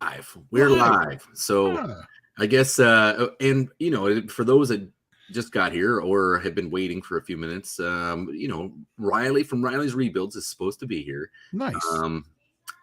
live. We're live. So Ah, I guess, and for those that just got here or have been waiting for a few minutes, Riley from Riley's Rebuilds is supposed to be here. nice. Um,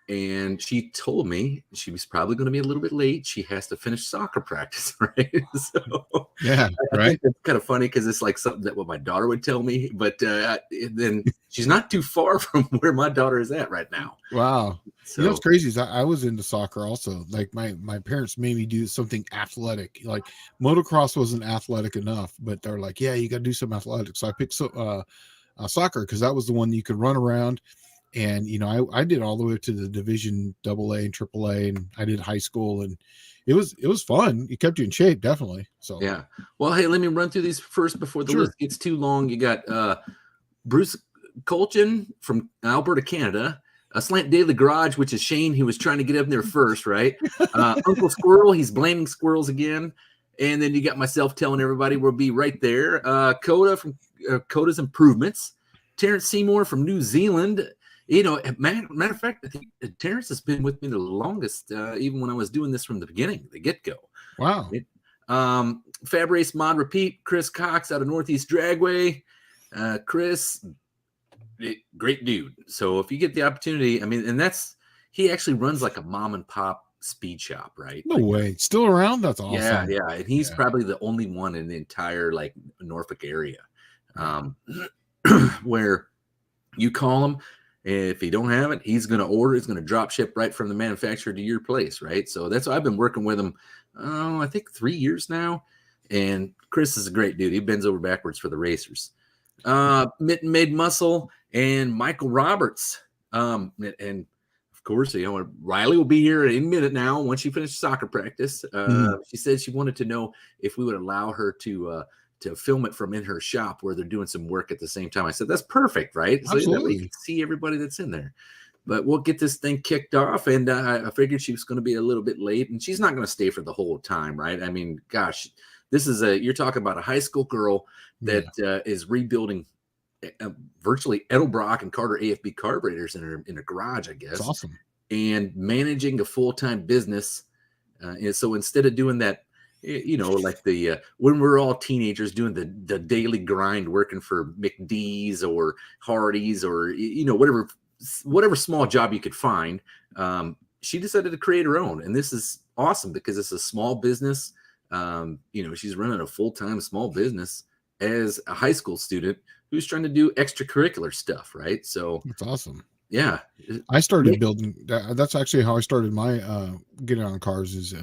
and she told me she was probably going to be a little bit late. She has to finish soccer practice, right? So Yeah, I right. think that's kind of funny because it's like something that what my daughter would tell me, but then she's not too far from where my daughter is at right now. Wow. You know what's So crazy is I was into soccer also. Like my parents made me do something athletic. Like motocross wasn't athletic enough, but they're like, yeah, you got to do some athletics. So I picked soccer because that was the one you could run around. And I did all the way up to the division AA and AAA, and I did high school, and it was fun. It kept you in shape, definitely. So yeah. Well, hey, let me run through these first before the sure. list gets too long. You got Bruce Colchin from Alberta, Canada. Slant Daily Garage, which is Shane, who was trying to get up there first, right? Uncle Squirrel, he's blaming squirrels again. And then you got myself telling everybody we'll be right there. Coda from Coda's Improvements. Terrence Seymour from New Zealand. Matter of fact, I think Terrence has been with me the longest, even when I was doing this from the beginning, the get-go. Wow. Fab Race Mod Repeat, Chris Cox out of Northeast Dragway. Chris, great dude. So if you get the opportunity, I mean, and he actually runs like a mom and pop speed shop, right? No Like, way. Still around? That's awesome. yeah. And he's Yeah. probably the only one in the entire like Norfolk area. Where you call him, if he don't have it, he's going to order. He's going to drop ship right from the manufacturer to your place, right? So that's why I've been working with him. I think 3 years now. And Chris is a great dude. He bends over backwards for the racers. Mitten Made Muscle and Michael Roberts. And of course, Riley will be here in a minute now once she finishes soccer practice. She said she wanted to know if we would allow her to film it from in her shop where they're doing some work at the same time. I said, that's perfect, right? So that way you can see everybody that's in there. But we'll get this thing kicked off. And I figured she was going to be a little bit late, and she's not going to stay for the whole time, right? I mean, gosh, you're talking about a high school girl that is rebuilding virtually Edelbrock and Carter AFB carburetors in a garage, I guess. That's awesome. And managing a full-time business. And so instead of doing that, like when we're all teenagers doing the daily grind, working for McD's or Hardee's or, whatever small job you could find, she decided to create her own. And this is awesome because it's a small business. She's running a full-time small business as a high school student who's trying to do extracurricular stuff, right? So That's awesome. Yeah. I started building. That's actually how I started my getting on cars is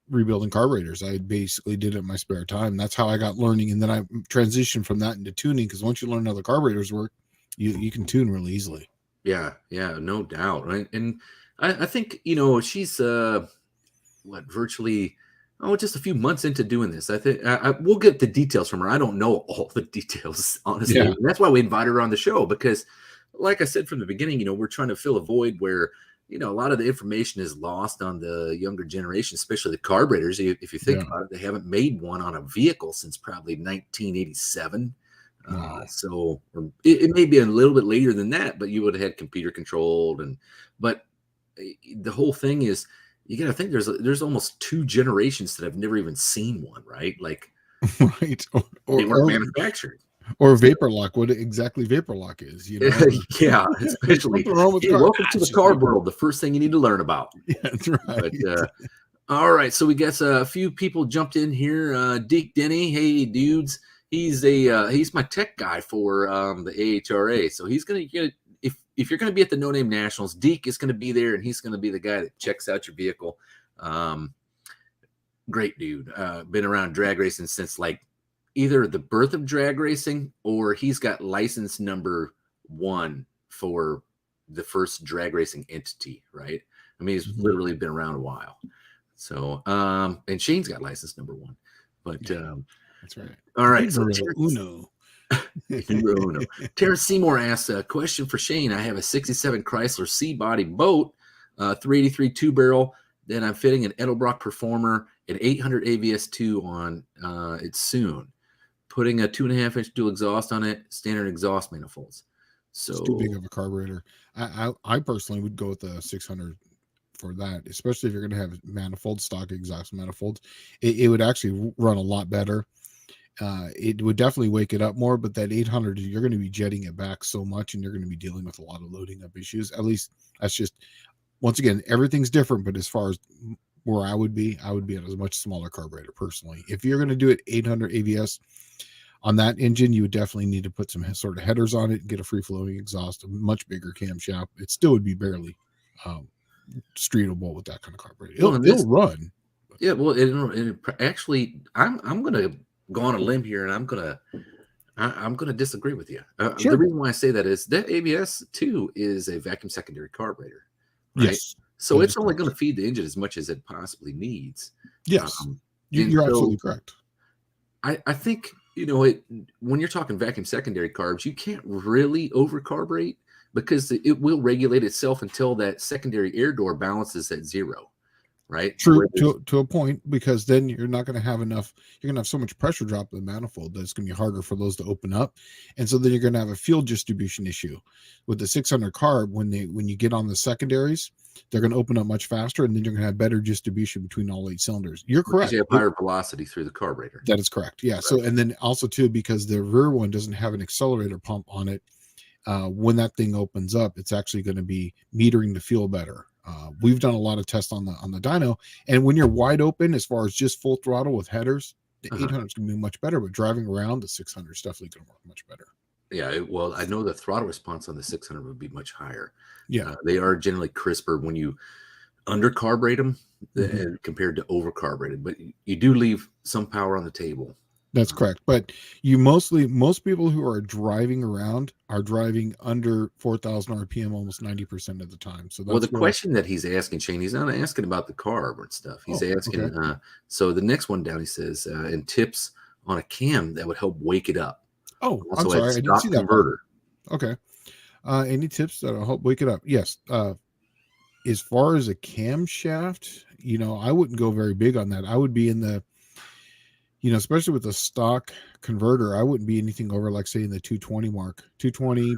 rebuilding carburetors. I basically did it in my spare time. That's how I got learning, and then I transitioned from that into tuning, because once you learn how the carburetors work, you can tune really easily. Yeah, no doubt. Right. And I think, she's virtually just a few months into doing this. I think we'll get the details from her. I don't know all the details, honestly. Yeah. And that's why we invited her on the show, because like I said from the beginning, we're trying to fill a void where, a lot of the information is lost on the younger generation, especially the carburetors. If you think about it, they haven't made one on a vehicle since probably 1987. Wow. So it may be a little bit later than that, but you would have had computer controlled. But the whole thing is, you got to think there's almost 2 generations that have never even seen one, right? Like, right. They weren't manufactured. Or vapor lock, what exactly vapor lock is, Yeah, especially. Welcome to the carb world. The first thing you need to learn about. Yeah, that's right. But, all right, so we got a few people jumped in here. Deke Denny, hey dudes, he's my tech guy for the AHRA. So he's gonna get, if you're gonna be at the No Name Nationals, Deke is gonna be there, and he's gonna be the guy that checks out your vehicle. Great dude. Been around drag racing since like either the birth of drag racing, or he's got license number 1 for the first drag racing entity, right? I mean, he's literally been around a while. So, and Shane's got license number 1, but that's right. All right. So Uno. Terrence Seymour asks a question for Shane. I have a 67 Chrysler C-body boat, 383 2-barrel. Then I'm fitting an Edelbrock Performer and 800 AVS2 on it soon. Putting a 2.5-inch dual exhaust on it, standard exhaust manifolds. So it's too big of a carburetor. I personally would go with the 600 for that, especially if you're going to have manifold stock exhaust manifolds. It would actually run a lot better. It would definitely wake it up more, but that 800, you're going to be jetting it back so much, and you're going to be dealing with a lot of loading up issues. At least that's just, once again, everything's different, but as far as where I would be at a much smaller carburetor personally. If you're going to do it 800 AVS on that engine, you would definitely need to put some sort of headers on it and get a free flowing exhaust, a much bigger camshaft. It still would be barely streetable with that kind of carburetor. It'll run. Yeah, well, actually, I'm going to go on a limb here, and I'm gonna disagree with you. Sure. The reason why I say that is that ABS too is a vacuum secondary carburetor, right? Yes. So it's only going to feed the engine as much as it possibly needs. Yes, you're absolutely correct. I think when you're talking vacuum secondary carbs, you can't really overcarburate because it will regulate itself until that secondary air door balances at zero. Right. True, to a point, because then you're not going to have enough. You're going to have so much pressure drop in the manifold that it's going to be harder for those to open up, and so then you're going to have a fuel distribution issue with the 600 carb. When you get on the secondaries, they're going to open up much faster, and then you're going to have better distribution between all 8 cylinders. You're correct. You have higher velocity through the carburetor. That is correct. Yeah. Right. So, and then also too, because the rear one doesn't have an accelerator pump on it, when that thing opens up, it's actually going to be metering the fuel better. We've done a lot of tests on the dyno, and when you're wide open, as far as just full throttle with headers, the 800 is going to be much better. But driving around, the 600 is definitely going to work much better. Yeah, well, I know the throttle response on the 600 would be much higher. Yeah, they are generally crisper when you undercarburate them compared to overcarbureted, but you do leave some power on the table. That's correct. But most people who are driving around are driving under 4,000 RPM almost 90% of the time. So that's the question that he's asking, Shane, he's not asking about the carb and stuff. He's asking. Okay. So the next one down, he says, and tips on a cam that would help wake it up. Oh, also, I'm sorry, I didn't see that converter. Okay. Any tips that'll help wake it up? Yes. As far as a camshaft, I wouldn't go very big on that. I would be in the, especially with the stock converter, I wouldn't be anything over, like, say, in the 220 mark, 220,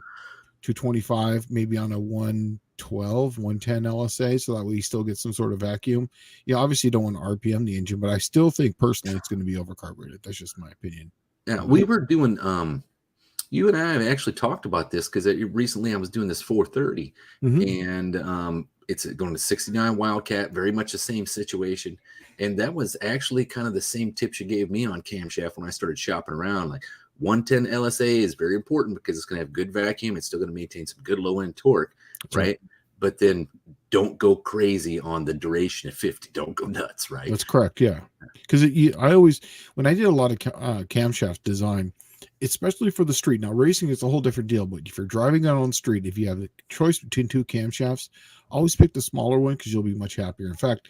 225, maybe on a 112, 110 LSA. So that way you still get some sort of vacuum. Obviously you don't want to RPM the engine, but I still think personally it's going to be overcarbureted. That's just my opinion. Yeah. We were doing, you and I have actually talked about this because recently I was doing this 430 and it's going to 69 Wildcat, very much the same situation. And that was actually kind of the same tips you gave me on camshaft when I started shopping around. Like 110 LSA is very important because it's going to have good vacuum. It's still going to maintain some good low end torque, right? But then don't go crazy on the duration of 50. Don't go nuts, right? That's correct. Yeah. Because I always, when I did a lot of camshaft design, especially for the street. Now, racing is a whole different deal, but if you're driving out on the street, if you have the choice between 2 camshafts, always pick the smaller one because you'll be much happier. In fact,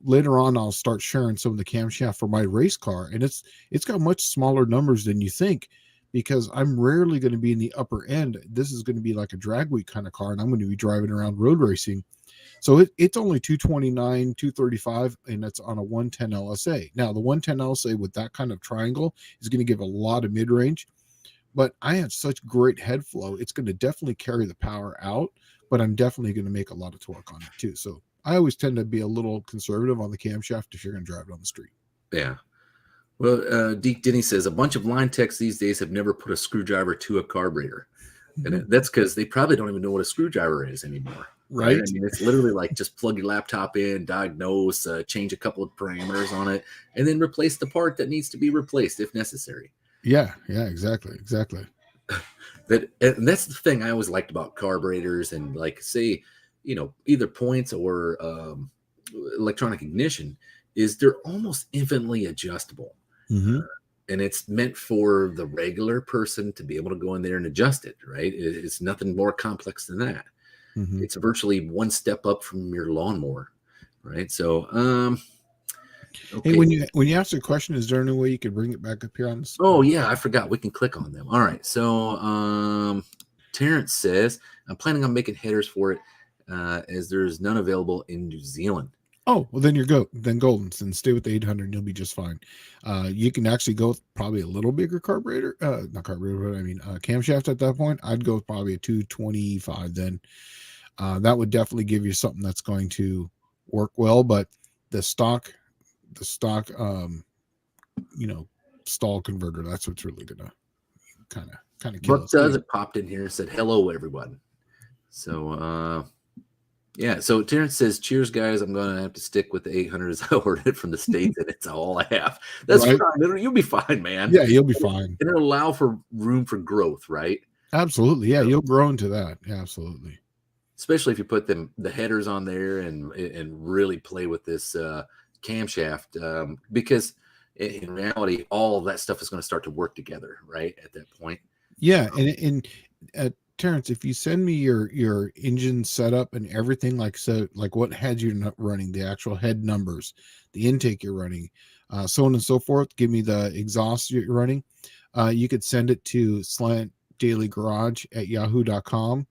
later on, I'll start sharing some of the camshaft for my race car, and it's got much smaller numbers than you think because I'm rarely going to be in the upper end. This is going to be like a drag week kind of car, and I'm going to be driving around road racing. So it's only 229, 235, and it's on a 110 LSA. Now, the 110 LSA with that kind of triangle is going to give a lot of mid-range, but I have such great head flow. It's going to definitely carry the power out, but I'm definitely going to make a lot of torque on it too. So I always tend to be a little conservative on the camshaft if you're going to drive it on the street. Yeah. Well, Deke Denny says a bunch of line techs these days have never put a screwdriver to a carburetor. And that's because they probably don't even know what a screwdriver is anymore. Right. I mean, it's literally like just plug your laptop in, diagnose, change a couple of parameters on it, and then replace the part that needs to be replaced if necessary. Yeah, exactly. And that's the thing I always liked about carburetors and, like, say, either points or electronic ignition is they're almost infinitely adjustable. And it's meant for the regular person to be able to go in there and adjust it, right? It's nothing more complex than that. It's virtually one step up from your lawnmower, right? So, okay. Hey, when you ask the question, is there any way you could bring it back up here on the screen? Oh yeah, I forgot. We can click on them. All right. So, Terrence says, I'm planning on making headers for it as there's none available in New Zealand. Oh, well, then you're then golden, and stay with the 800 and you'll be just fine. You can actually go with probably a little bigger carburetor, not carburetor, but I mean camshaft at that point. I'd go with probably a 225 then. That would definitely give you something that's going to work well. But the stock, stall converter, that's what's really gonna kind of kill Buck us. does it popped in here and said hello everyone. So yeah, so Terrence says, cheers, guys. I'm going to have to stick with the 800 as I ordered it from the States, and it's all I have. That's Right. fine. You'll be fine, man. Yeah, you'll be fine. It'll allow for room for growth, right? Absolutely. Yeah, you'll grow into that. Yeah, absolutely. Especially if you put the headers on there and really play with this camshaft, because in reality, all of that stuff is going to start to work together, right? At that point. Yeah, and Terrence, if you send me your engine setup and everything, like what head you're running, the actual head numbers, the intake you're running, so on and so forth, give me the exhaust you're running. You could send it to Slant Daily Garage at yahoo.com,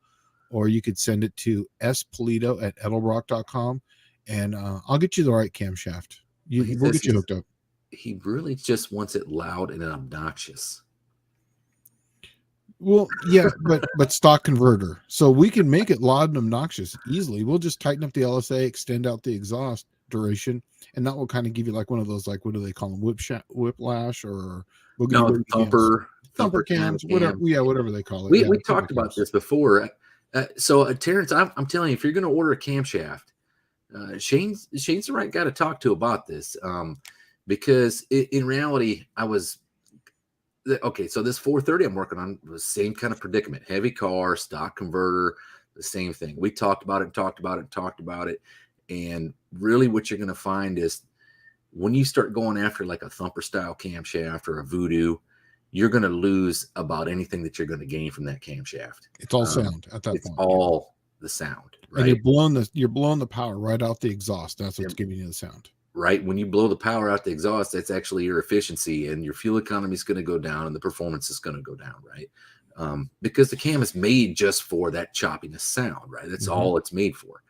or you could send it to Pulido at edelbrock.com, and I'll get you the right camshaft. We'll get you hooked up. He really just wants it loud and obnoxious. Well, yeah, but stock converter. So we can make it loud and obnoxious easily. We'll just tighten up the LSA, extend out the exhaust duration, and that will kind of give you like one of those, like, what do they call them? Whiplash or thumper cams, whatever. Yeah, whatever they call it. We talked about this before. So Terrence, I'm telling you, if you're going to order a camshaft, Shane's the right guy to talk to about this. Because in reality, so this 430 I'm working on was the same kind of predicament. Heavy car, stock converter, the same thing. We talked about it. And really what you're going to find is when you start going after like a thumper style camshaft or a voodoo, you're going to lose about anything that you're going to gain from that camshaft. It's all sound at that point. It's all the sound, right? And you're blowing the power right out the exhaust. That's what's giving you the sound. Right. When you blow the power out the exhaust, that's actually your efficiency, and your fuel economy is going to go down and the performance is going to go down. Right. Because the cam is made just for that choppiness sound, right? That's all it's made for.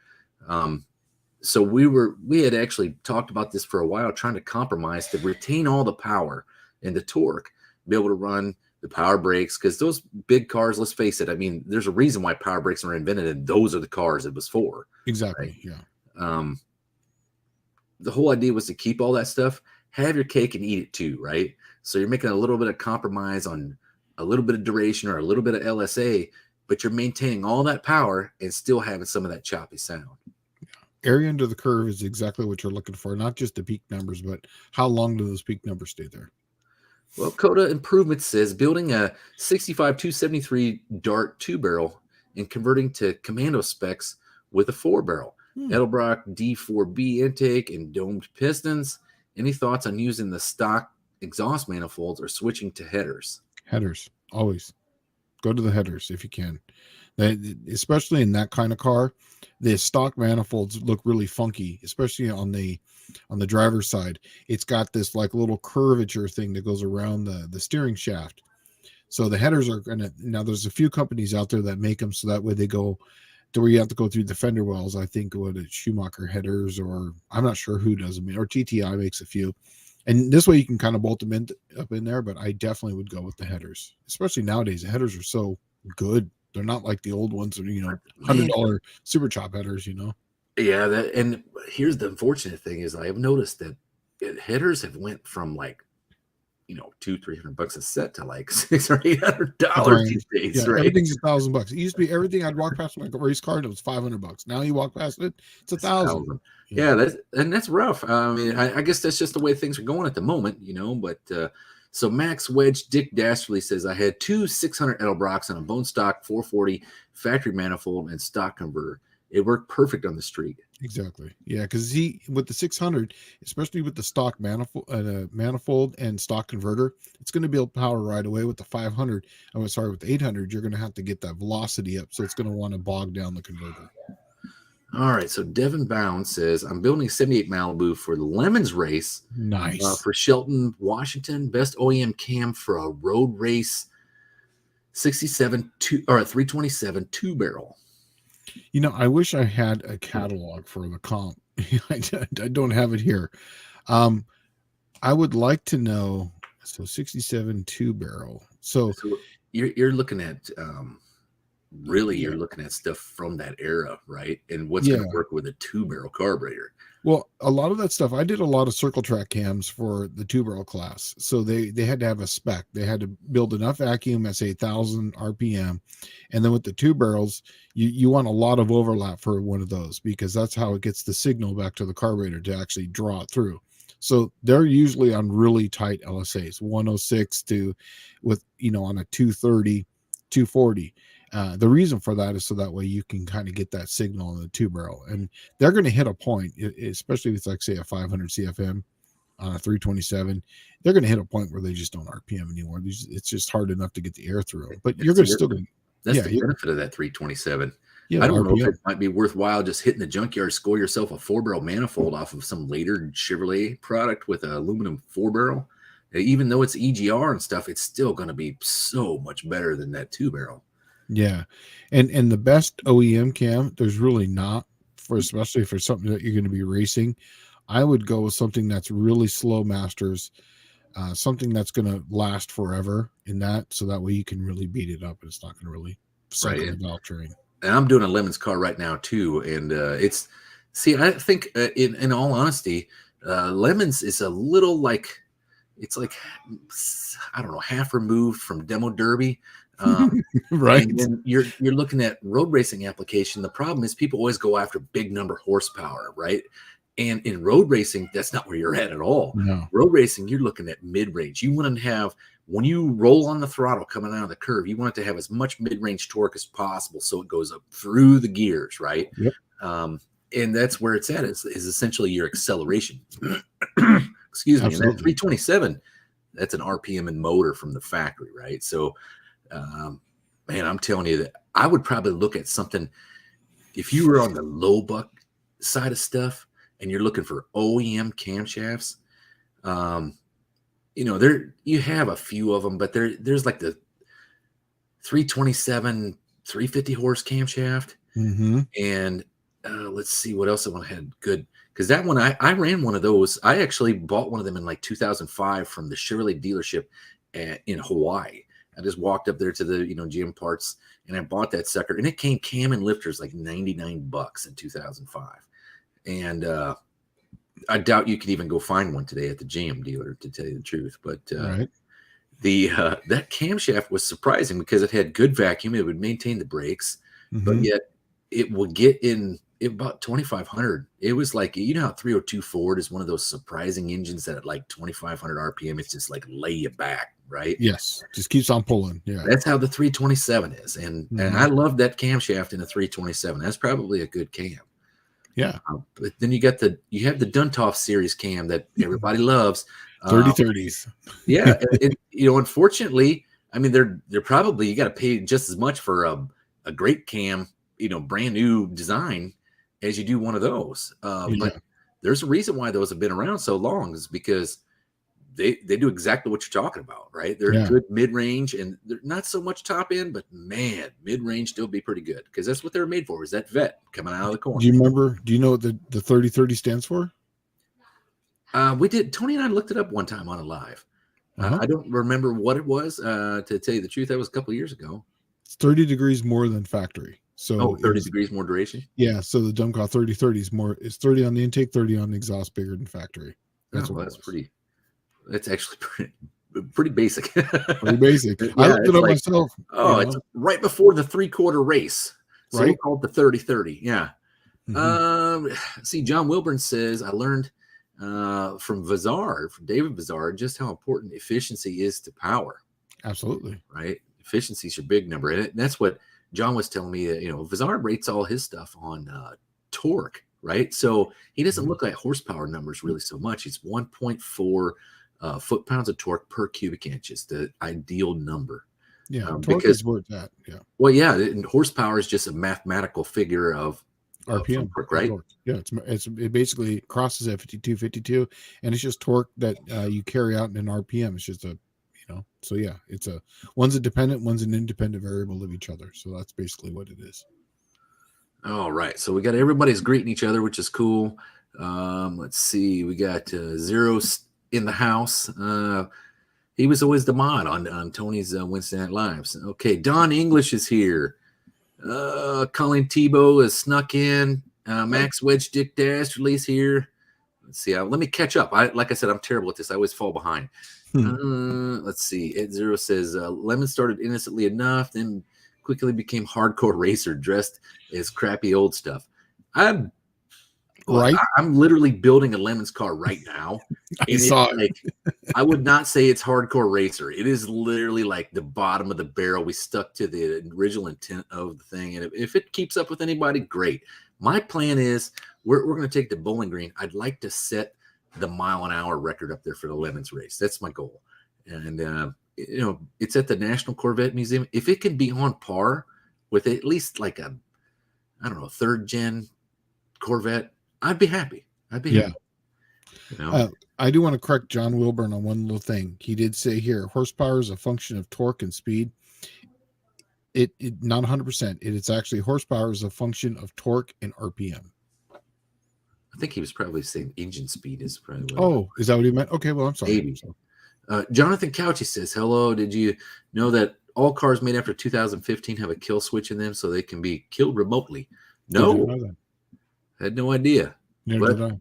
So we had actually talked about this for a while, trying to compromise to retain all the power and the torque, be able to run the power brakes, because those big cars, let's face it, I mean, there's a reason why power brakes were invented, and those are the cars it was for. Exactly. Right? Yeah. The whole idea was to keep all that stuff, have your cake and eat it too, right? So you're making a little bit of compromise on a little bit of duration or a little bit of LSA, but you're maintaining all that power and still having some of that choppy sound. Area under the curve is exactly what you're looking for, not just the peak numbers, but how long do those peak numbers stay there? Well, Coda Improvement says building a 65 273 Dart 2-barrel and converting to Commando specs with a 4-barrel. Edelbrock D4B intake and domed pistons. Any thoughts on using the stock exhaust manifolds or switching to headers? Headers, always. Go to the headers if you can. Especially in that kind of car, the stock manifolds look really funky, especially on the driver's side. It's got this like little curvature thing that goes around the steering shaft. So the headers are gonna, now there's a few companies out there that make them so that way they go to where you have to go through the fender wells. I think what it's Schumacher headers, or I'm not sure who does them, or TTI makes a few. And this way you can kind of bolt them up in there, but I definitely would go with the headers, especially nowadays. The headers are so good. They're not like the old ones, $100 super chop headers, Yeah, and here's the unfortunate thing is I have noticed that headers have went from like, $200-300 a set to like $600 or $800 these days. Yeah, right? Everything's $1,000. It used to be everything I'd walk past like a race car and it was $500. Now you walk past it, it's $1,000. Yeah, that's rough. I mean, I guess that's just the way things are going at the moment, But so Max Wedge Dick Dastardly says I had two 600 Edelbrocks on a bone stock 440 factory manifold and stock converter. It worked perfect on the street. Exactly. Yeah, because with the 600, especially with the stock manifold and stock converter, it's going to be able to power right away. With the 500, with the 800, you're going to have to get that velocity up, so it's going to want to bog down the converter. All right, so Devin Bound says, I'm building a 78 Malibu for the Lemons race. Nice. For Shelton, Washington. Best OEM cam for a road race 327 2-barrel. I wish I had a catalog for the comp. I don't have it here. I would like to know. So 67 2-barrel. So you're looking at really Yeah. you're looking at stuff from that era, right? And what's going Yeah. to work with a 2-barrel carburetor. Well, a lot of that stuff, I did a lot of circle track cams for the 2-barrel class. So they had to have a spec. They had to build enough vacuum at say 1,000 RPM. And then with the 2 barrels, you want a lot of overlap for one of those, because that's how it gets the signal back to the carburetor to actually draw it through. So they're usually on really tight LSAs, 106 to with, on a 230, 240. The reason for that is so that way you can kind of get that signal in the 2-barrel, and they're going to hit a point, especially if it's like say a 500 CFM on a 327. They're going to hit a point where they just don't RPM anymore. It's just hard enough to get the air through them. But you're going to still going. That's the benefit of that 327. Yeah, I don't know RPM. if it might be worthwhile just hitting the junkyard, score yourself a 4-barrel manifold off of some later Chevrolet product with an aluminum 4-barrel. Even though it's EGR and stuff, it's still going to be so much better than that 2-barrel. Yeah, and the best OEM cam, there's really not, for especially for something that you're going to be racing. I would go with something that's really slow masters, something that's going to last forever in that, so that way you can really beat it up and it's not going to really cycle the valve train. And I'm doing a Lemon's car right now too, and I think in all honesty, Lemons is a little like, it's like, I don't know, half removed from Demo Derby. Right. And then you're looking at road racing application. The problem is people always go after big number horsepower, right? And in road racing, that's not where you're at all. No. Road racing, you're looking at mid-range. You want to have, when you roll on the throttle coming out of the curve, you want it to have as much mid-range torque as possible so it goes up through the gears, right? Yep. And that's where it's at, is essentially your acceleration. Excuse me. And that 327, that's an RPM and motor from the factory, right? So, man, I'm telling you that I would probably look at something, if you were on the low buck side of stuff and you're looking for OEM camshafts, you have a few of them, but there's like the 327, 350 horse camshaft. Mm-hmm. And let's see what else I had good, because that one, I ran one of those. I actually bought one of them in like 2005 from the Chevrolet dealership in Hawaii. I just walked up there to the GM parts and I bought that sucker, and it came cam and lifters like $99 in 2005. And I doubt you could even go find one today at the GM dealer, to tell you the truth. But Right. That camshaft was surprising because it had good vacuum. It would maintain the brakes, but yet it would get in about 2,500. It was like, how 302 Ford is one of those surprising engines that at like 2,500 RPM, it's just like lay you back, right? Yes, just keeps on pulling. Yeah, that's how the 327 is, and I love that camshaft in a 327. That's probably a good cam. Yeah, but then you have the Duntov series cam that everybody loves. 3030s. Yeah, unfortunately, I mean they're probably, you got to pay just as much for a great cam, brand new design, as you do one of those. But there's a reason why those have been around so long, is because they do exactly what you're talking about, right? They're good mid-range, and they're not so much top end, but man, mid-range still be pretty good, because that's what they're made for, is that vet coming out of the corner. Do you know what the 3030 stands for? We did. Tony and I looked it up one time on a live. I don't remember what it was. To tell you the truth, that was a couple of years ago. It's 30 degrees more than factory. So 30 degrees more duration. Yeah. So the Dumcar 3030 is more. It's 30 on the intake, 30 on the exhaust, bigger than factory. That's pretty. That's actually pretty basic. Pretty basic. I looked it up myself. It's right before the 3/4 race. So we called the 30/30. Yeah. See, John Wilburn says, I learned from David Vazar, just how important efficiency is to power. Absolutely. Right. Efficiency is your big number. And that's what John was telling me, that, Vazar rates all his stuff on torque. Right. So he doesn't look at horsepower numbers really so much. It's 1.4 foot-pounds of torque per cubic inch is the ideal number. Yeah. Torque is where it's at. Yeah. Well, yeah. And horsepower is just a mathematical figure of RPM, torque, right? Torque. Yeah, it basically crosses at 52, and it's just torque that you carry out in an RPM. It's just so yeah, one's a dependent, one's an independent variable of each other. So that's basically what it is. All right, so we got everybody's greeting each other, which is cool. Let's see, we got Zero in the house. He was always the mod on Tony's Wednesday Night Lives. Okay, Don English is here. Colleen Tebow has snuck in. Max Wedge Dick Dash release here. Let's see. Let me catch up. Like I said, I'm terrible at this. I always fall behind. Let's see. Ed Zero says Lemon started innocently enough, then quickly became hardcore racer, dressed as crappy old stuff. I'm literally building a Lemon's car right now. I saw it. Like, I would not say it's hardcore racer. It is literally like the bottom of the barrel. We stuck to the original intent of the thing, and if it keeps up with anybody, great. My plan is we're going to take the Bowling Green. I'd like to set the mile-an-hour record up there for the Lemons race. That's my goal. And, it's at the National Corvette Museum. If it can be on par with at least like a, I don't know, third-gen Corvette, I'd be happy. Happy. I do want to correct John Wilburn on one little thing. He did say here, horsepower is a function of torque and speed. It not 100%. It's actually horsepower is a function of torque and RPM. I think he was probably saying engine speed is probably. Is that what he meant? Okay, well, I'm sorry. Maybe. Jonathan Couchy says, hello, did you know that all cars made after 2015 have a kill switch in them so they can be killed remotely? No. I had no idea. Never did I.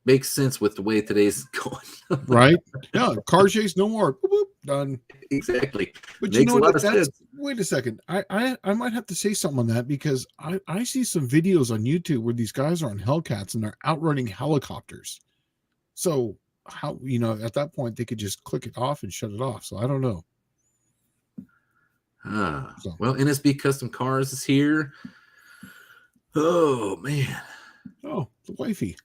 Makes sense with the way today's going. Right? Yeah, car chase no more. Boop, boop, done. Exactly. But Makes you know what? sense. Wait a second. I might have to say something on that because I see some videos on YouTube where these guys are on Hellcats and they're outrunning helicopters. So how, at that point they could just click it off and shut it off. So I don't know. Well, NSB Custom Cars is here. Oh man. Oh, the wifey.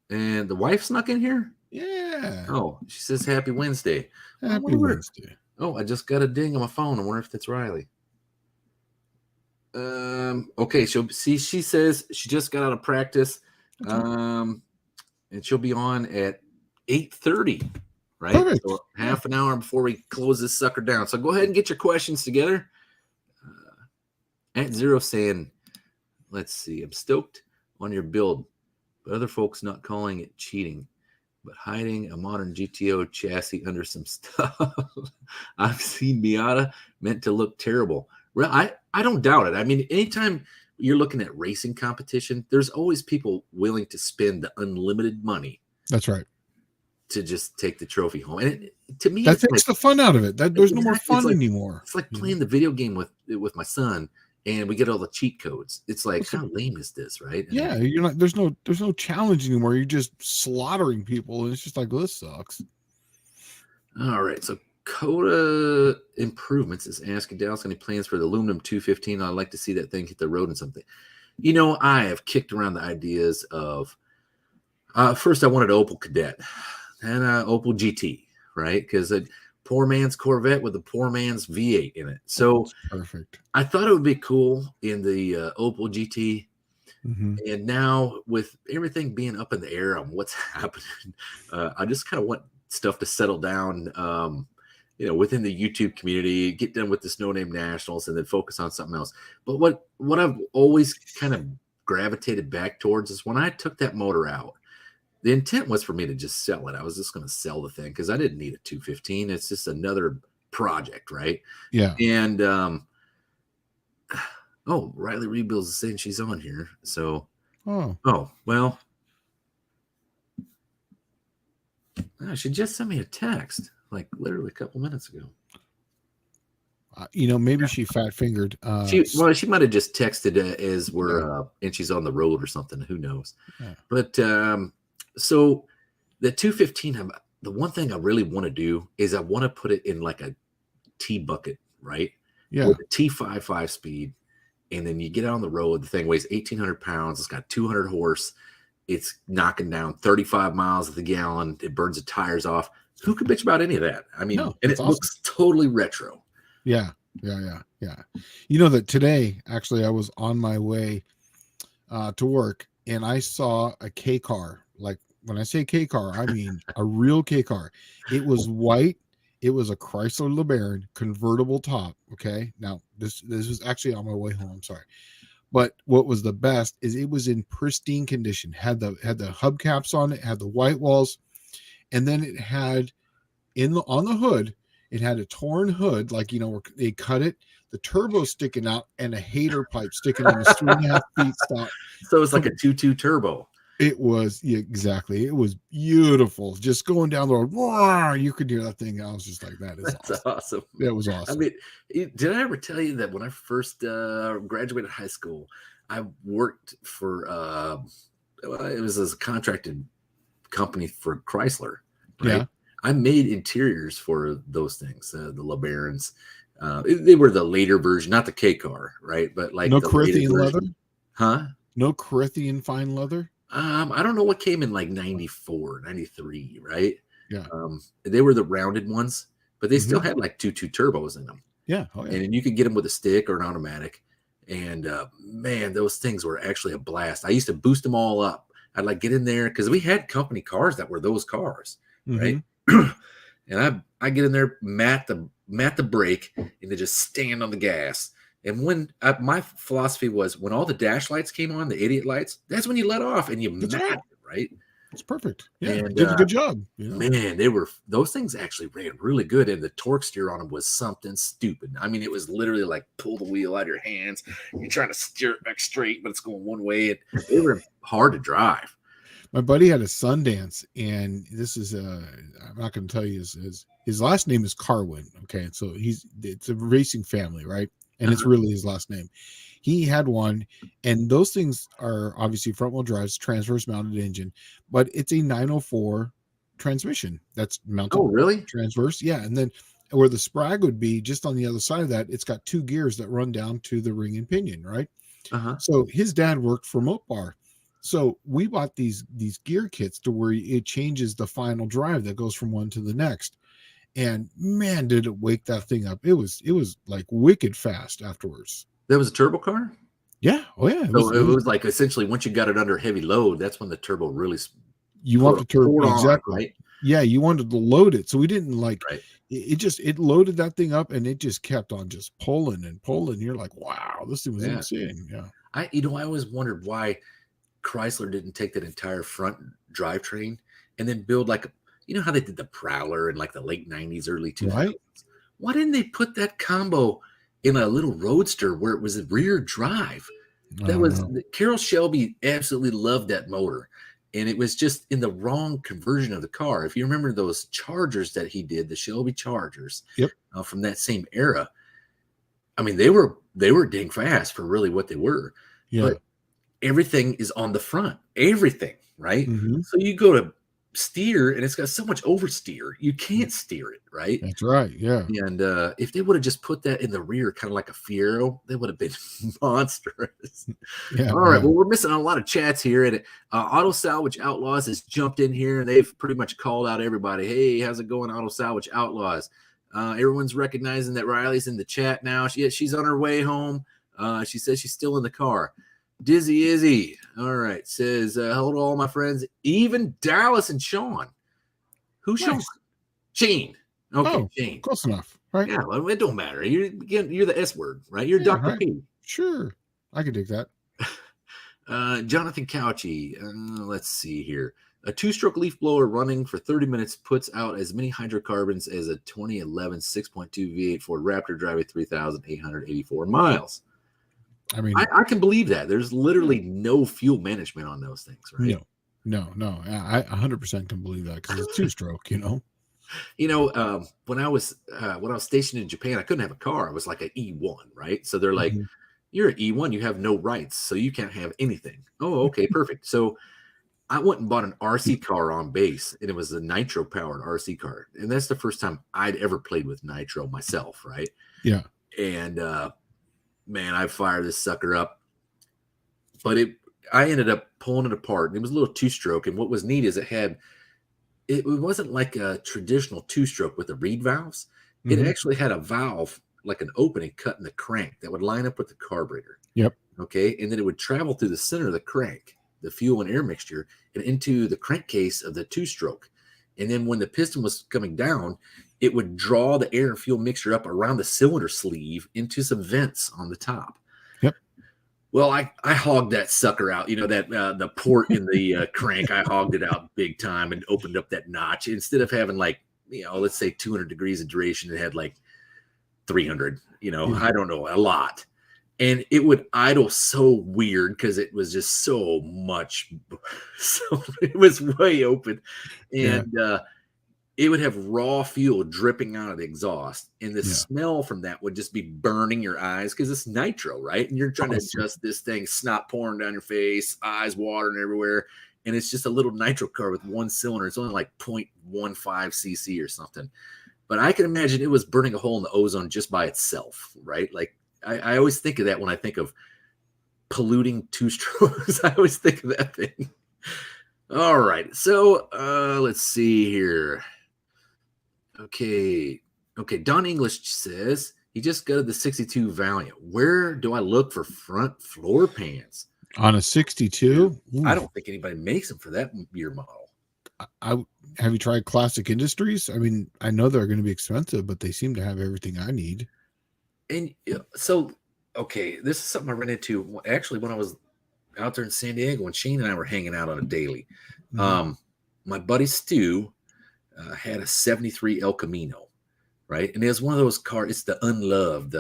And the wife snuck in here? Yeah. Oh, she says happy Wednesday. Happy Wednesday. Oh, I just got a ding on my phone. I wonder if that's Riley. Okay, she says she just got out of practice. And she'll be on at 8:30, right? Perfect. So half an hour before we close this sucker down. So go ahead and get your questions together. At Zero saying, let's see, I'm stoked on your build, but other folks not calling it cheating, but hiding a modern GTO chassis under some stuff. I've seen Miata meant to look terrible. Well, I don't doubt it. I mean, anytime you're looking at racing competition, there's always people willing to spend the unlimited money. That's right. To just take the trophy home. And to me, that takes the fun out of it. There's no more fun anymore. It's like playing the video game with my son, and we get all the cheat codes. It's like, how lame is this, right? Yeah, you're not. There's no challenge anymore. You're just slaughtering people, and it's just like, well, this sucks. All right, so Coda Improvements is asking Dallas any plans for the aluminum 215. I'd like to see that thing hit the road and something. I have kicked around the ideas of. First, I wanted an Opel Cadet and an Opel GT, right? Because a poor man's Corvette with a poor man's V8 in it. So perfect. I thought it would be cool in the Opel GT. Mm-hmm. And now with everything being up in the air on what's happening, I just kind of want stuff to settle down, within the YouTube community, get done with this No Name Nationals, and then focus on something else. But what I've always kind of gravitated back towards is when I took that motor out, the intent was for me to just sell it. I was just going to sell the thing because I didn't need a 215. It's just another project, right? Yeah. And Riley Rebuilds is saying she's on here. So well, she just sent me a text like literally a couple minutes ago. Maybe she fat fingered. She might have just texted as we're and she's on the road or something. Who knows? Yeah. But so the 215, the one thing I really want to do is I want to put it in like a T bucket, right? Yeah. With a T5 5-speed. And then you get out on the road. The thing weighs 1,800 pounds. It's got 200 horse. It's knocking down 35 miles at the gallon. It burns the tires off. Who could bitch about any of that? I mean, and it looks totally retro. Yeah. You know that today, actually, I was on my way to work and I saw a K car. Like when I say K car, I mean a real K car. It was white. It was a Chrysler LeBaron convertible top. Okay. Now this was actually on my way home. I'm sorry. But what was the best is it was in pristine condition. Had the hubcaps on it, had the white walls, and then it had on the hood, It had a torn hood, like, where they cut it, the turbo sticking out, and a hater pipe sticking in the 3.5 feet stop. So it's like a 2.2 turbo. It was, yeah, exactly. It was beautiful. Just going down the road, whoa, you could hear that thing. I was just like, that's awesome. That was awesome. I mean, did I ever tell you that when I first graduated high school, I worked for it was a contracted company for Chrysler, right? Yeah. I made interiors for those things, the LeBarons. They were the later version, not the K car, right? But like no the Corinthian leather, huh? No Corinthian fine leather. I don't know what came in like 94, 93, right? Yeah. They were the rounded ones, but they still had like 2.2 turbos in them. Yeah. Oh, yeah. And you could get them with a stick or an automatic. And man, those things were actually a blast. I used to boost them all up. I'd like get in there because we had company cars that were those cars, right? And I get in there, mat the brake, and then just stand on the gas. And when my philosophy was, when all the dash lights came on, the idiot lights, that's when you let off and you mat it, right? It's perfect. Yeah, and, did a good job. Man, those things actually ran really good, and the torque steer on them was something stupid. I mean, it was literally like pull the wheel out of your hands. You're trying to steer it back straight, but it's going one way. And they were hard to drive. My buddy had a Sundance, and this is I'm not going to tell you his last name is Carwin. Okay, so it's a racing family, right? And it's really his last name. He had one, and those things are obviously front wheel drives, transverse mounted engine, but it's a 904 transmission that's mounted. Oh, really? Transverse, yeah. And then where the sprag would be, just on the other side of that, it's got 2 gears that run down to the ring and pinion, right? So his dad worked for Mopar. So we bought these gear kits to where it changes the final drive that goes from one to the next. And man, did it wake that thing up. It was like wicked fast afterwards. That was a turbo car? Yeah. Oh, yeah. It was like essentially once you got it under heavy load, that's when the turbo really. You want the turbo, exactly. Right? Yeah, you wanted to load it. So we didn't it loaded that thing up, and it just kept on just pulling and pulling. You're like, wow, this thing was insane. Yeah. I always wondered why Chrysler didn't take that entire front drivetrain and then build like, you know how they did the Prowler in like the late 90s, early 2000s? Right. Why didn't they put that combo in a little roadster where it was a rear drive? Carroll Shelby absolutely loved that motor, and it was just in the wrong conversion of the car. If you remember those Chargers that he did, the Shelby Chargers, from that same era, I mean, they were dang fast for really what they were. Yeah. But everything is on the front, everything, right? So you go to steer and it's got so much oversteer, you can't steer it, right? That's right. Yeah. And if they would have just put that in the rear, kind of like a Fiero, they would have been monstrous. Yeah. All right. Well, we're missing a lot of chats here, and Auto Salvage Outlaws has jumped in here, and they've pretty much called out everybody. Hey, how's it going, Auto Salvage Outlaws? Everyone's recognizing that Riley's in the chat now. She's on her way home. She says she's still in the car. Dizzy Izzy, all right, says hello to all my friends, even Dallas and Sean. Who's Sean? Shane. Okay, Shane. Close enough, right? Yeah, well, it don't matter. You're the S word, right? You're Dr. Right. P. Sure, I can dig that. Jonathan Couchy, let's see here. A 2-stroke leaf blower running for 30 minutes puts out as many hydrocarbons as a 2011 6.2 V8 Ford Raptor driving 3,884 miles. I mean, I can believe that. There's literally no fuel management on those things, right? No. I 100% can believe that because it's 2-stroke, when I was stationed in Japan, I couldn't have a car. I was like an E1, right? So they're like, you're an E1, you have no rights, so you can't have anything. Oh, okay, perfect. So I went and bought an RC car on base, and it was a nitro-powered RC car. And that's the first time I'd ever played with nitro myself, right? Yeah. And man, I fired this sucker up. But I ended up pulling it apart, and it was a little 2-stroke. And what was neat is it wasn't like a traditional 2-stroke with the reed valves. It actually had a valve, like an opening cut in the crank that would line up with the carburetor. Yep. Okay. And then it would travel through the center of the crank, the fuel and air mixture, and into the crankcase of the 2-stroke. And then when the piston was coming down, it would draw the air and fuel mixture up around the cylinder sleeve into some vents on the top. Yep. Well, I hogged that sucker out, that the port in the crank, I hogged it out big time and opened up that notch. Instead of having like let's say 200 degrees of duration. It had like 300, Yeah. I don't know, a lot. And it would idle so weird because it was just so much. So it was way open. Yeah. And it would have raw fuel dripping out of the exhaust. And the smell from that would just be burning your eyes because it's nitro, right? And you're trying to adjust this thing, snot pouring down your face, eyes watering everywhere. And it's just a little nitro car with one cylinder. It's only like 0.15 cc or something. But I can imagine it was burning a hole in the ozone just by itself, right? Like I always think of that when I think of polluting two strokes. I always think of that thing. All right. So let's see here. Okay. Don English says he just got the 62 Valiant. Where do I look for front floor pans? On a 62? I don't think anybody makes them for that year model. Have you tried Classic Industries? I mean, I know they're going to be expensive, but they seem to have everything I need. And so, okay, this is something I ran into actually when I was out there in San Diego when Shane and I were hanging out on a daily. My buddy Stu had a 73 El Camino, right? And it was one of those cars. It's the unloved,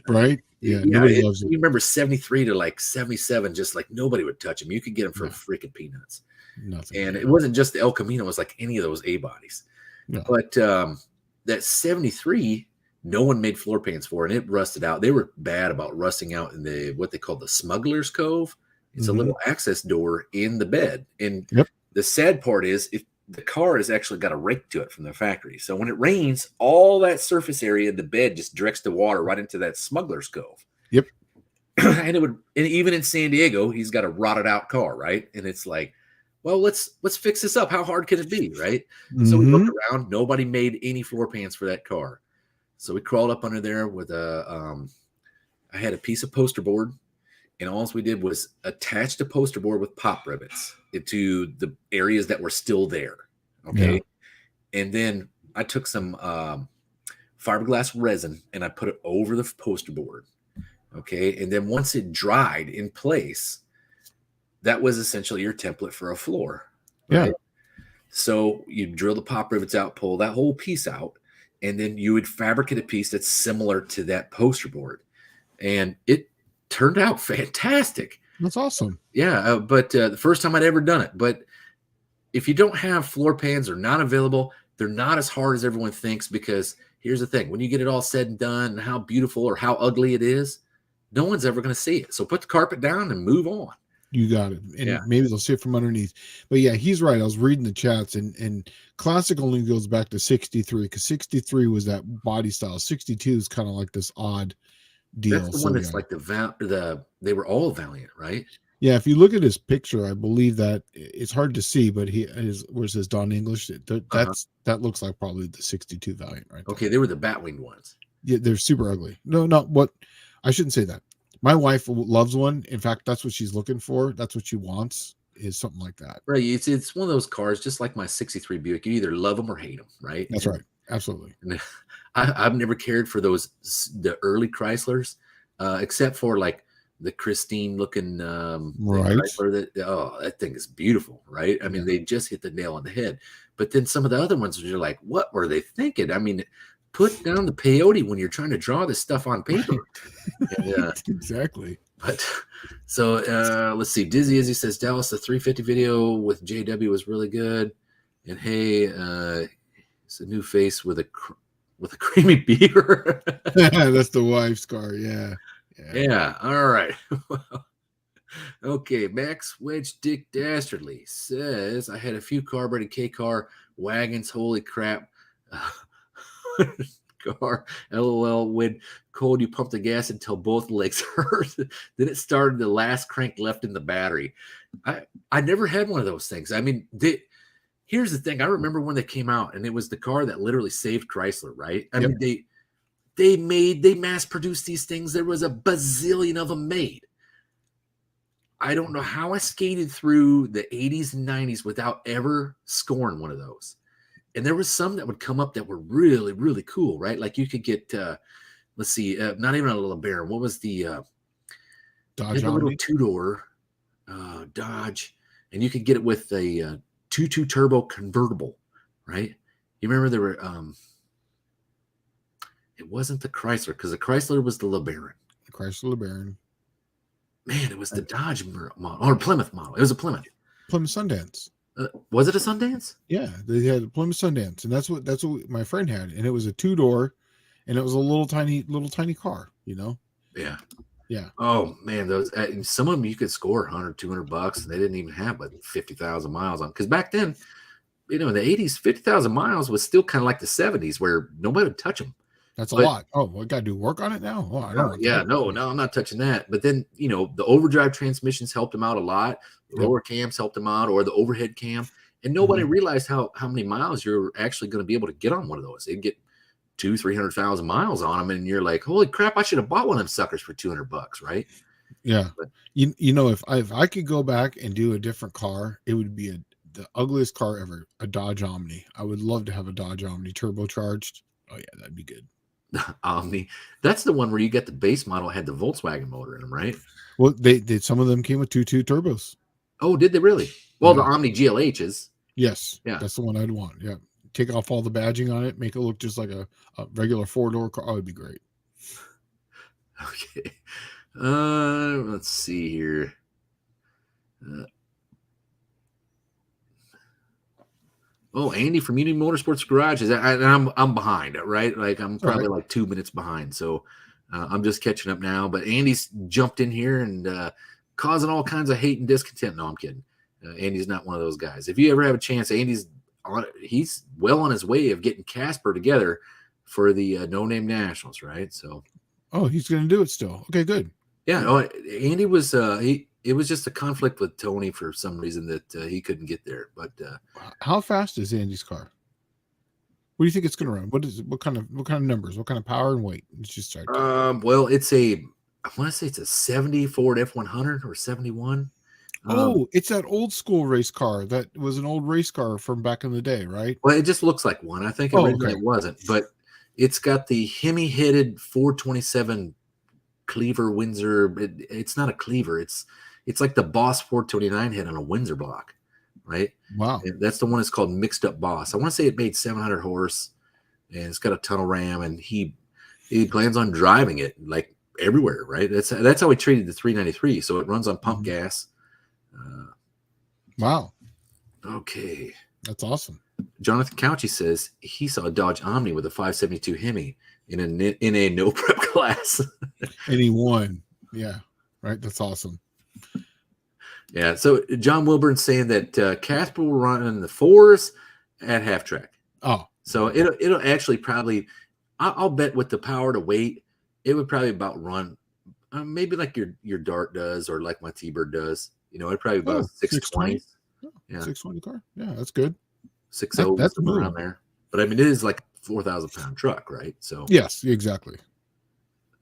right? Yeah, nobody loves it. You remember 73 to like 77, just like nobody would touch them. You could get them for freaking peanuts. Nothing. And it wasn't just the El Camino; it was like any of those A bodies. No. But that 73, no one made floor pans for, and it rusted out. They were bad about rusting out in the what they call the Smuggler's Cove. It's a little access door in the bed. And the sad part is, if the car has actually got a rake to it from the factory, so when it rains, all that surface area in the bed just directs the water right into that Smuggler's Cove. Yep. And even in San Diego, he's got a rotted out car, right? And it's like, well, let's fix this up. How hard can it be, right? So we looked around. Nobody made any floor pans for that car. So we crawled up under there with I had a piece of poster board, and all we did was attach the poster board with pop rivets into the areas that were still there. Okay. Yeah. And then I took some fiberglass resin and I put it over the poster board. Okay. And then once it dried in place, that was essentially your template for a floor. Right? Yeah. So you drill the pop rivets out, pull that whole piece out, and then you would fabricate a piece that's similar to that poster board. And it turned out fantastic. That's awesome. Yeah. But the first time I'd ever done it. But if you don't have floor pans or not available, they're not as hard as everyone thinks, because here's the thing. When you get it all said and done and how beautiful or how ugly it is, no one's ever going to see it. So put the carpet down and move on. You got it. And maybe they'll see it from underneath. But yeah, he's right. I was reading the chats, and classic only goes back to 63, because 63 was that body style. 62 is kind of like this odd deal. That's the one that's like they were all Valiant, right? Yeah, if you look at his picture, I believe that it's hard to see, but where's his Don English? That looks like probably the 62 Valiant, right? Okay, they were the bat-winged ones. Yeah, they're super ugly. No, not what I shouldn't say that. My wife loves one. In fact, that's what she's looking for. That's what she wants, is something like that. Right. It's one of those cars, just like my 63 Buick. You either love them or hate them, right? That's right. Absolutely. And I've never cared for the early Chryslers, except for like the Christine looking right. Chrysler. That thing is beautiful, right? I mean, they just hit the nail on the head. But then some of the other ones, you're like, what were they thinking? I mean, put down the peyote when you're trying to draw this stuff on paper. And, exactly. But so let's see. Dizzy, as he says, Dallas, the 350 video with JW was really good. And hey, it's a new face with a creamy beaver. That's the wife's car. Yeah. All right. Okay. Max Wedge Dick Dastardly says, I had a few carbureted K-car wagons. Holy crap. Car, LOL. When cold, you pump the gas until both legs hurt. Then it started the last crank left in the battery. I never had one of those things. I mean, here's the thing. I remember when they came out, and it was the car that literally saved Chrysler, right? I mean, they mass produced these things. There was a bazillion of them made. I don't know how I skated through the 80s and 90s without ever scoring one of those. And there was some that would come up that were really, really cool, right? Like you could get, let's see, not even a LeBaron. What was the Dodge? A little two-door Dodge, and you could get it with a 2.2 turbo convertible, right? You remember there were it wasn't the Chrysler, because the Chrysler was the LeBaron. The Chrysler LeBaron. Man, it was the Dodge model or Plymouth model. It was a Plymouth. Plymouth Sundance. Was it a Sundance? Yeah, they had a Plymouth Sundance, and that's what my friend had, and it was a 2-door, and it was a little tiny car, you know. Yeah. Yeah. Oh man, those some of them you could score $100-$200, and they didn't even have like 50,000 miles on. Because back then, you know, in the 80s, 50,000 miles was still kind of like the 70s, where nobody would touch them. That's a lot. Oh, we got to do work on it now. Oh, I don't. Yeah, no, I'm not touching that. But then, you know, the overdrive transmissions helped them out a lot. The lower cams helped them out, or the overhead cam. And nobody realized how many miles you're actually going to be able to get on one of those. They'd get 200,000-300,000 miles on them, and you're like, holy crap, I should have bought one of them suckers for $200, right? Yeah. But, you know, if I could go back and do a different car, it would be the ugliest car ever, a Dodge Omni. I would love to have a Dodge Omni turbocharged. Oh yeah, that'd be good. Omni, that's the one where you get the base model had the Volkswagen motor in them, right? Well, they did. Some of them came with 2.2 turbos. Oh, did they really? Well, the Omni GLHs. Yes. Yeah, that's the one I'd want. Yeah, take off all the badging on it, make it look just like a regular 4-door car. Oh, it'd be great. Okay. Let's see here. Oh, Andy from Unity Motorsports Garage is. I'm behind, right? Like I'm probably like 2 minutes behind, so I'm just catching up now. But Andy's jumped in here and causing all kinds of hate and discontent. No, I'm kidding. Andy's not one of those guys. If you ever have a chance, he's well on his way of getting Casper together for the No Name Nationals, right? So, oh, he's going to do it still. Okay, good. Yeah. Oh, Andy was it was just a conflict with Tony for some reason that he couldn't get there. But how fast is Andy's car? What do you think it's going to run? What is it? What kind of numbers? What kind of power and weight? Let's just start. Well, I want to say it's a 70 Ford F100 or 71. Oh, it's that old school race car that was an old race car from back in the day, right? Well, it just looks like one. I think originally it wasn't, but it's got the Hemi-headed 427 cleaver Windsor. It's not a cleaver. It's like the Boss 429 head on a Windsor block, right? Wow. And that's the one that's called Mixed Up Boss. I want to say it made 700 horse, and it's got a tunnel ram, and he plans on driving it like everywhere, right? That's how he treated the 393. So it runs on pump gas. Wow. Okay. That's awesome. Jonathan Couchy says he saw a Dodge Omni with a 572 Hemi in a no prep class. And he won. Yeah. Right. That's awesome. Yeah. So John Wilburn's saying that Casper will run in the 4s at half track. Oh. So it'll actually probably, I'll bet with the power to weight, it would probably about run maybe like your Dart does or like my T-Bird does. You know, it'd probably about 620. Yeah, 620 car. Yeah, that's good. 6.0 that's around there. But I mean, it is like a 4,000-pound truck, right? So yes, exactly.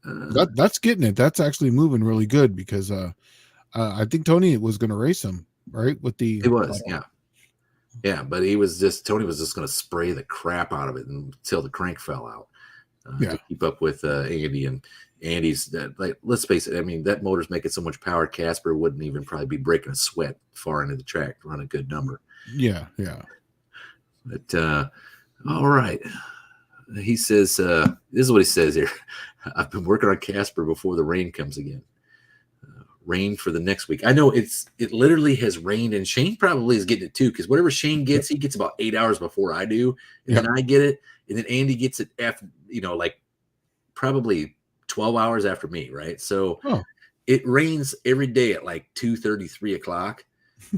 That's getting it. That's actually moving really good because I think Tony was going to race him, right? With the he was, yeah. But Tony was just going to spray the crap out of it until the crank fell out. To keep up with Andy and Andy's. Like, let's face it. I mean, that motor's making so much power. Casper wouldn't even probably be breaking a sweat far into the track to run a good number. Yeah. But all right. He says, this is what he says here. I've been working on Casper before the rain comes again. Rain for the next week. I know it literally has rained, and Shane probably is getting it too, because whatever Shane gets, he gets about 8 hours before I do, and then I get it, and then Andy gets it after, like probably 12 hours after me, right? So it rains every day at like 2:30, 3 o'clock.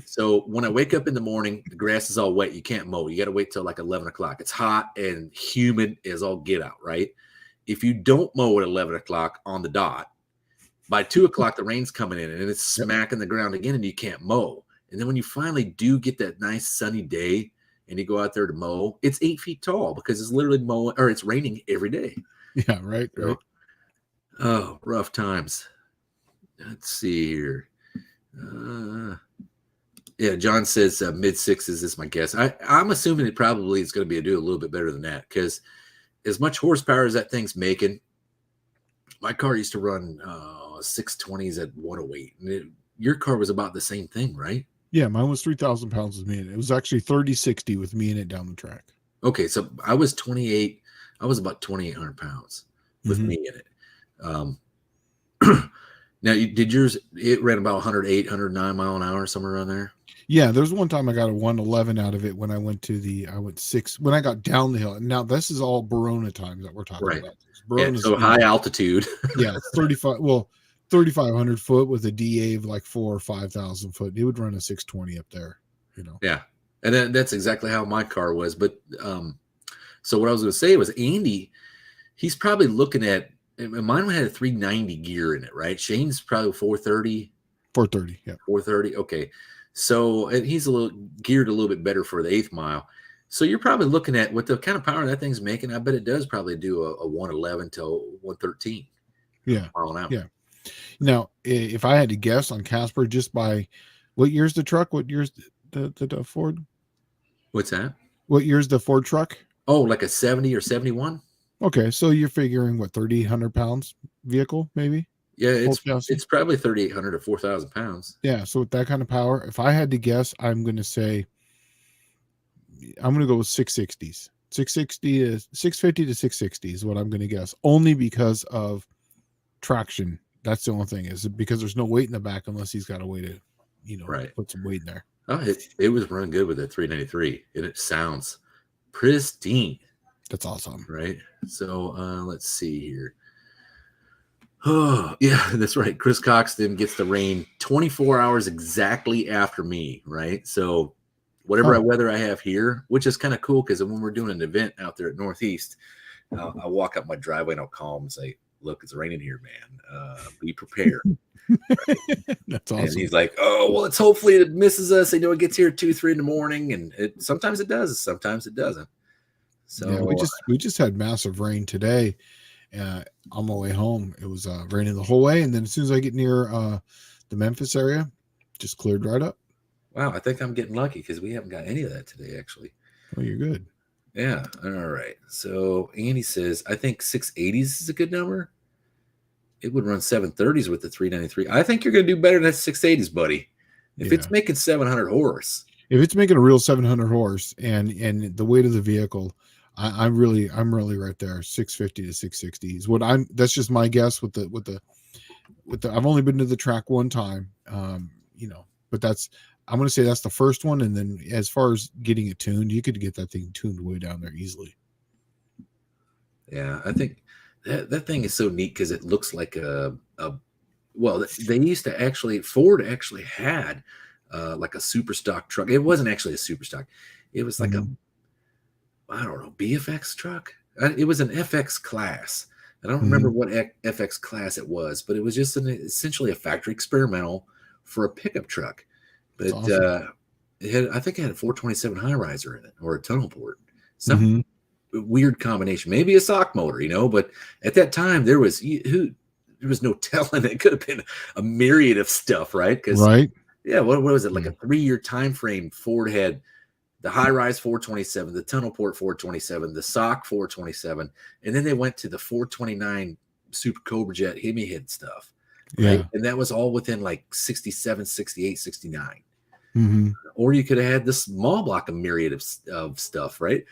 So when I wake up in the morning, the grass is all wet. You can't mow. You got to wait till like 11 o'clock. It's hot and humid as all get out, right? If you don't mow at 11 o'clock on the dot, by 2 o'clock, the rain's coming in and it's smacking the ground again and you can't mow. And then when you finally do get that nice sunny day and you go out there to mow, it's 8 feet tall because it's literally mowing, or it's raining every day. Yeah, right. Oh, rough times. Let's see here. Yeah, John says mid-6s is my guess. I'm assuming it probably is going to do a little bit better than that, because as much horsepower as that thing's making, my car used to run 620s at 108. And your car was about the same thing, right? Yeah, mine was 3,000 pounds with me in it. It was actually 30-60 with me in it down the track. Okay, so I was 28. I was about 2,800 pounds with Mhm. me in it. Um, now, did yours? It ran about 108, 109 mile an hour, somewhere around there. Yeah, there's one time I got a 111 out of it when I went 6 when I got down the hill. Now this is all Barona time that we're talking Right. about. Yeah. Barona's, So high altitude. yeah, 35, well, 3,500 foot with a DA of like 4 or 5,000 foot. It would run a 620 up there, you know. Yeah, and that's exactly how my car was. But so what I was going to say was Andy, he's probably looking at, and mine had a 390 gear in it, right? Shane's probably 430. 430, yeah. 430. Okay. So, and he's a little geared a little bit better for the 8th mile. So you're probably looking at with the kind of power that thing's making. I bet it does probably do a 111 to 113 Yeah. mile an hour. Yeah. Now, if I had to guess on Casper, just by what year's the truck? What year's the Ford? What's that? What year's the Ford truck? Oh, like a 70 or 71? Okay, so you're figuring what, 3,800 pounds vehicle, maybe? Yeah, Full chassis? it's probably 3,800 to 4,000 pounds. Yeah, so with that kind of power, if I had to guess, I'm going to go with 660s. 660 is 650 to 660 is what I'm going to guess, only because of traction. That's the only thing, is because there's no weight in the back unless he's got a way to, Right. put some weight in there. Oh, it was running good with that 393, and it sounds pristine. That's awesome. Right. So let's see here. Oh, yeah, that's right. Chris Coxton gets the rain 24 hours exactly after me, right? So whatever weather I have here, which is kind of cool because when we're doing an event out there at Northeast, I'll walk up my driveway and I'll call him and say, look, it's raining here, man. Be prepared. That's awesome. And he's like, oh, well, it's hopefully it misses us. It gets here at 2, 3 in the morning. And sometimes it does. Sometimes it doesn't. So yeah, we just had massive rain today. On my way home, it was raining the whole way, and then as soon as I get near the Memphis area, just cleared right up. Wow, I think I'm getting lucky because we haven't got any of that today, actually. Oh, you're good. Yeah. All right. So Andy says, I think 680s is a good number. It would run 730s with the 393. I think you're going to do better than 680s, buddy. If it's making 700 horse. If it's making a real 700 horse and the weight of the vehicle, I'm really right there. 650 to 660 is what that's just my guess with the I've only been to the track one time, but I'm going to say that's the first one. And then as far as getting it tuned, you could get that thing tuned way down there easily. Yeah. I think that thing is so neat because it looks like well, they used to Ford actually had like a super stock truck. It wasn't actually a super stock. It was like I don't know, BFX truck. It was an FX class. I don't remember what FX class it was, but it was just essentially a factory experimental for a pickup truck. But awesome. I think it had a 427 high riser in it or a tunnel port. Some weird combination, maybe a sock motor, but at that time there was no telling. It could have been a myriad of stuff, right? Yeah, what was it, like a 3-year time frame? Ford had the high rise 427, the tunnel port 427, the sock 427, and then they went to the 429 Super Cobra Jet Hemi head stuff. Right? Yeah. And that was all within like 67, 68, 69. Or you could have had this small block of myriad of stuff, right?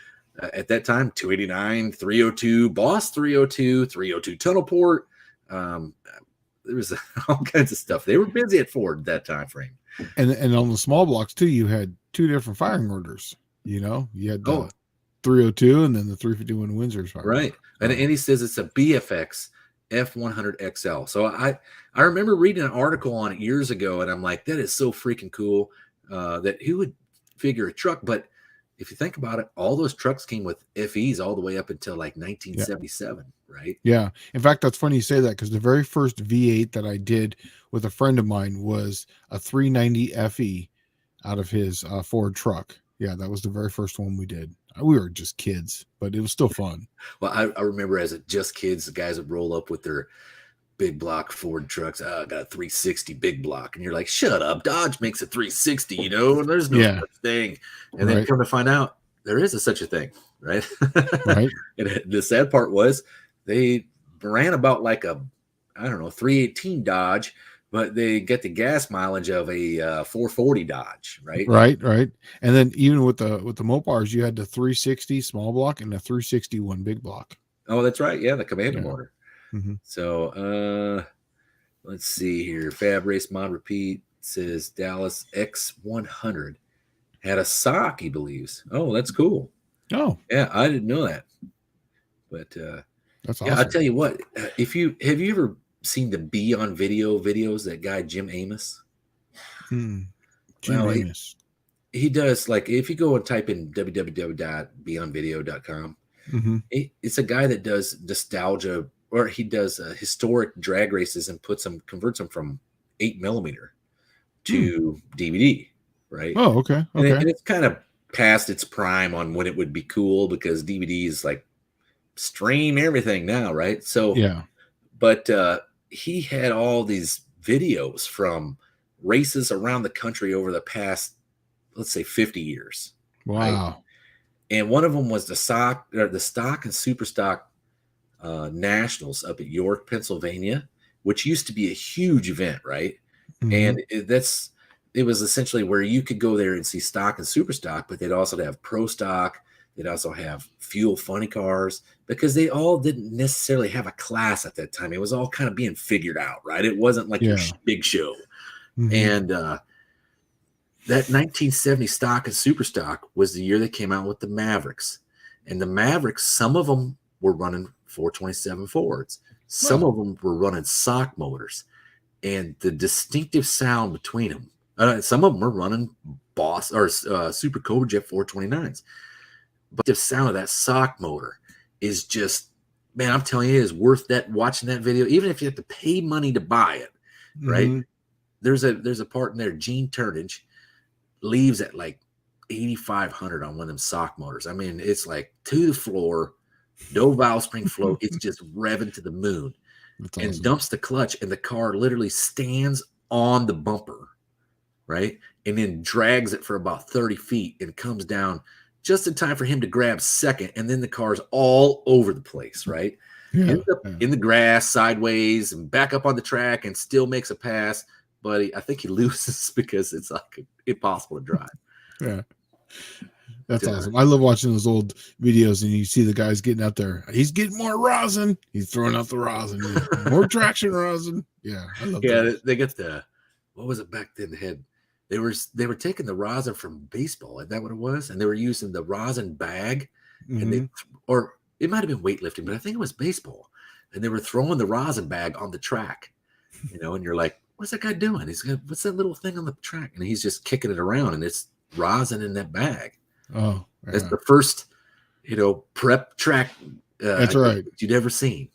At that time, 289, 302, Boss 302, 302 tunnel port. There was all kinds of stuff. They were busy at Ford that time frame. And on the small blocks too, you had 2 different firing orders. You had the 302 and then the 351 Windsor's fire. Right. And he says it's a BFX F100 XL. So I remember reading an article on it years ago, and I'm like, that is so freaking cool. That who would figure a truck? But if you think about it, all those trucks came with FEs all the way up until like 1977, right? Yeah. In fact, that's funny you say that because the very first V8 that I did with a friend of mine was a 390 FE out of his Ford truck. Yeah, that was the very first one we did. We were just kids, but it was still fun. Well, I remember as just kids, the guys would roll up with their big block Ford trucks. I got a 360 big block. And you're like, shut up. Dodge makes a 360, and there's no such thing. And then come to find out there is such a thing, right? Right. And the sad part was they ran about like a, I don't know, 318 Dodge but they get the gas mileage of a 440 Dodge, right? Right. And then even with the Mopars, you had the 360 small block and the 361 big block. Oh, that's right. Yeah, the Commander Yeah. motor. Mm-hmm. So let's see here. Fab Race Mod Repeat says Dallas X100 had a sock, he believes. Oh, that's cool. Oh, Yeah, I didn't know that. But that's yeah, awesome. I'll tell you what. Have you ever seen the Be on Video videos? That guy Jim Amos. Jim Well, Amos. he does, like, if you go and type in www.beonvideo.com, Mm-hmm. it's a guy that does nostalgia, or he does historic drag races and converts them from 8mm to DVD, right? Oh, okay. And Okay. it's kind of past its prime on when it would be cool, because DVD is like stream everything now, right? So Yeah. but he had all these videos from races around the country over the past, let's say, 50 years. Wow. Right? And one of them was the stock and super stock nationals up at York, Pennsylvania, which used to be a huge event, right? Mm-hmm. And it was essentially where you could go there and see stock and super stock, but they'd also have pro stock. They'd also have fuel funny cars, because they all didn't necessarily have a class at that time. It was all kind of being figured out, right? It wasn't like your big show. Mm-hmm. And that 1970 stock and super stock was the year they came out with the Mavericks. And the Mavericks, some of them were running 427 Fords. Some of them were running sock motors. And the distinctive sound between them, some of them were running Boss or Super Cobra Jet 429s. But the sound of that sock motor is just, man, I'm telling you, it is worth that, watching that video, even if you have to pay money to buy it, right? Mm-hmm. There's a part in there, Gene Turnage leaves at like 8,500 on one of them sock motors. I mean, it's like to the floor, no valve spring flow. It's just revving to the moon. That's and awesome. Dumps the clutch, and the car literally stands on the bumper, right? And then drags it for about 30 feet and comes down just in time for him to grab second, and then the car's all over the place, right? Yeah, Ends up in the grass, sideways, and back up on the track, and still makes a pass. But I think he loses because it's like impossible to drive. Yeah, that's awesome. I love watching those old videos, and you see the guys getting out there. He's getting more rosin. He's throwing out the rosin. More traction rosin. Yeah, I love. Yeah, they get what was it back then? They were taking the rosin from baseball. Is that what it was? And they were using the rosin bag, and or it might have been weightlifting, but I think it was baseball. And they were throwing the rosin bag on the track, and you're like, what's that guy doing? What's that little thing on the track? And he's just kicking it around, and it's rosin in that bag. Oh, yeah. That's the first, prep track that's right you'd ever seen.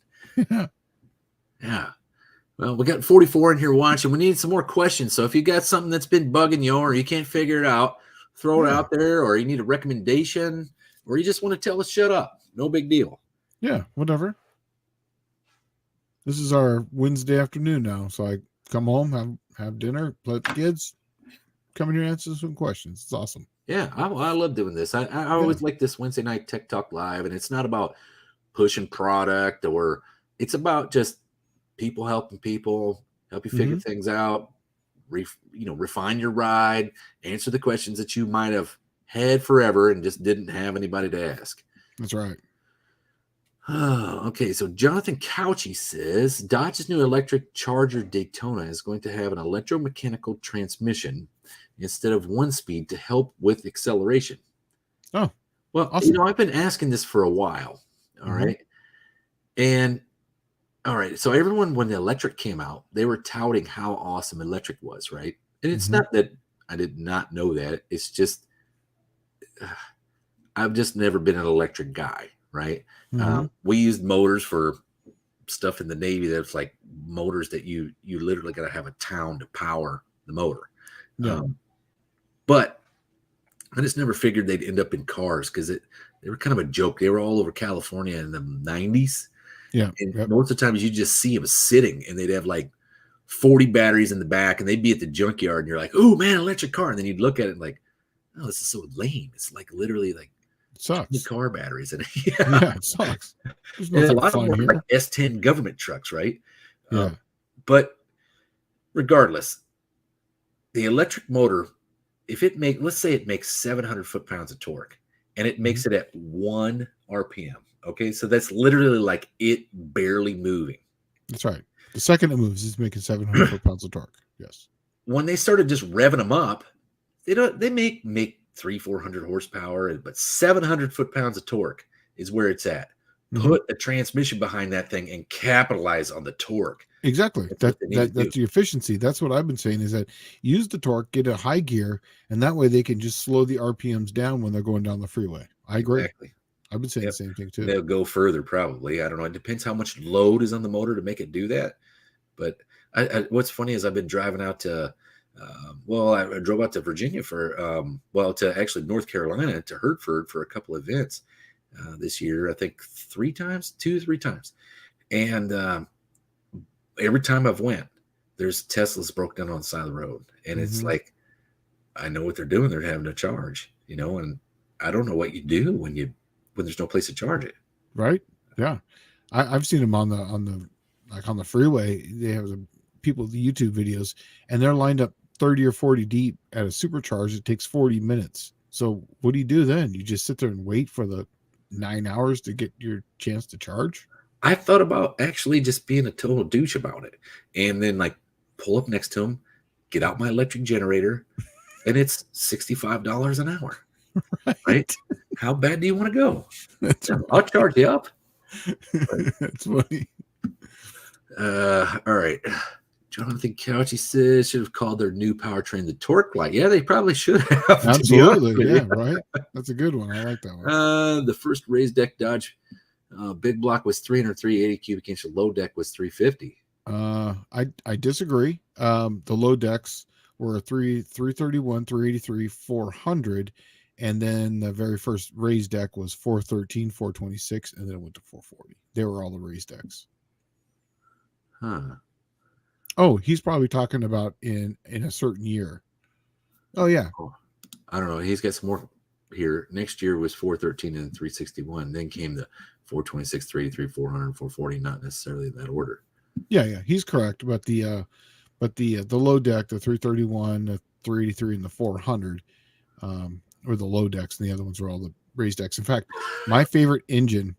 Yeah. Well, we got 44 in here watching. We need some more questions. So if you got something that's been bugging you, or you can't figure it out, throw it out there, or you need a recommendation, or you just want to tell us shut up. No big deal. Yeah, whatever. This is our Wednesday afternoon now. So I come home, have dinner, play with the kids, come in here and answer some questions. It's awesome. Yeah, I love doing this. I always like this Wednesday night Tech Talk Live, and it's not about pushing product, or it's about just people helping people, help you figure things out, refine your ride, answer the questions that you might have had forever and just didn't have anybody to ask. That's right. Okay, so Jonathan Couchy says Dodge's new electric Charger Daytona is going to have an electromechanical transmission instead of 1-speed to help with acceleration. Oh, well, awesome. I've been asking this for a while. All right. And all right, so everyone, when the electric came out, they were touting how awesome electric was, right? And it's not that I did not know that. It's just I've just never been an electric guy, right? We used motors for stuff in the Navy that's like motors that you literally got to have a town to power the motor. Yeah. But I just never figured they'd end up in cars, because they were kind of a joke. They were all over California in the 90s. Yeah. And most of the times you just see them sitting, and they'd have like 40 batteries in the back, and they'd be at the junkyard, and you're like, oh man, electric car. And then you'd look at it and like, oh, this is so lame. It's like literally like sucks. Car batteries in it. Yeah, it sucks. And a lot of them were like S10 government trucks, right? Yeah. But regardless, the electric motor, if it let's say it makes 700 foot-pounds of torque, and it makes it at 1 RPM. Okay, so that's literally like it barely moving. That's right. The second it moves, it's making 700 foot-pounds of torque. Yes. When they started just revving them up, they make 300-400 horsepower, but 700 foot-pounds of torque is where it's at. Put a transmission behind that thing and capitalize on the torque. Exactly. That's the efficiency. That's what I've been saying, is that use the torque, get a high gear, and that way they can just slow the RPMs down when they're going down the freeway. I agree. Exactly. I've been saying the same thing too. They'll go further probably. I don't know. It depends how much load is on the motor to make it do that. But what's funny is I've been driving out to, I drove out to Virginia for, to actually North Carolina, to Hertford for a couple of events this year. I think 3 times. And every time I've went, there's Teslas broke down on the side of the road. And it's like, I know what they're doing. They're having to charge, and I don't know what you do when there's no place to charge it. Right. Yeah. I've seen them on the freeway. They have the YouTube videos, and they're lined up 30 or 40 deep at a supercharge. It takes 40 minutes. So what do you do then? You just sit there and wait for the 9 hours to get your chance to charge? I thought about actually just being a total douche about it, and then like pull up next to them, get out my electric generator, and it's $65 an hour. Right? How bad do you want to go? I'll charge you up. That's funny. All right. Jonathan Couchy says should have called their new powertrain the Torque Light. Yeah, they probably should have. Absolutely. Yeah, right. That's a good one. I like that one. The first raised deck Dodge big block was 380 cubic inch. The low deck was 350. I disagree. The low decks were 331, 383, 400, and then the very first raised deck was 413, 426, and then it went to 440. They were all the raised decks. Huh. Oh, he's probably talking about in a certain year. Oh yeah. Oh, I don't know. He's got some more here. Next year was 413 and 361. Then came the 426, 383, 400, 440. Not necessarily in that order. Yeah, he's correct. But the low deck, the 331, the 383, and the 400, were the low decks, and the other ones were all the raised decks. In fact, my favorite engine.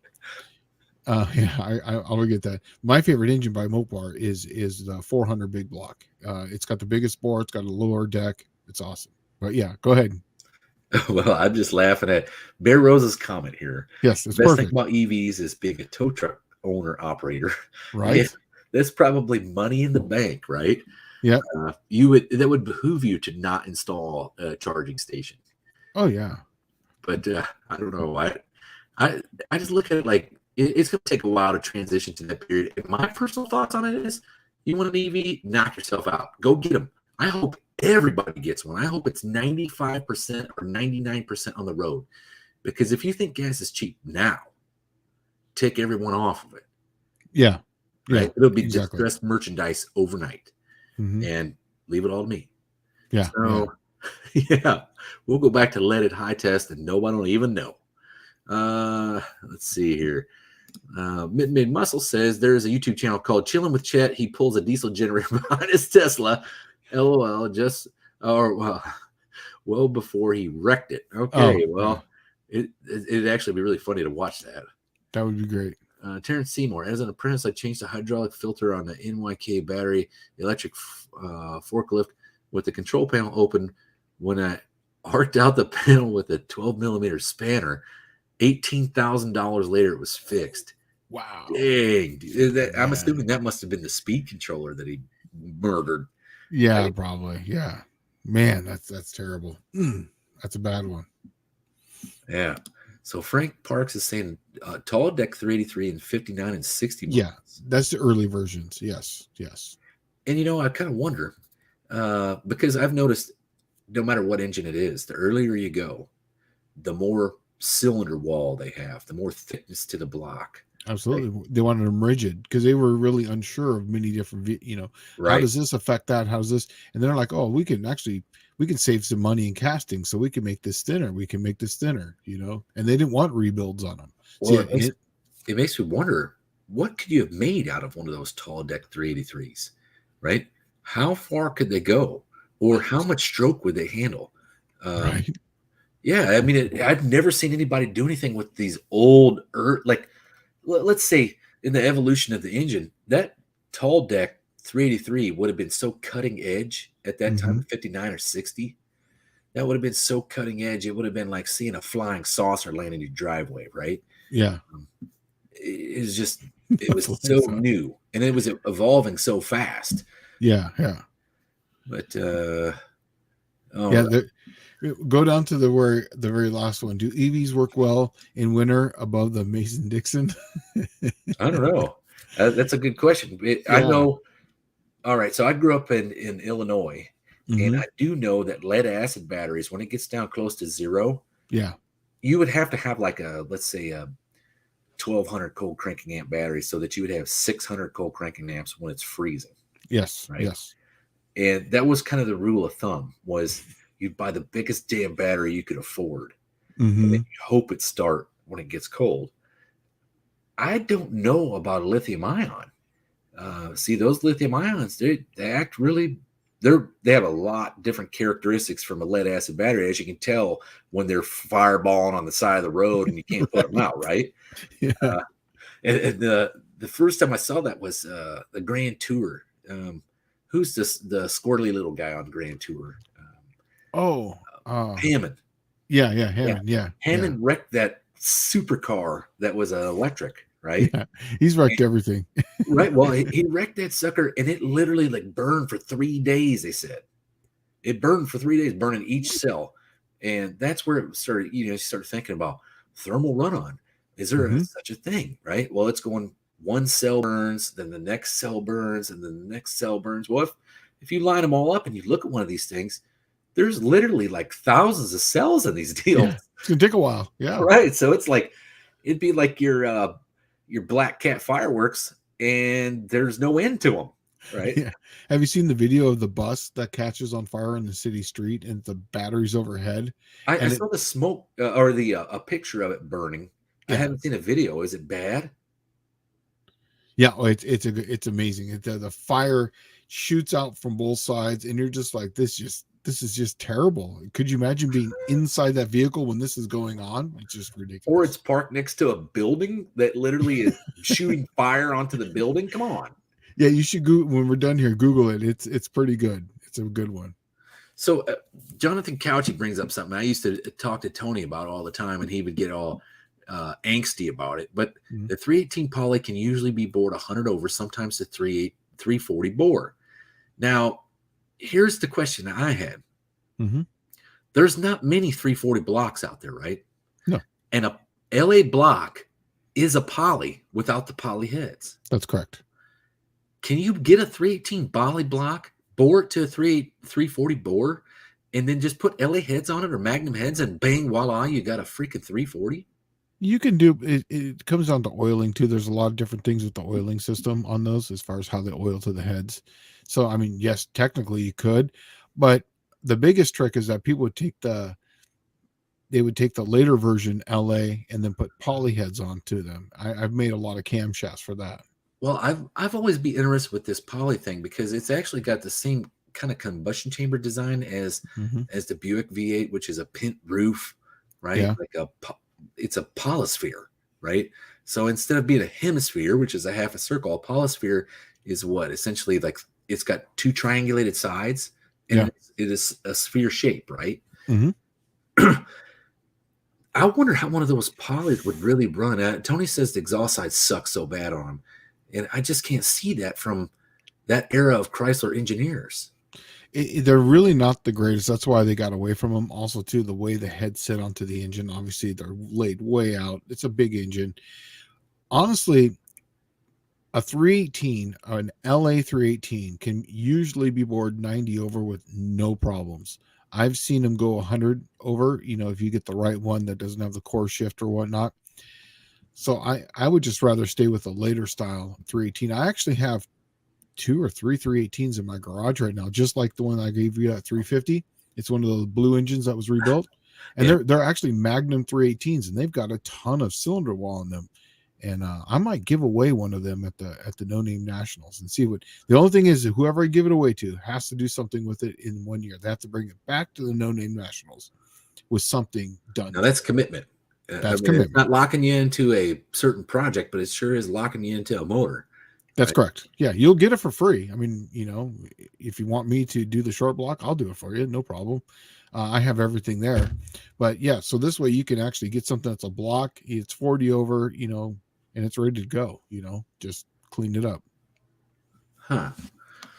I'll forget that. My favorite engine by Mopar is the 400 big block. It's got the biggest bore. It's got a lower deck. It's awesome. But yeah, go ahead. Well, I'm just laughing at Bear Rose's comment here. Yes, it's the best perfect. thing about EVs is being a tow truck owner operator. Right. Yeah, that's probably money in the bank, right? Yeah. That would behoove you to not install a charging station. Oh yeah. But I don't know. I just look at it like it's going to take a while to transition to that period. And my personal thoughts on it is, you want an EV, knock yourself out. Go get them. I hope everybody gets one. I hope it's 95% or 99% on the road. Because if you think gas is cheap now, take everyone off of it. Yeah. Right? It'll be distressed merchandise overnight. And leave it all to me. Yeah. So, yeah, we'll go back to leaded high test and nobody will even know. Let's see here. Mid Muscle says there's a YouTube channel called Chilling with Chet. He pulls a diesel generator behind his Tesla. LOL. Well before he wrecked it. Okay. It'd actually be really funny to watch that. That would be great. Terrence Seymour, as an apprentice, I changed the hydraulic filter on the NYK battery electric forklift with the control panel open. When I arced out the panel with a 12 millimeter spanner, $18,000 later, it was fixed. Wow. Dang. I'm assuming that must have been the speed controller that he murdered. Yeah, right? Probably. Yeah. Man, that's terrible. That's a bad one. Yeah. So Frank Parks is saying tall deck 383 and 59 and 60 miles. Yeah, that's the early versions. Yes. And I kind of wonder because I've noticed no matter what engine it is, the earlier you go, the more cylinder wall they have, the more thickness to the block. Absolutely. Right? They wanted them rigid because they were really unsure of many different, how does this affect that? How's this? And they're like, oh, we can save some money in casting, so we can make this thinner. And they didn't want rebuilds on them. Well, it makes me wonder, what could you have made out of one of those tall deck 383s, right? how far could they go, or how much stroke would they handle? Um, Right. yeah, I mean, I've never seen anybody do anything with these old, like, let's say in the evolution of the engine, that tall deck 383 would have been so cutting edge at that time, Hmm. 59 or 60. That would have been so cutting edge. It would have been like seeing a flying saucer land in your driveway, right? Yeah. Um, it was just, it was Flying so saucer. new and it was evolving so fast. Yeah. Yeah. But Yeah. oh, Go down to the very last one. Do EVs work well in winter above the Mason Dixon? I don't know. That's a good question. I Yeah. know. All right, so I grew up in Illinois, and Hmm. I do know that lead acid batteries, when it gets down close to zero, Yeah. you would have to have like a, let's say, a 1200 cold cranking amp battery, so that you would have 600 cold cranking amps when it's freezing, Yes. right? Yes. And that was kind of the rule of thumb, was you'd buy the biggest damn battery you could afford, and then Hmm. you hope it start when it gets cold. I don't know about a lithium ion. See, those lithium ions, they act really. They have a lot different characteristics from a lead acid battery, as you can tell when they're fireballing on the side of the road and you can't put them out, right? Yeah. Uh, and the first time I saw that was the Grand Tour. Who's the squirrely little guy on Grand Tour? Oh. Hammond. Yeah. Yeah. Yeah, Hammond. Yeah. Yeah. Hammond wrecked that supercar that was electric, right? Yeah. He's wrecked everything. Right. Well, he wrecked that sucker, and it literally like burned for 3 days. They said it burned for 3 days, burning each cell, and that's where it started. You start thinking about thermal run-on. Is there Hmm. such a thing? Right. Well, it's going, one cell burns, then the next cell burns, and then the next cell burns. Well, if you line them all up and you look at one of these things, there's literally like thousands of cells in these deals. Yeah. It's gonna take a while. Yeah. Right. So it's like, it'd be like your black cat fireworks, and there's no end to them. Right. Yeah. Have you seen the video of the bus that catches on fire in the city street and the batteries overhead? I And it, saw the smoke, or the a picture of it burning. I yeah, haven't seen a video. Is it bad? yeah, oh, it's amazing. The fire shoots out from both sides, and you're just like, this is just terrible. Could you imagine being inside that vehicle when this is going on? It's just Or it's ridiculous. parked next to a building that literally is shooting fire onto the building? Come on. Yeah, you should go when we're done here. Google it. It's pretty good. It's a good one. So Jonathan Couchy brings up something I used to talk to Tony about all the time, and he would get all angsty about it. But Mhm. the 318 poly can usually be bored 100 over, sometimes the 340 bore. Now, here's the question that I had. Mhm. There's not many 340 blocks out there, right? No, And a LA block is a poly without the poly heads. that's correct. Can you get a 318 poly block, bore it to a 340 bore, and then just put LA heads on it or Magnum heads, and bang, voila, you got a freaking 340? You can do it. It comes down to oiling too. There's a lot of different things with the oiling system on those as far as how they oil to the heads. So, I mean, yes, technically you could, but the biggest trick is that people would they would take the later version LA and then put poly heads onto them. I've made a lot of camshafts for that. Well, I've always been interested with this poly thing because it's actually got the same kind of combustion chamber design Hmm. as the Buick V8, which is a pent roof, right? Yeah. Like it's a polysphere, right? So instead of being a hemisphere, which is a half a circle, a polysphere is what essentially, like, it's got two triangulated sides, and Yeah. it is a sphere shape, right? Hmm. I wonder how one of those polys would really run. Tony says the exhaust side sucks so bad on them, and I just can't see that from that era of Chrysler engineers. They're really not the greatest. That's why they got away from them. Also, too, the way the heads sit onto the engine, obviously they're laid way out. It's a big engine. Honestly, a 318, an LA 318 can usually be bored 90 over with no problems. I've seen them go 100 over, if you get the right one that doesn't have the core shift or whatnot. So I would just rather stay with a later style 318. I actually have 2 or 3 318s in my garage right now, just like the one I gave you at 350. It's one of those blue engines that was rebuilt, and Yeah. they're actually Magnum 318s, and they've got a ton of cylinder wall in them. And I might give away one of them at the No Name Nationals and see what. The only thing is that whoever I give it away to has to do something with it in 1 year. They have to bring it back to the No Name Nationals with something done. Now that's commitment. That's commitment. It's not locking you into a certain project, but it sure is locking you into a motor. That's correct. Yeah, you'll get it for free. I mean, if you want me to do the short block, I'll do it for you. No problem. I have everything there. But yeah, so this way you can actually get something that's a block. It's 40 over, and it's ready to go. Just clean it up. Huh.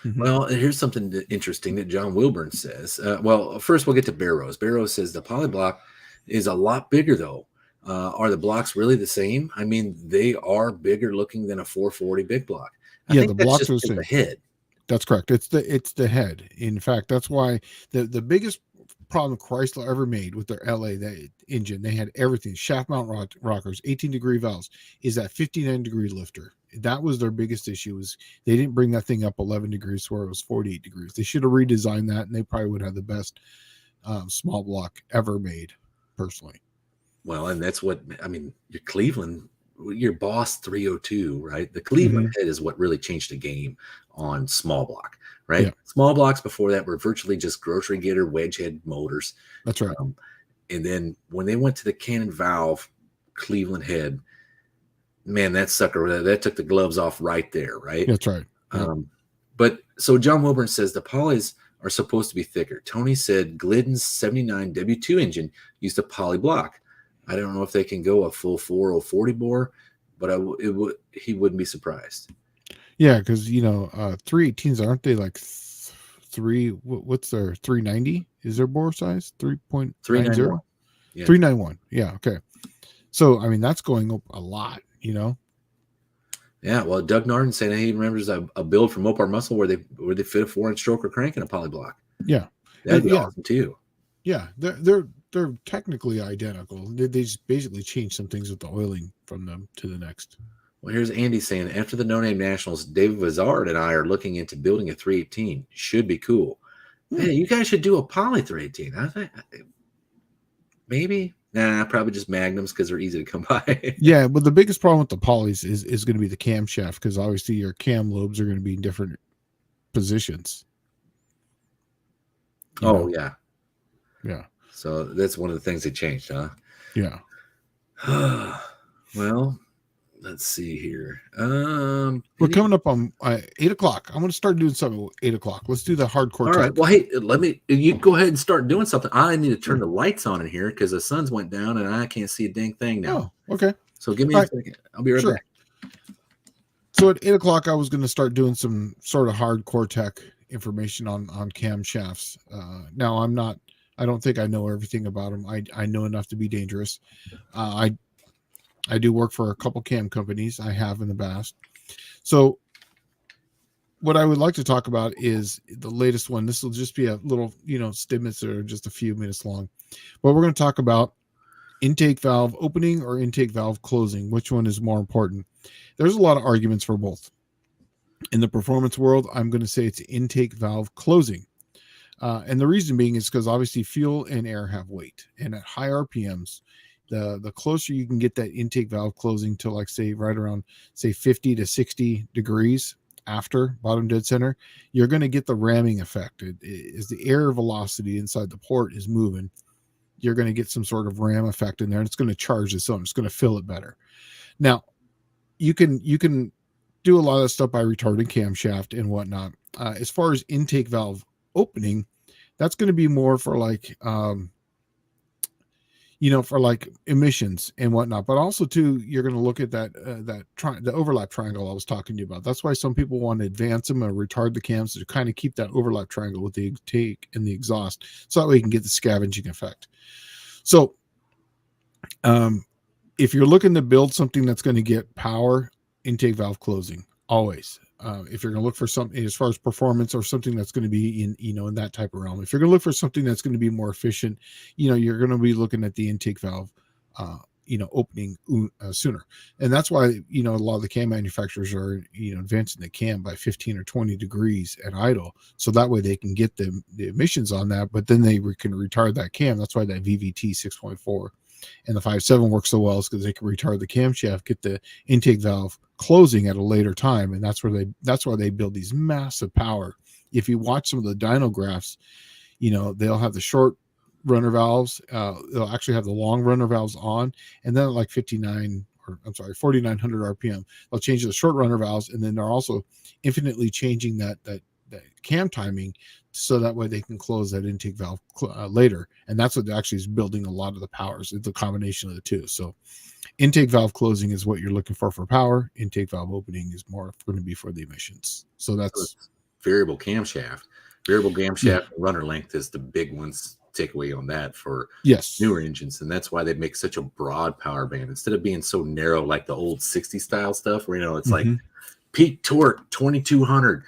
Mm-hmm. Well, here's something interesting that John Wilburn says. Well, first we'll get to Barrows. Barrows says the poly block is a lot bigger, though. Are the blocks really the same? I mean, they are bigger looking than a 440 big block. I think the blocks are the same. The head. That's correct. It's the head. In fact, that's why the biggest problem Chrysler ever made with their LA that engine, they had everything, shaft mount rockers, 18-degree valves, is that 59-degree lifter. That was their biggest issue, was they didn't bring that thing up 11 degrees where it was 48 degrees. They should have redesigned that, and they probably would have the best small block ever made, personally. Well, and that's what, I mean, your Cleveland, your Boss 302, right? The Cleveland head is what really changed the game on small block, right? Yeah. Small blocks before that were virtually just grocery getter wedge head motors. That's right. And then when they went to the cannon valve Cleveland head, man, that sucker, that took the gloves off right there, right? That's right. Yeah. But so John Wilburn says the polys are supposed to be thicker. Tony said Glidden's 79 W2 engine used a poly block. I don't know if they can go a full 40 bore, but he wouldn't be surprised. Yeah, because 318s, aren't they like what's their 390? Is their bore size 3.90? 391. Yeah, okay. So I mean that's going up a lot, Yeah, well, Doug Narden saying he remembers a build from Mopar Muscle where they fit a 4-inch stroker crank in a poly block. Yeah, that'd be awesome too. Yeah, they're technically identical. They just basically change some things with the oiling from them to the next. Well, here's Andy saying, after the No Name Nationals, David Vizard and I are looking into building a 318. Should be cool. Hey, you guys should do a poly 318. I think maybe. Nah, probably just Magnums because they're easy to come by. Yeah, but the biggest problem with the polys is going to be the camshaft, because obviously your cam lobes are going to be in different positions. Yeah. Yeah. So that's one of the things they changed, huh? Yeah. Well, let's see here. We're coming up on 8 o'clock. I'm going to start doing something at 8 o'clock. Let's do the hardcore. All right. Well, hey, you go ahead and start doing something. I need to turn the lights on in here because the sun's went down and I can't see a dang thing now. Oh, okay. So give me a second. I'll be right back. So at 8 o'clock, I was going to start doing some sort of hardcore tech information on camshafts. Now I don't think I know everything about them. I know enough to be dangerous. I do work for a couple cam companies. I have in the past. So what I would like to talk about is the latest one. This will just be a little, snippets that are just a few minutes long. But we're going to talk about intake valve opening or intake valve closing. Which one is more important? There's a lot of arguments for both. In the performance world, I'm going to say it's intake valve closing. And the reason being is because obviously fuel and air have weight. And at high RPMs, the closer you can get that intake valve closing to, like, say, right around, say, 50 to 60 degrees after bottom dead center, you're going to get the ramming effect. As the air velocity inside the port is moving, you're going to get some sort of ram effect in there, and it's going to charge the cylinder. It's going to fill it better. Now, you can do a lot of stuff by retarding camshaft and whatnot. As far as intake valve opening, that's going to be more for for like emissions and whatnot, but also too, you're going to look at the overlap triangle I was talking to you about. That's why some people want to advance them or retard the cams to kind of keep that overlap triangle with the intake and the exhaust, so that way you can get the scavenging effect. So if you're looking to build something that's going to get power, intake valve closing always. If you're going to look for something as far as performance or something that's going to be in that type of realm, if you're going to look for something that's going to be more efficient, you're going to be looking at the intake valve, opening sooner. And that's why, a lot of the cam manufacturers are, advancing the cam by 15 or 20 degrees at idle. So that way they can get the emissions on that, but then they can retard that cam. That's why that VVT 6.4 And the 5.7 works so well is because they can retard the camshaft, get the intake valve closing at a later time, and that's why they build these massive power. If you watch some of the dyno graphs, they'll have the short runner valves. They'll actually have the long runner valves on, and then at like 4,900 RPM, they'll change the short runner valves, and then they're also infinitely changing that cam timing so that way they can close that intake valve later. And that's what actually is building a lot of the powers. It's a combination of the two. So intake valve closing is what you're looking for power. Intake valve opening is more going to be for the emissions. So that's variable camshaft. Variable camshaft runner length is the big one's takeaway on that for newer engines. And that's why they make such a broad power band instead of being so narrow like the old 60 style stuff where, it's like peak torque 2,200,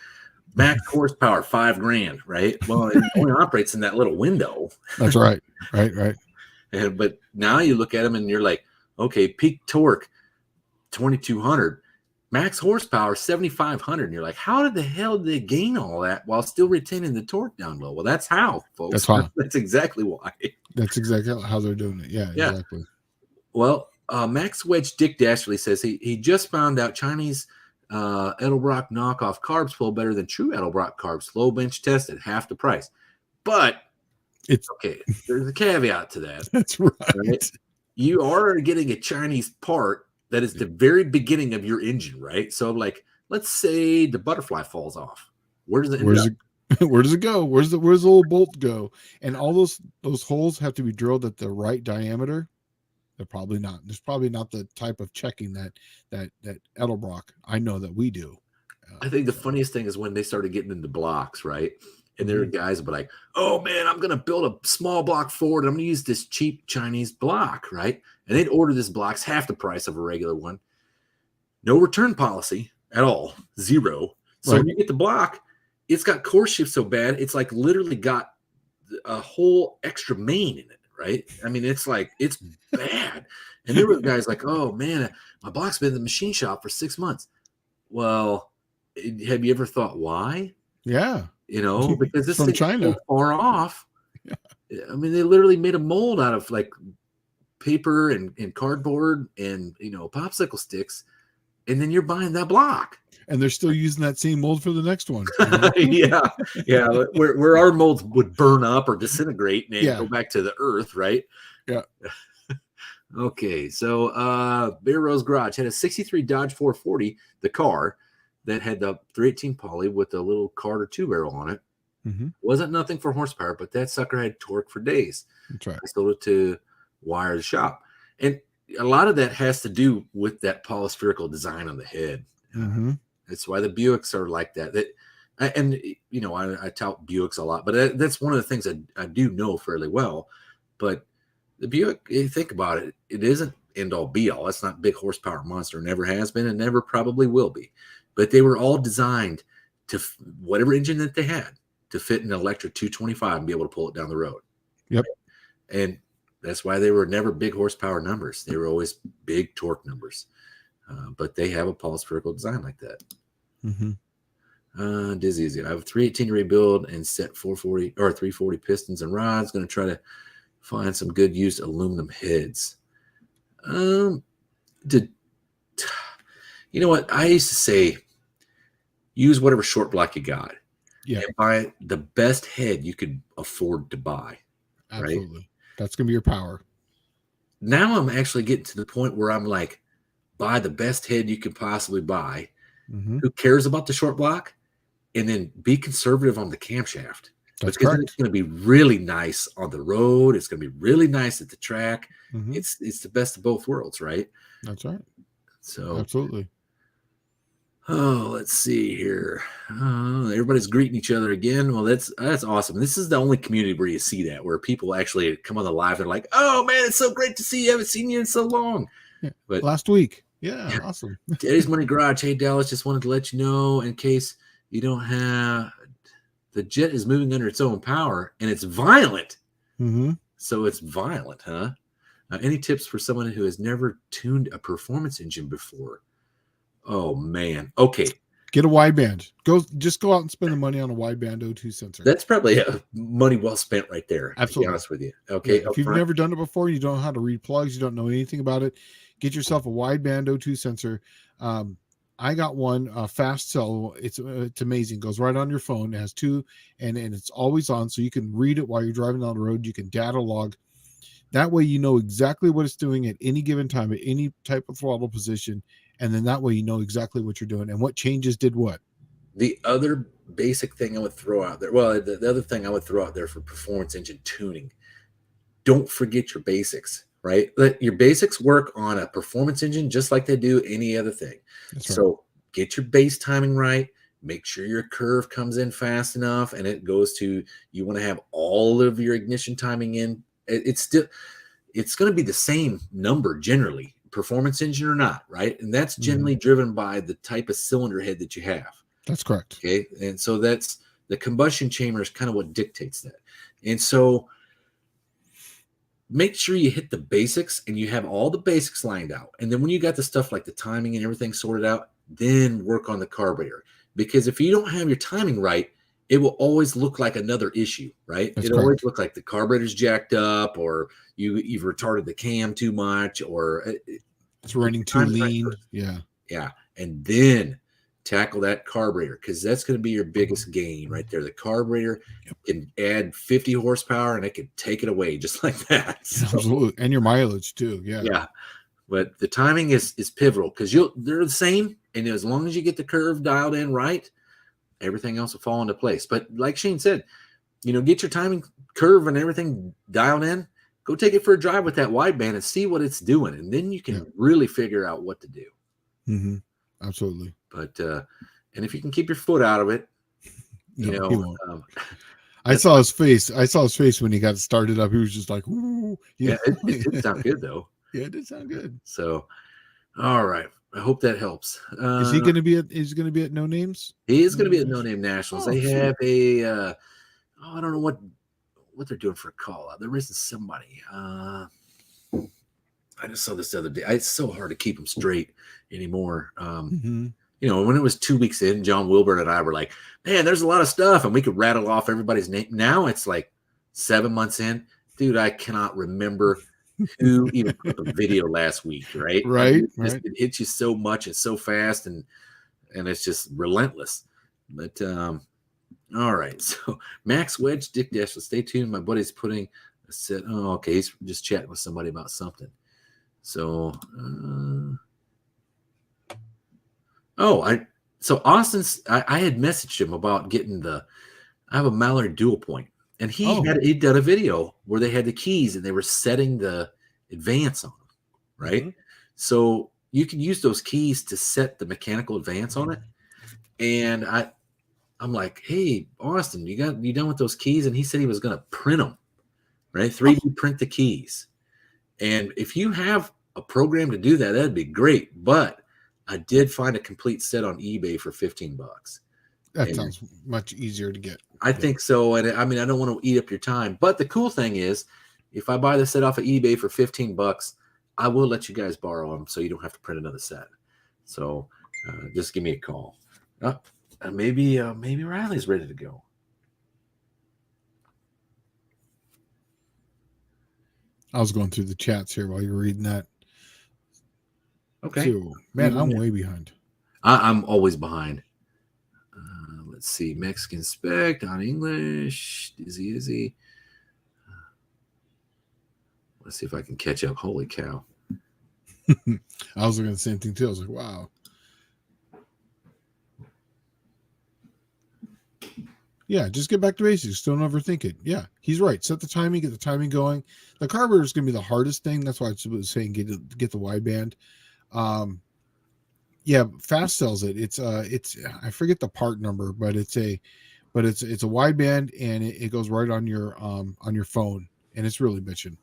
max horsepower 5 grand, right? Well, it only operates in that little window. That's right. Right. But now you look at them and you're like, okay, peak torque 2,200, max horsepower 7,500, and you're like, how did the hell did they gain all that while still retaining the torque down low? Well, that's how, folks. That's how. That's exactly why. That's exactly how they're doing it. Yeah. Exactly. Well, Max Wedge Dick Dashley says he just found out Chinese Edelbrock knockoff carbs flow better than true Edelbrock carbs. Low bench tested, half the price. But it's okay. There's a caveat to that. That's right. You are getting a Chinese part that is the very beginning of your engine, right? So, like, let's say the butterfly falls off. Where does it end up? Where does it go? Where's the little bolt go? And all those holes have to be drilled at the right diameter. They're probably not. There's probably not the type of checking that Edelbrock I know that we do. I think the funniest thing is when they started getting into blocks, right? And there are guys that be like, oh man, I'm gonna build a small block Ford. I'm gonna use this cheap Chinese block, right? And they'd order this block's half the price of a regular one. No return policy at all, 0. So when you get the block, it's got core shift so bad, it's like literally got a whole extra main in it, right? I mean, it's like, it's bad. And there were guys like, oh man, my block's been in the machine shop for 6 months. Well, have you ever thought why? Yeah. Because this from thing's China so far off. Yeah. I mean, they literally made a mold out of like paper and cardboard and popsicle sticks, and then you're buying that block. And they're still using that same mold for the next one. Yeah. Where our molds would burn up or disintegrate and go back to the earth, right? Yeah. Okay, so Bear Rose Garage had a 63 Dodge 440, the car, that had the 318 poly with a little Carter 2 barrel on it. Wasn't nothing for horsepower, but that sucker had torque for days. That's right. I sold it to Wire the Shop. And a lot of that has to do with that polyspherical design on the head. That's why the Buicks are like that. I tout Buicks a lot, but that's one of the things I do know fairly well. But the Buick, if you think about it, it isn't end all be all. That's not big horsepower monster. Never has been and never probably will be. But they were all designed to whatever engine that they had to fit an electric 225 and be able to pull it down the road. Yep. And that's why they were never big horsepower numbers. They were always big torque numbers. But they have a polyspherical design like that. Dizzy. I have a 318 to rebuild and set 440 or 340 pistons and rods. Going to try to find some good used aluminum heads. You know what? I used to say, use whatever short block you got. Yeah. And buy the best head you could afford to buy. Absolutely. Right? That's going to be your power. Now I'm actually getting to the point where I'm like, buy the best head you could possibly buy. Who cares about the short block? And then be conservative on the camshaft. That's because correct. it's going to be really nice on the road. It's going to be really nice at the track. It's the best of both worlds, right? That's right. So absolutely. Oh, let's see here. Everybody's greeting each other again. Well, that's awesome. This is the only community where you see that, where people actually come on the live. They're like, "Oh man, it's so great to see you. I haven't seen you in so long." Yeah. But last week, yeah, awesome. Teddy's Money Garage. Hey Dallas, just wanted to let you know in case you don't have the jet is moving under its own power and it's violent. So it's violent, huh? Any tips for someone who has never tuned a performance engine before? Oh man. Okay. Get a wideband. Just go out and spend the money on a wideband O2 sensor. That's probably money well spent right there. Absolutely. To be honest with you. Okay. Yeah, if you've never done it before, you don't know how to read plugs, you don't know anything about it, get yourself a wideband O2 sensor. I got one fast cell. It's amazing. It goes right on your phone. It has two, and it's always on, so you can read it while you're driving down the road. You can data log. That way, you know exactly what it's doing at any given time, at any type of throttle position, and then that way you know exactly what you're doing and what changes did what. The other basic thing I would throw out there, well, the other thing I would throw out there for performance engine tuning, don't forget your basics, right? Let your basics work on a performance engine just like they do any other thing. That's right. So get your base timing right. Make sure your curve comes in fast enough, and it goes to, you want to have all of your ignition timing in. It's going to be the same number generally, performance engine or not, right? And that's generally driven by the type of cylinder head that you have. That's correct. Okay. And so that's the combustion chamber is kind of what dictates that. And so make sure you hit the basics and you have all the basics lined out. And then when you got the stuff like the timing and everything sorted out, then work on the carburetor. Because if you don't have your timing right, it will always look like another issue, right? That's It'll always look like the carburetor's jacked up, or you've retarded the cam too much, or it's running too lean. Yeah. Yeah. And then tackle that carburetor, because that's going to be your biggest gain right there. The carburetor can add 50 horsepower and it can take it away just like that. So, absolutely. And your mileage too. Yeah. Yeah. But the timing is pivotal, because they're the same. And as long as you get the curve dialed in right, everything else will fall into place. But like Shane said, get your timing curve and everything dialed in. Go take it for a drive with that wideband and see what it's doing. And then you can really figure out what to do. Mm-hmm. Absolutely. But and if you can keep your foot out of it, I saw his face. I saw his face when he got started up. He was just like, "Ooh." Yeah, it did sound good though. Yeah, it did sound good. So, all right. I hope that helps. Is he going to be at? Is going to be at No Names? He is going to be at No Name Nationals. They have a. I don't know what they're doing for a call out. There isn't somebody. I just saw this the other day. It's so hard to keep them straight anymore. When it was 2 weeks in, John Wilbur and I were like, man, there's a lot of stuff, and we could rattle off everybody's name. Now it's like 7 months in. Dude, I cannot remember who even put the video last week, right? Right. It hits you so much and so fast, and it's just relentless. But all right. So Max Wedge, Dick Dash, so stay tuned. My buddy's putting a set. Oh, okay. He's just chatting with somebody about something. So so Austin's I had messaged him about getting I have a Mallard dual point, and he'd done a video where they had the keys and they were setting the advance on them, right? Mm-hmm. So you can use those keys to set the mechanical advance on it. And I'm like, hey, Austin, you done with those keys? And he said he was going to print them, right? 3D print the keys. And if you have a program to do that, that'd be great. But I did find a complete set on eBay for $15. That sounds much easier to get. I think so. And I mean, I don't want to eat up your time. But the cool thing is, if I buy the set off of eBay for $15, I will let you guys borrow them so you don't have to print another set. So just give me a call. Maybe Riley's ready to go. I was going through the chats here while you were reading that. Okay. So, man, I'm way behind. I'm always behind. Let's see. Mexican spec on English. Izzy. Let's see if I can catch up. Holy cow. I was looking at the same thing too. I was like, wow. Yeah, just get back to basics. Don't overthink it. Yeah, he's right. Set the timing, get the timing going. The carburetor is going to be the hardest thing. That's why I was saying get the wideband. Yeah, fast sells it. It's I forget the part number, but it's a wideband, and it goes right on your phone, and it's really bitching.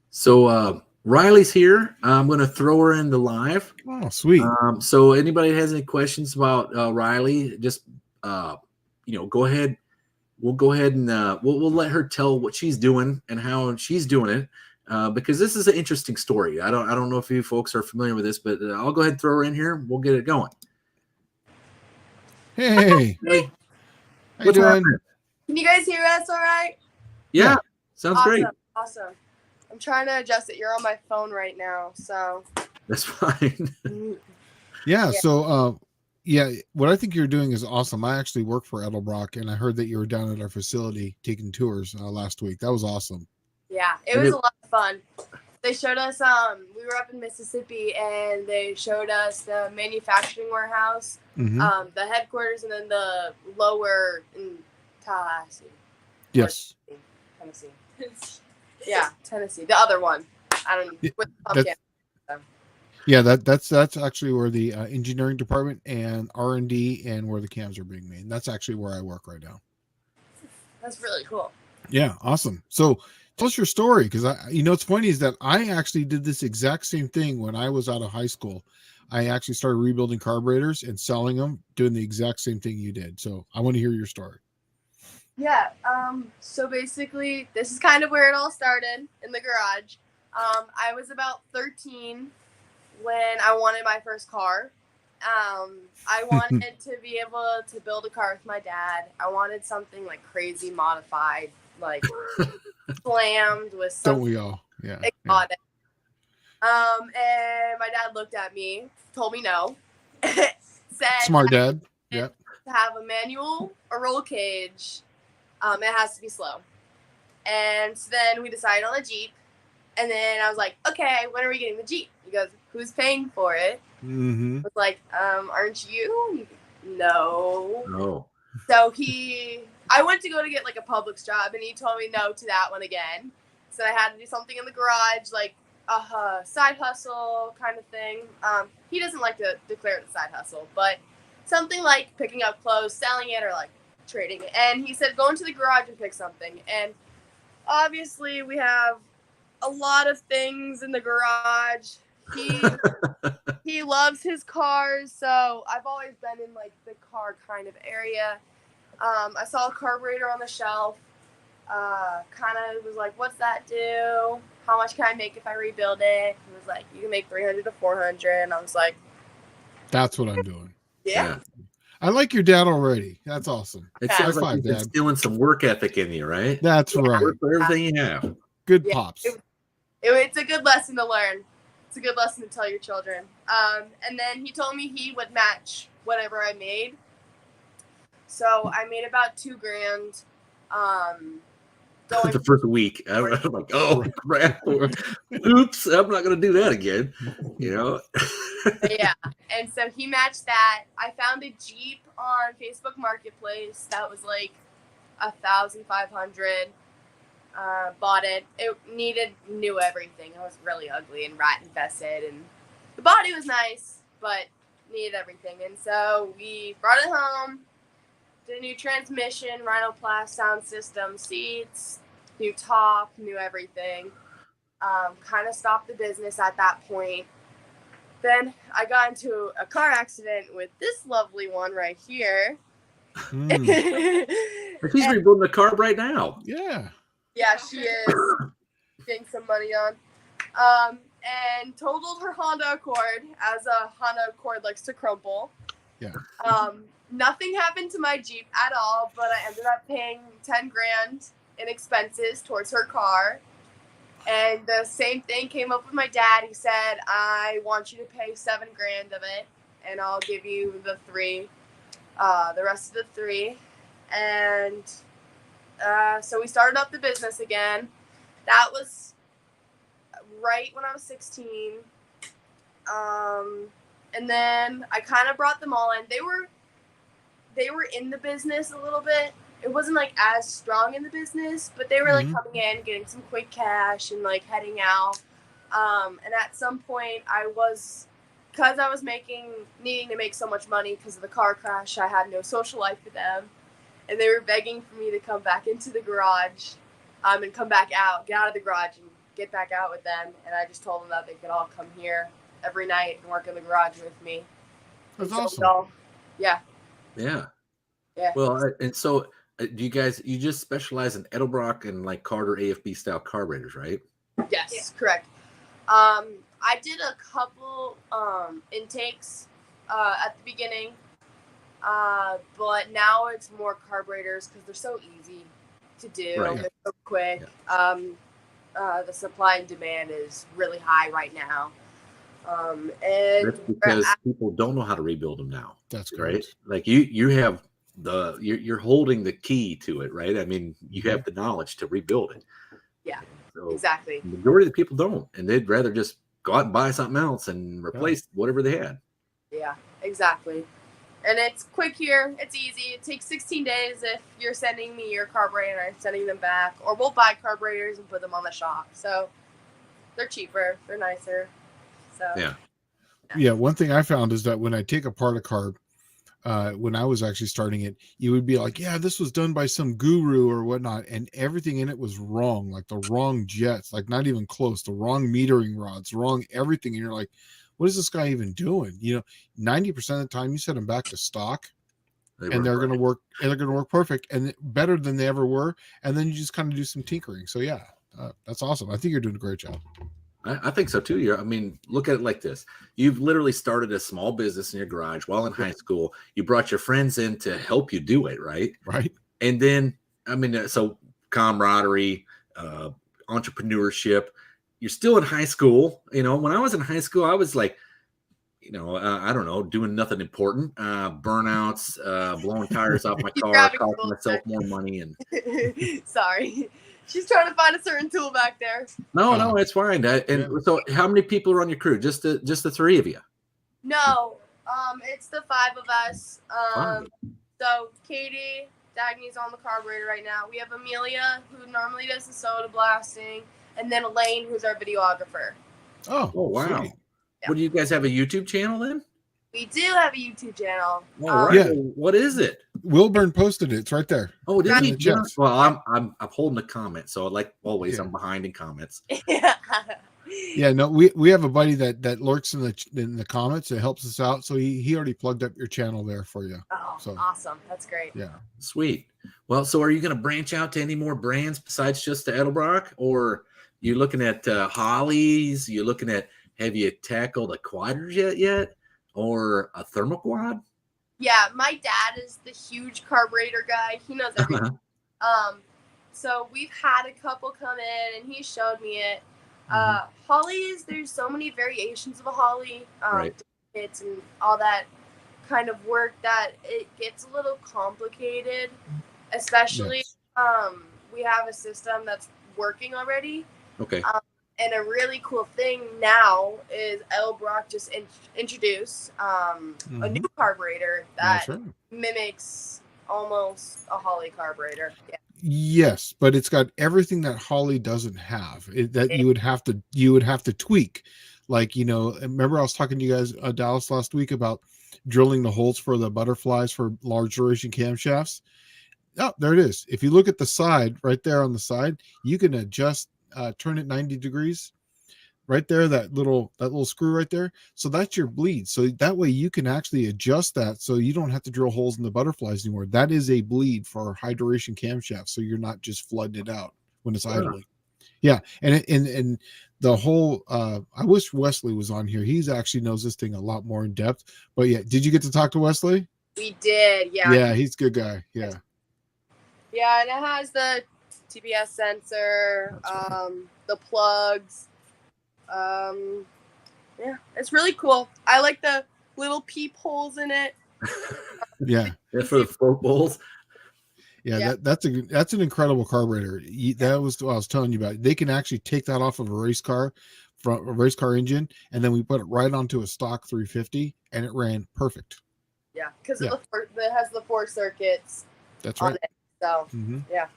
So Riley's here. I'm going to throw her in the live. Oh, sweet. So anybody has any questions about Riley, just go ahead. We'll go ahead and we'll let her tell what she's doing and how she's doing it, because this is an interesting story. I don't know if you folks are familiar with this, but I'll go ahead and throw her in here. We'll get it going. Hey, Hey, how you what's doing? happening? Can you guys hear us all right? Yeah, sounds Awesome. great. Awesome. I'm trying to adjust it. You're on my phone right now, so. That's fine. Yeah. Yeah. So, yeah, what I think you're doing is awesome. I actually work for Edelbrock, and I heard that you were down at our facility taking tours last week. That was awesome. Yeah, it was a lot of fun. They showed us, we were up in Mississippi, and they showed us the manufacturing warehouse, Mhm. the headquarters, and then the lower in Tallahassee. Yes. Tennessee. Yeah, Tennessee. The other one. I don't know. Yeah, With the that's- pumpkin. Yeah, that's actually where the engineering department and R&D and where the cams are being made. That's actually where I work right now. That's really cool. Yeah, awesome. So tell us your story, because what's funny is that I actually did this exact same thing when I was out of high school. I actually started rebuilding carburetors and selling them, doing the exact same thing you did. So I want to hear your story. Yeah, so basically, this is kind of where it all started, in the garage. I was about 13 when I wanted my first car. I wanted to be able to build a car with my dad. I wanted something like crazy modified, like slammed with Don't something we all? Yeah. exotic. And my dad looked at me, told me no, said Smart dad. Yeah. to have a manual, a roll cage. It has to be slow. And so then we decided on a Jeep. And then I was like, okay, when are we getting the Jeep? He goes, who's paying for it? Mm-hmm. I was like, aren't you? No. Oh. So I went to go to get like a Publix job, and he told me no to that one again. So I had to do something in the garage, like a side hustle kind of thing. He doesn't like to declare it a side hustle, but something like picking up clothes, selling it, or like trading it. And he said, go into the garage and pick something. And obviously we have a lot of things in the garage. He loves his cars, so I've always been in like the car kind of area. I saw a carburetor on the shelf. Kind of was like, what's that do? How much can I make if I rebuild it? He was like, you can make 300 to 400. And I was like, that's what I'm doing. Yeah. I like your dad already. That's awesome. It Yeah. sounds like High you've five, been Dad. stealing some work ethic in you, right? That's right. Work for everything you have. Good Yeah. pops. It's a good lesson to learn. It's a good lesson to tell your children. And then he told me he would match whatever I made. So I made about $2,000. The first week, I'm like, oh crap! Oops, I'm not going to do that again. Yeah, and so he matched that. I found a Jeep on Facebook Marketplace that was like $1,500. Bought it. It needed new everything. It was really ugly and rat infested, and the body was nice, but needed everything. And so we brought it home. Did a new transmission, rhinoplast sound system, seats, new top, new everything. Kind of stopped the business at that point. Then I got into a car accident with this lovely one right here. She's rebuilding the Carb right now. Yeah. Yeah, she is getting some money on. And totaled her Honda Accord, as a Honda Accord likes to crumple. Yeah. Nothing happened to my Jeep at all, but I ended up paying $10,000 in expenses towards her car. And the same thing came up with my dad. He said, I want you to pay $7,000 of it, and I'll give you the rest of the $3,000. And so we started up the business again. That was right when I was 16. And then I kind of brought them all in. They were in the business a little bit. It wasn't like as strong in the business, but they were like coming in, getting some quick cash and like heading out. And at some point because I was needing to make so much money because of the car crash, I had no social life with them. And they were begging for me to come back into the garage, and come back out, get out of the garage and get back out with them. And I just told them that they could all come here every night and work in the garage with me. That's awesome. Yeah. Yeah. Yeah. Well, and so you just specialize in Edelbrock and like Carter AFB style carburetors, right? Yes, correct. I did a couple intakes at the beginning. But now it's more carburetors because they're so easy to do. Right. They're so quick. The supply and demand is really high right now. And That's because people don't know how to rebuild them now. That's right. correct. Like you have you're holding the key to it, right? I mean, you have the knowledge to rebuild it. Yeah, so exactly. The majority of the people don't, and they'd rather just go out and buy something else and replace whatever they had. Yeah, exactly. And it's quick here. It's easy. It takes 16 days if you're sending me your carburetor and I'm sending them back. Or we'll buy carburetors and put them on the shop. So they're cheaper. They're nicer. So yeah. One thing I found is that when I take apart a carb, when I was actually starting it, you would be like, yeah, this was done by some guru or whatnot. And everything in it was wrong, like the wrong jets, like not even close, the wrong metering rods, wrong everything. And you're like, what is this guy even doing? 90% of the time you set them back to stock and they're going to work, and they're going to work perfect and better than they ever were. And then you just kind of do some tinkering. So yeah, that's awesome. I think you're doing a great job. I think so too. I mean, look at it like this. You've literally started a small business in your garage while in high school. You brought your friends in to help you do it, right? Right. And then, I mean, so camaraderie, entrepreneurship. You're still in high school. When I was in high school, I was like, I don't know, doing nothing important, burnouts, blowing tires off my car, costing myself more money. And sorry. She's trying to find a certain tool back there. No, it's fine. So how many people are on your crew? Just the three of you? No, it's the five of us. So Katie, Dagny's on the carburetor right now. We have Amelia, who normally does the soda blasting, and then Elaine, who's our videographer. Oh wow. Sweet. Yeah. What, do you guys have a YouTube channel then? We do have a YouTube channel. Right. Yeah. What is it? Wilburn posted it. It's right there. Oh, did he? Just, well, I'm holding the comment, so like always, I'm behind in comments. Yeah, no, we have a buddy that lurks in the comments. It helps us out. So he already plugged up your channel there for you. Oh, so awesome! That's great. Yeah, sweet. Well, so are you going to branch out to any more brands besides just the Edelbrock, or you looking at Hollies? You looking at? Have you tackled a quadrojet yet, or a thermoquad? Yeah, my dad is the huge carburetor guy. He knows everything. So we've had a couple come in, and he showed me it. Hollies, there's so many variations of a Holly, kits and all that kind of work that it gets a little complicated, especially we have a system that's working already. Okay. And a really cool thing now is Edelbrock just introduced a new carburetor that mimics almost a Holly carburetor. Yeah. Yes, but it's got everything that Holly doesn't have. You would have to tweak. Like, remember I was talking to you guys, Dallas, last week about drilling the holes for the butterflies for large duration camshafts. Oh, there it is. If you look at the side, right there on the side, you can adjust, turn it 90 degrees. Right there, that little screw right there. So that's your bleed. So that way you can actually adjust that so you don't have to drill holes in the butterflies anymore. That is a bleed for high duration camshaft. So you're not just flooding it out when it's idling. Yeah. And the whole, I wish Wesley was on here. He's actually knows this thing a lot more in depth. But yeah, did you get to talk to Wesley? We did. Yeah. Yeah. He's a good guy. Yeah. Yeah. And it has the TPS sensor, the plugs. Yeah, it's really cool. I like the little peepholes in it. Yeah, for the float bowls. Yeah, that's an incredible carburetor. That was what I was telling you about. They can actually take that off of a race car, from a race car engine, and then we put it right onto a stock 350, and it ran perfect. Yeah, because it has the 4 circuits. That's right. It, so yeah,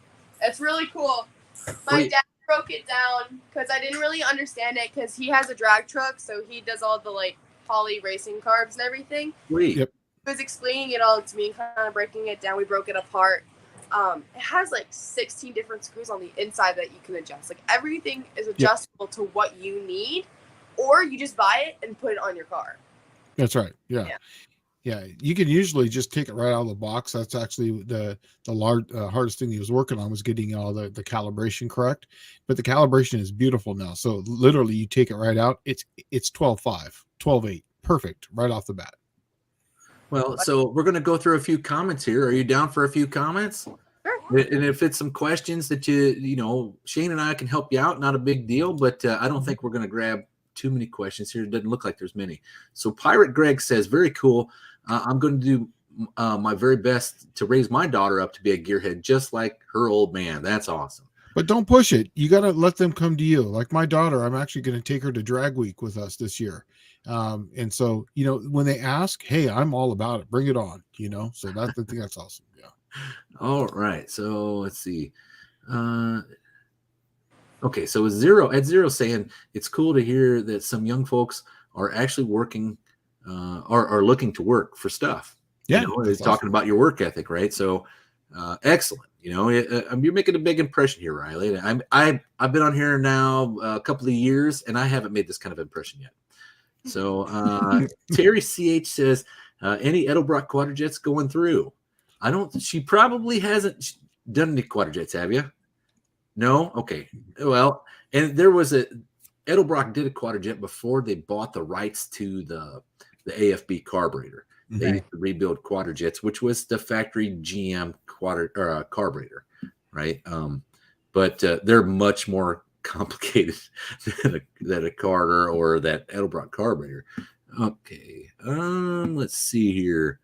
it's really cool. My dad broke it down because I didn't really understand it because he has a drag truck, so he does all the Holly racing carbs and everything. Sweet. Yep. He was explaining it all to me, kind of breaking it down. We broke it apart. It has 16 different screws on the inside that you can adjust. Everything is adjustable to what you need, or you just buy it and put it on your car. That's right. Yeah, you can usually just take it right out of the box. That's actually the hardest thing he was working on, was getting all the calibration correct. But the calibration is beautiful now. So literally, you take it right out. It's 12.5, 12.8, perfect right off the bat. Well, so we're going to go through a few comments here. Are you down for a few comments? Sure. And if it's some questions that Shane and I can help you out, not a big deal, but I don't think we're going to grab too many questions here. It doesn't look like there's many. So Pirate Greg says, very cool. I'm going to do my very best to raise my daughter up to be a gearhead, just like her old man. That's awesome. But don't push it. You got to let them come to you. Like my daughter, I'm actually going to take her to Drag Week with us this year. And so, when they ask, hey, I'm all about it. Bring it on, so I think that's awesome. Yeah. All right. So let's see. Okay. So Zero saying it's cool to hear that some young folks are actually working are looking to work for stuff. Yeah. He's talking about your work ethic, right? So excellent. You're making a big impression here, Riley. I've been on here now a couple of years and I haven't made this kind of impression yet. So Terry CH says, any Edelbrock quadrujets going through? She probably hasn't done any quadrujets, have you? No? Okay. Well, and there was Edelbrock did a quadrujet before they bought the rights to the AFB carburetor. They used to rebuild quadrujets, which was the factory GM carburetor, right? But they're much more complicated than a Carter or that Edelbrock carburetor. Okay, let's see here.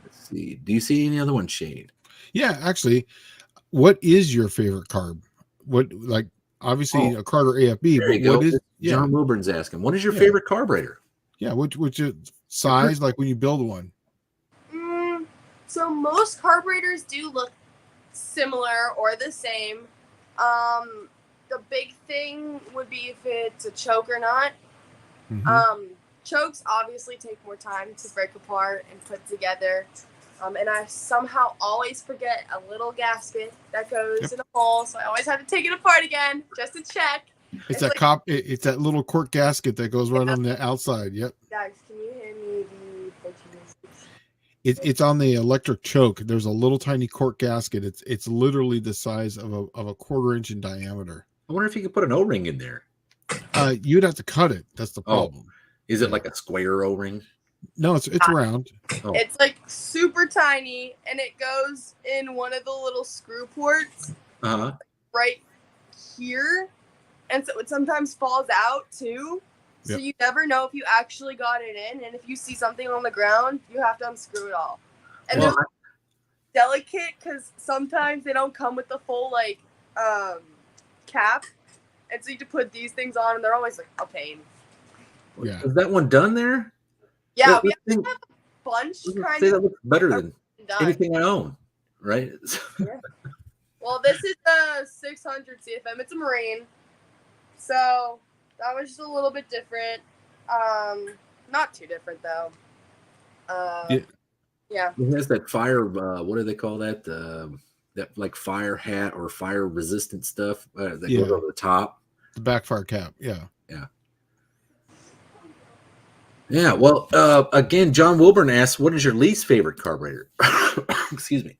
Let's see. Do you see any other one, Shane? Yeah, actually, what is your favorite carb? Obviously a Carter AFB, but what is John Wilburn's asking? What is your favorite carburetor? Yeah, which size, like when you build one? So most carburetors do look similar or the same. The big thing would be if it's a choke or not. Chokes obviously take more time to break apart and put together. And I somehow always forget a little gasket that goes in a hole, so I always have to take it apart again just to check. It's that little cork gasket that goes right on the outside. Yep. Guys, can you hand me the pictures? It's on the electric choke. There's a little tiny cork gasket. It's literally the size of a 1/4 inch in diameter. I wonder if you could put an O-ring in there. You'd have to cut it. That's the problem. Is it like a square O-ring? No, it's round. Oh. It's like super tiny, and it goes in one of the little screw ports right here, and so it sometimes falls out too. So you never know if you actually got it in, and if you see something on the ground, you have to unscrew it all. And they're delicate because sometimes they don't come with the full cap, and so you have to put these things on, and they're always like a pain. Yeah. Is that one done there? Yeah, we have a bunch. That looks better than anything I own, right? Yeah. Well, this is the 600 CFM. It's a Marine, so that was just a little bit different. Not too different though. Yeah. It has that fire. What do they call that? That like fire hat or fire resistant stuff that goes over the top. The backfire cap. Yeah. Yeah. Yeah. Well, again, John Wilburn asks, "What is your least favorite carburetor?" Excuse me.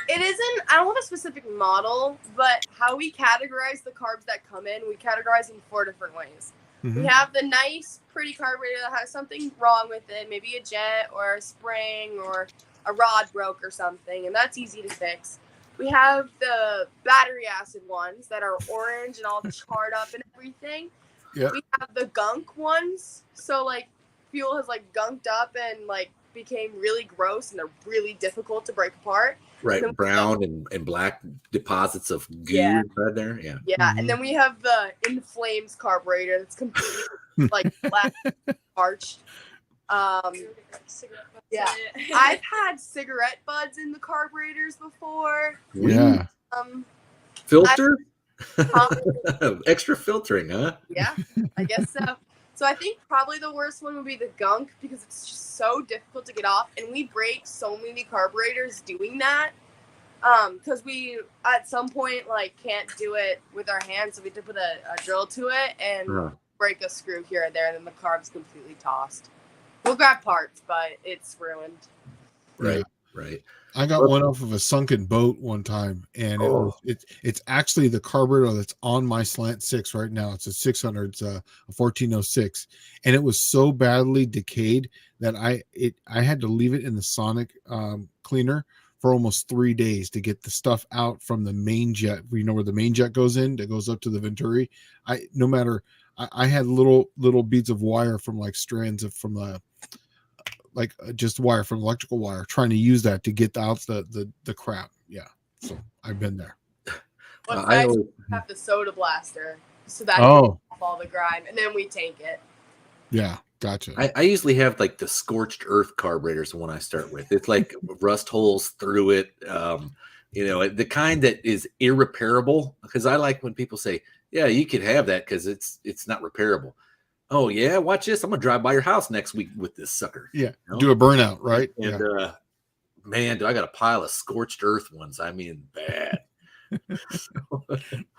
It isn't, I don't have a specific model, but how we categorize the carbs that come in, we categorize in 4 different ways. We have the nice, pretty carburetor that has something wrong with it, maybe a jet or a spring or a rod broke or something, and that's easy to fix. We have the battery acid ones that are orange and all charred up and everything. Yep. We have the gunk ones, so fuel has gunked up and became really gross and they're really difficult to break apart. Right, brown and black deposits of goo inside there. Yeah. Yeah, and then we have the In Flames carburetor that's completely black parched. Yeah, I've had cigarette butts in the carburetors before. Yeah. Filter? Extra filtering, huh? Yeah, I guess so. So I think probably the worst one would be the gunk because it's just so difficult to get off, and we break so many carburetors doing that. Because we at some point can't do it with our hands, so we have to put a drill to it and break a screw here and there, and then the carb's completely tossed. We'll grab parts, but it's ruined. Right. I got one off of a sunken boat one time, and it's actually the carburetor that's on my Slant 6 right now. It's a 600, it's a 1406, and it was so badly decayed that I had to leave it in the sonic cleaner for almost 3 days to get the stuff out from the main jet. You know where the main jet goes in, that goes up to the Venturi. I had little beads of wire from like strands of from the just wire from electrical wire, trying to use that to get out the crap. Yeah, so I've been there. What's nice is have the soda blaster, so that Oh. gets off all the grime, and then we tank it. Yeah, gotcha. I usually have like the scorched earth carburetors when I start with. It's like rust holes through it. The kind that is irreparable, because I like when people say, yeah, you could have that because it's not repairable. Oh yeah, watch this. I'm gonna drive by your house next week with this sucker. Yeah, do a burnout, right? And man, do I got a pile of scorched earth ones. I mean, bad.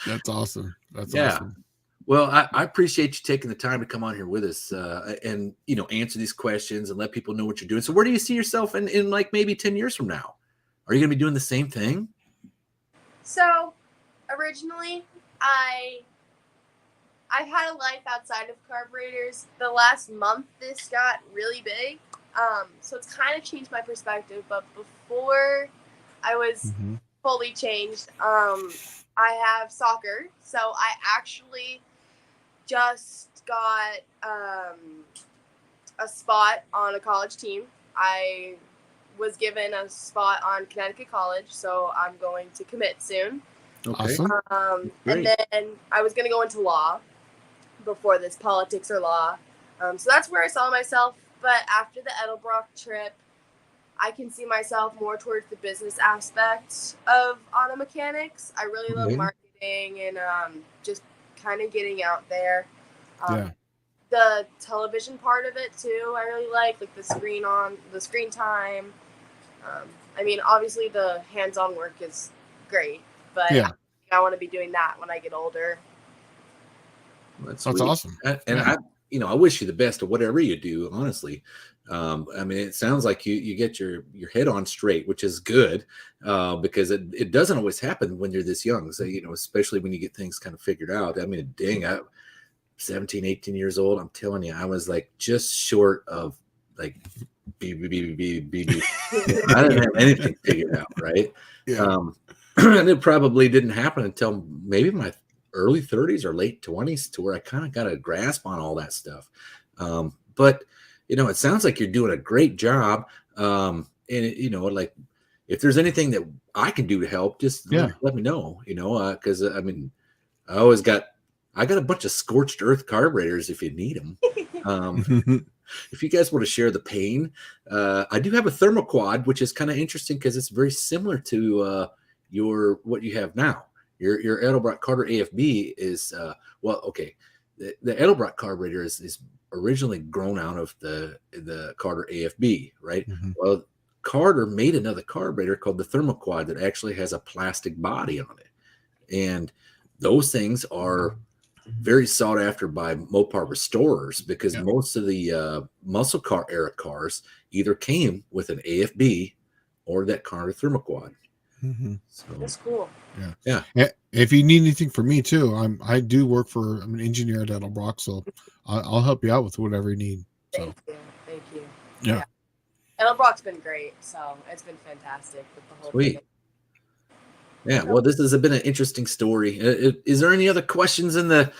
That's awesome. That's awesome. Well, I appreciate you taking the time to come on here with us and answer these questions and let people know what you're doing. So where do you see yourself in like maybe 10 years from now? Are you gonna be doing the same thing? So originally I've had a life outside of carburetors. The last month this got really big. So it's kind of changed my perspective. But before I was fully changed, I have soccer. So I actually just got a spot on a college team. I was given a spot on Connecticut College, so I'm going to commit soon. Okay. Awesome. And then I was going to go into law before this, politics or law. So that's where I saw myself. But after the Edelbrock trip, I can see myself more towards the business aspect of auto mechanics. I really love marketing and just kind of getting out there. The television part of it too, I really like the screen time. I mean, obviously the hands-on work is great, but I want to be doing that when I get older. That's awesome. And I wish you the best of whatever you do, honestly. I mean, it sounds like you get your head on straight, which is good, because it doesn't always happen when you're this young. So, especially when you get things kind of figured out. I mean, dang, I'm 17, 18 years old. I'm telling you, I was like just short of like beep. I didn't have anything figured out, right? Yeah. And it probably didn't happen until maybe my early 30s or late 20s to where I kind of got a grasp on all that stuff. But it sounds like you're doing a great job. And like if there's anything that I can do to help, just let me know, because I mean, I got a bunch of scorched earth carburetors if you need them. If you guys want to share the pain, I do have a thermoquad, which is kind of interesting because it's very similar to what you have now. Your Edelbrock Carter AFB is the Edelbrock carburetor is originally grown out of the Carter AFB, right? Well, Carter made another carburetor called the thermoquad that actually has a plastic body on it, and those things are very sought after by Mopar restorers because most of the muscle car era cars either came with an AFB or that Carter thermoquad. So that's cool. Yeah. If you need anything from me too, I'm an engineer at Edelbrock, so I'll help you out with whatever you need. So. Thank you. Yeah. Edelbrock's been great, so it's been fantastic with the whole thing. Yeah, well, this has been an interesting story. Is there any other questions in the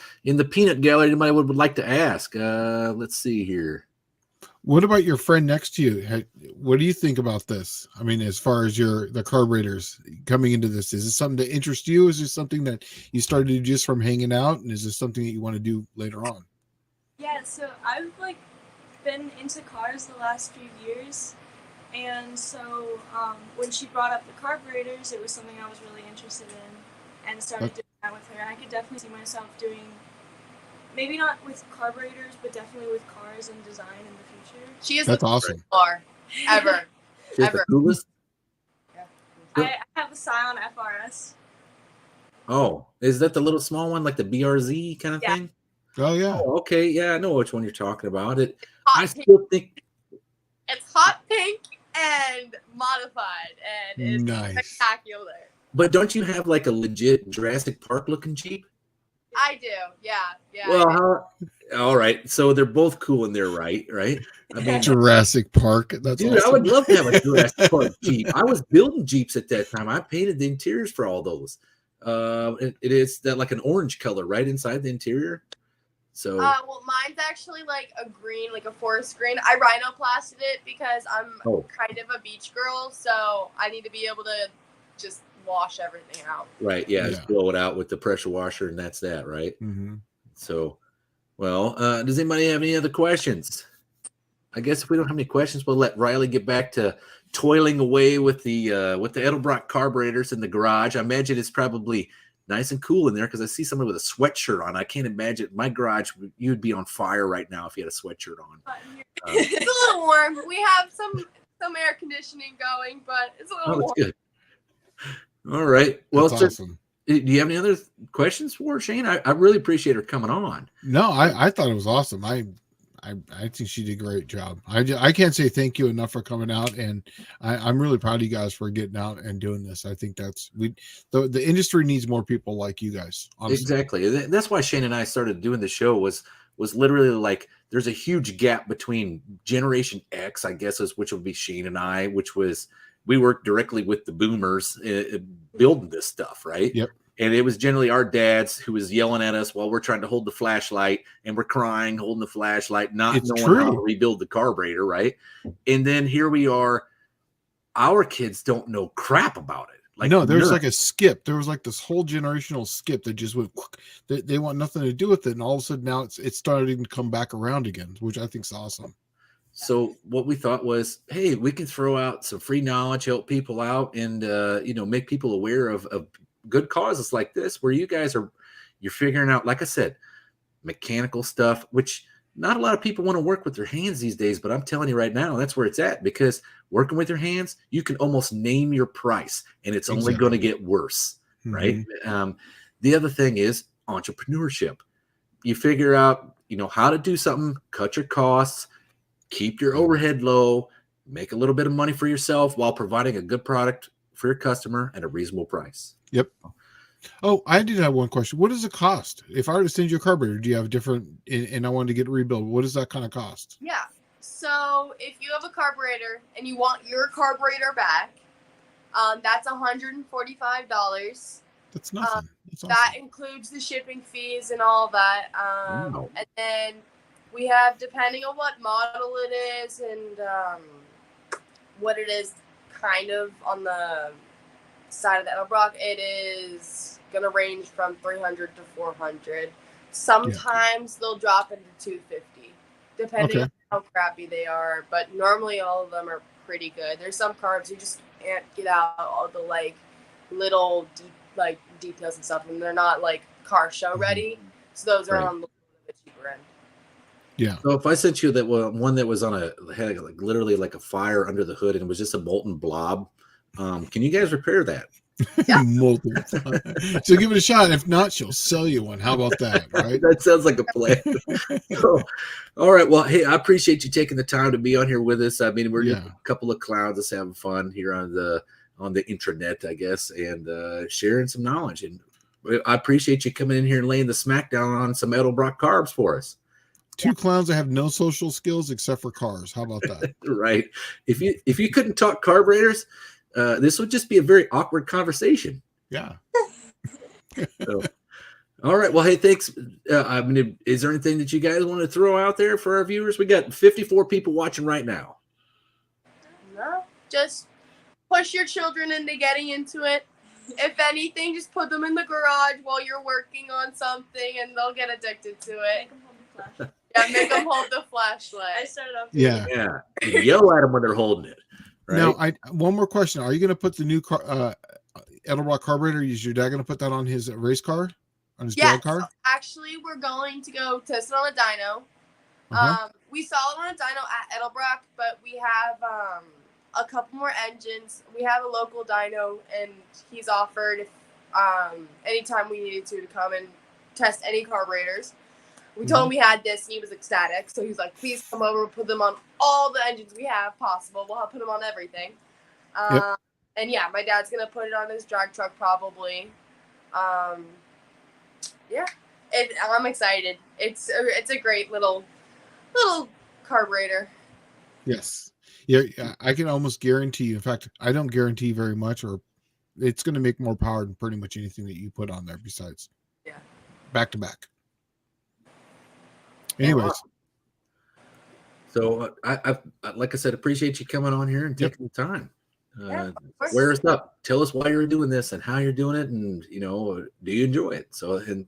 peanut gallery anybody would like to ask? Let's see here. What about your friend next to you? What do you think about this? I mean, as far as the carburetors coming into this, is this something that interests you? Is this something that you started to do just from hanging out? And is this something that you want to do later on? Yeah, so I've been into cars the last few years. And so when she brought up the carburetors, it was something I was really interested in and started doing that with her. And I could definitely see myself doing, maybe not with carburetors, but definitely with cars and design in the future. She is That's awesome. Car ever. The coolest? I have the Scion FRS. Oh, is that the little small one, like the BRZ kind of thing? Oh, yeah. Oh, okay. Yeah, I know which one you're talking about. I still think it's hot pink and modified, and it's Nice. spectacular. But don't you have like a legit Jurassic Park looking Jeep? I do, yeah. Well, all right. So they're both cool in their right? I mean, Jurassic Park. That's dude, awesome. I would love to have a Jurassic Park Jeep. I was building Jeeps at that time. I painted the interiors for all those. It is that like an orange color right inside the interior. So well, mine's actually like a green, like a forest green. I rhinoplasted it because I'm kind of a beach girl, so I need to be able to just wash everything out. right, yeah, just blow it out with the pressure washer, and that's that, right? Mm-hmm. So, well, does anybody have any other questions? I guess if we don't have any questions, we'll let Riley get back to toiling away with the Edelbrock carburetors in the garage. I imagine it's probably nice and cool in there because I see somebody with a sweatshirt on. I can't imagine my garage. You'd be on fire right now if you had a sweatshirt on. It's a little warm. We have some air conditioning going, but it's a little warm. That's good. All right. Well, That's awesome. Do you have any other questions for Shane? I really appreciate her coming on. No, I thought it was awesome. I think she did a great job. I can't say thank you enough for coming out, and I'm really proud of you guys for getting out and doing this. I think the industry needs more people like you guys. Honestly. Exactly. That's why Shane and I started doing the show was literally like there's a huge gap between Generation X, I guess, which would be Shane and I, which was we worked directly with the boomers building this stuff, right? Yep. And it was generally our dads who was yelling at us while we're trying to hold the flashlight, and we're crying, holding the flashlight, not knowing how to rebuild the carburetor, right? And then here we are. Our kids don't know crap about it. Like, no, there's like a skip. There was like this whole generational skip that just went. They want nothing to do with it, and all of a sudden now it's starting to come back around again, which I think is awesome. So what we thought was, hey, we can throw out some free knowledge, help people out, and make people aware of good causes like this, where you guys you're figuring out, like I said, mechanical stuff, which not a lot of people want to work with their hands these days. But I'm telling you right now, that's where it's at, because working with your hands, you can almost name your price, and it's only going to get worse, right? The other thing is entrepreneurship. You figure out, how to do something, cut your costs, keep your overhead low, make a little bit of money for yourself while providing a good product for your customer at a reasonable price. Yep. Oh, I did have one question. What does it cost? If I were to send you a carburetor, do you have a different, and I wanted to get it rebuilt, what does that kind of cost? Yeah. So if you have a carburetor and you want your carburetor back, that's $145. That's nothing. That's awesome. That includes the shipping fees and all that. And then we have, depending on what model it is and what it is kind of on the side of the Edelbrock, it is going to range from $300 to $400. Sometimes they'll drop into $250, depending on how crappy they are. But normally all of them are pretty good. There's some carbs you just can't get out all the little details and stuff, and they're not car show ready. So those are on the cheaper end. Yeah. So if I sent you that one that was had literally like a fire under the hood and it was just a molten blob, can you guys repair that? Yeah. So give it a shot. If not, she'll sell you one. How about that? Right? That sounds like a plan. All right. Well, hey, I appreciate you taking the time to be on here with us. I mean, we're just a couple of clowns just having fun here on the intranet, I guess, and sharing some knowledge. And I appreciate you coming in here and laying the smackdown on some Edelbrock carbs for us. Two clowns that have no social skills except for cars. How about that? Right. If you couldn't talk carburetors, this would just be a very awkward conversation. Yeah. So, all right. Well, hey, thanks. Is there anything that you guys want to throw out there for our viewers? We got 54 people watching right now. No, just push your children into getting into it. If anything, just put them in the garage while you're working on something, and they'll get addicted to it. Make them hold the flash. Yeah, make them hold the flashlight. I started off. Yeah. You yell at them when they're holding it. Right? Now, one more question. Are you going to put the new Edelbrock carburetor? Is your dad going to put that on his race car? On his drag car? So actually, we're going to go test it on a dyno. We saw it on a dyno at Edelbrock, but we have a couple more engines. We have a local dyno, and he's offered if anytime we needed to come and test any carburetors. We told him we had this, and he was ecstatic. So he's like, please come over. We'll put them on all the engines we have possible. We'll put them on everything. And yeah, my dad's going to put it on his drag truck probably. Yeah, I'm excited. It's a great little carburetor. Yes. Yeah, I can almost guarantee you. In fact, I don't guarantee very much, or it's going to make more power than pretty much anything that you put on there besides. Yeah. Back to back. Anyways. So I like I said, appreciate you coming on here and taking the time. Square us up. Tell us why you're doing this and how you're doing it, and do you enjoy it? So, and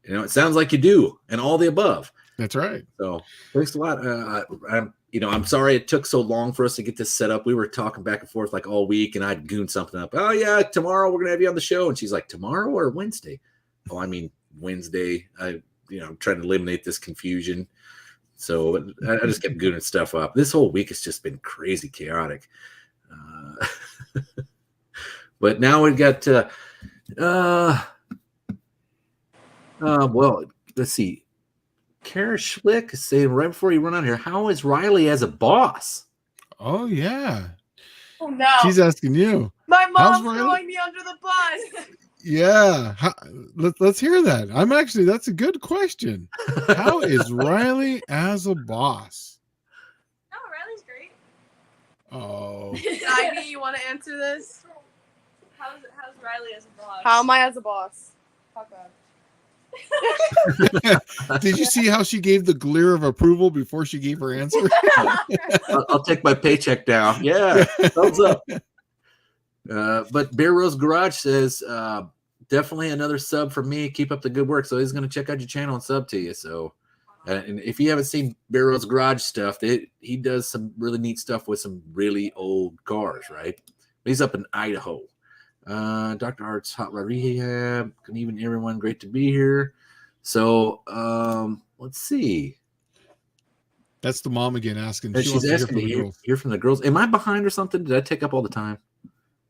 it sounds like you do, and all the above. That's right. So thanks a lot. I'm sorry it took so long for us to get this set up. We were talking back and forth like all week, and I'd gooned something up. Oh yeah, tomorrow we're gonna have you on the show, and she's like, tomorrow or Wednesday? Oh, I mean Wednesday. I'm trying to eliminate this confusion. So I just kept gooning stuff up. This whole week has just been crazy chaotic. But now we've got well, let's see. Kara Schlick is saying right before you run out here, how is Riley as a boss? Oh yeah. Oh no. She's asking you. My mom's throwing me under the bus. Yeah. Let's hear that. That's a good question. How is Riley as a boss? No, Riley's great. Oh. Ivy, you want to answer this? How's Riley as a boss? How am I as a boss? Fuck up. Did you see how she gave the glare of approval before she gave her answer? I'll take my paycheck down. Yeah, thumbs up. But Bear Rose Garage says, definitely another sub for me. Keep up the good work. So he's going to check out your channel and sub to you. So, and if you haven't seen Bear Rose Garage stuff, he does some really neat stuff with some really old cars, right? He's up in Idaho. Dr. Art's Hot Rod Rehab. Good evening, everyone. Great to be here. So, let's see. That's the mom again asking. She's asking to hear from the girls. Am I behind or something? Did I take up all the time?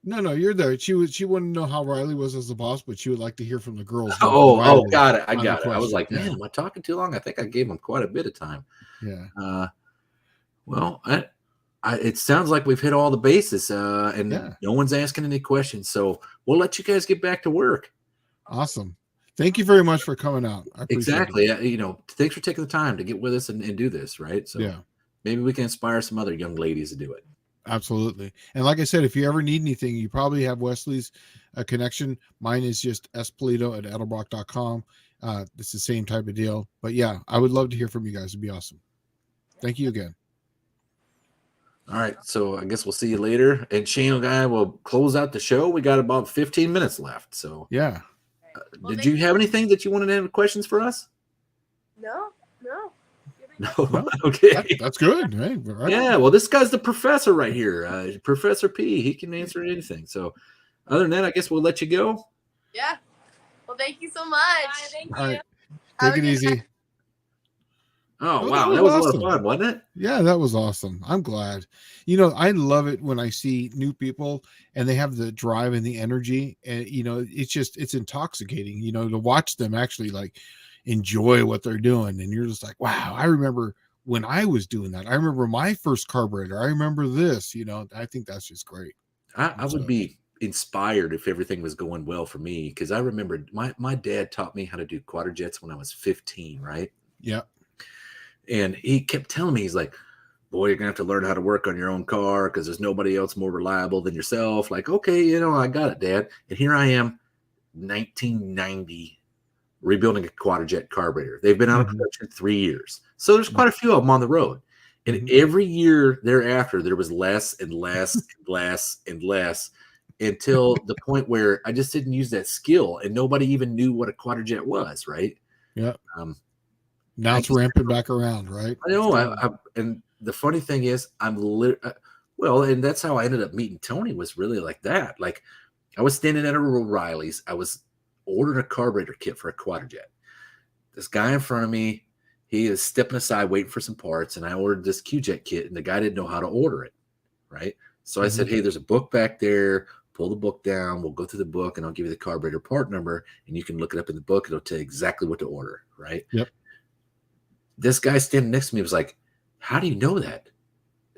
No, you're there. She wanted to know how Riley was as a boss, but she would like to hear from the girls. Oh, got it. I got it. I was like, man, am I talking too long? I think I gave them quite a bit of time. Yeah. Well, it sounds like we've hit all the bases, and no one's asking any questions. So we'll let you guys get back to work. Awesome. Thank you very much for coming out. I appreciate it. Thanks for taking the time to get with us and do this, right? So maybe we can inspire some other young ladies to do it. Absolutely. And like I said, if you ever need anything, you probably have Wesley's connection. Mine is just spulido@edelbrock.com. It's the same type of deal. But yeah, I would love to hear from you guys. It'd be awesome. Thank you again. All right. So I guess we'll see you later. And Shane and I will close out the show. We got about 15 minutes left. So yeah. Did you have anything that you wanted to have questions for us? No. No. Okay. That's good. Right? Right. Yeah. Well, this guy's the professor right here. Professor P. He can answer anything. So other than that, I guess we'll let you go. Yeah. Well, thank you so much. Bye, thank you. All right. Take it easy. Oh, wow. That was awesome. A lot of fun, wasn't it? Yeah, that was awesome. I'm glad. I love it when I see new people and they have the drive and the energy. And, it's intoxicating, to watch them actually like enjoy what they're doing. And you're just like, wow, I remember when I was doing that. I remember my first carburetor. I remember this, I think that's just great. I would be inspired if everything was going well for me. Cause I remember my dad taught me how to do quater jets when I was 15. Right. Yeah. And he kept telling me, he's like, boy, you're going to have to learn how to work on your own car because there's nobody else more reliable than yourself. Like, okay, I got it, Dad. And here I am, 1990, rebuilding a quaterjet carburetor. They've been out of production 3 years. So there's quite a few of them on the road. And every year thereafter, there was less and less and less and less until the point where I just didn't use that skill and nobody even knew what a quaterjet was, right? Yeah. Now it's ramping back around, right? I know. And the funny thing is, and that's how I ended up meeting Tony, was really like that. Like, I was standing at a O'Reilly's. I was ordering a carburetor kit for a quaterjet. This guy in front of me, he is stepping aside, waiting for some parts, and I ordered this Q-Jet kit, and the guy didn't know how to order it, right? So I said, hey, there's a book back there. Pull the book down. We'll go through the book, and I'll give you the carburetor part number, and you can look it up in the book. It'll tell you exactly what to order, right? Yep. this guy standing next to me was like, "How do you know that?"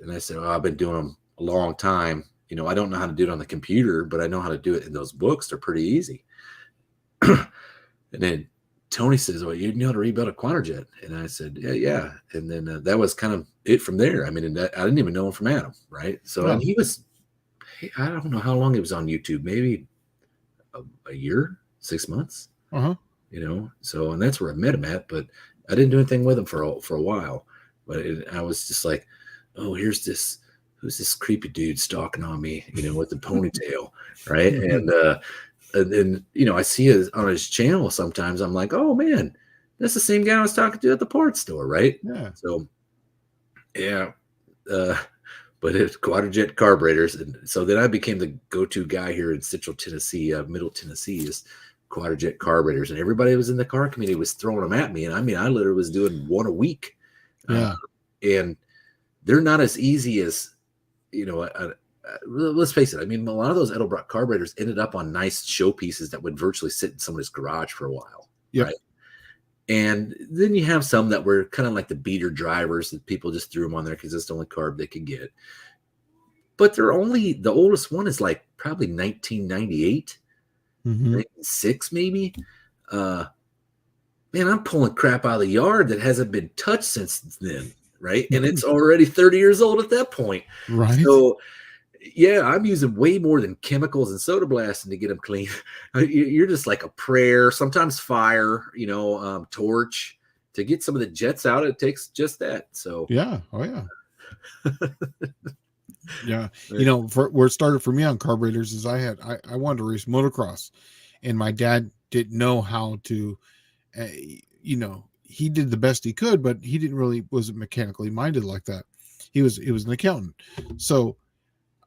And I said, "Oh, I've been doing them a long time. You know, I don't know how to do it on the computer, but I know how to do it in those books. They're pretty easy." And then Tony says, "Well, you know how to rebuild a quadrojet?" And I said, "Yeah, yeah." And then that was kind of it from there. I mean, I didn't even know him from Adam, right? So, and he was, I don't know how long he was on YouTube, maybe a year, 6 months, you know? So, and that's where I met him at, but I didn't do anything with him for a while. But I was just like, oh, who's this creepy dude stalking on me, you know, with the ponytail, right? And then, you know, I see it on his channel sometimes. I'm like, oh man, that's the same guy I was talking to at the parts store, right? Yeah. So, yeah, but it's quadrojet carburetors, and so then I became the go-to guy here in Central Tennessee, Middle Tennessee, is quadrojet carburetors, and everybody was in the car community was throwing them at me, and I mean, I literally was doing one a week, and they're not as easy as, you know. Let's face it. I mean, a lot of those Edelbrock carburetors ended up on nice showpieces that would virtually sit in somebody's garage for a while, right? And then you have some that were kind of like the beater drivers that people just threw them on there because it's the only carb they could get. But they're only, the oldest one is like probably 1998, 96 maybe. Man, I'm pulling crap out of the yard that hasn't been touched since then, right? And it's already 30 years old at that point. Right. So, yeah, I'm using way more than chemicals and soda blasting to get them clean. You're just like a prayer, sometimes fire, you know, torch to get some of the jets out. It takes just that. So yeah, oh yeah, yeah. You know, where it started for me on carburetors is I wanted to race motocross, and my dad didn't know how to, you know, he did the best he could, but he wasn't mechanically minded like that. He was an accountant, so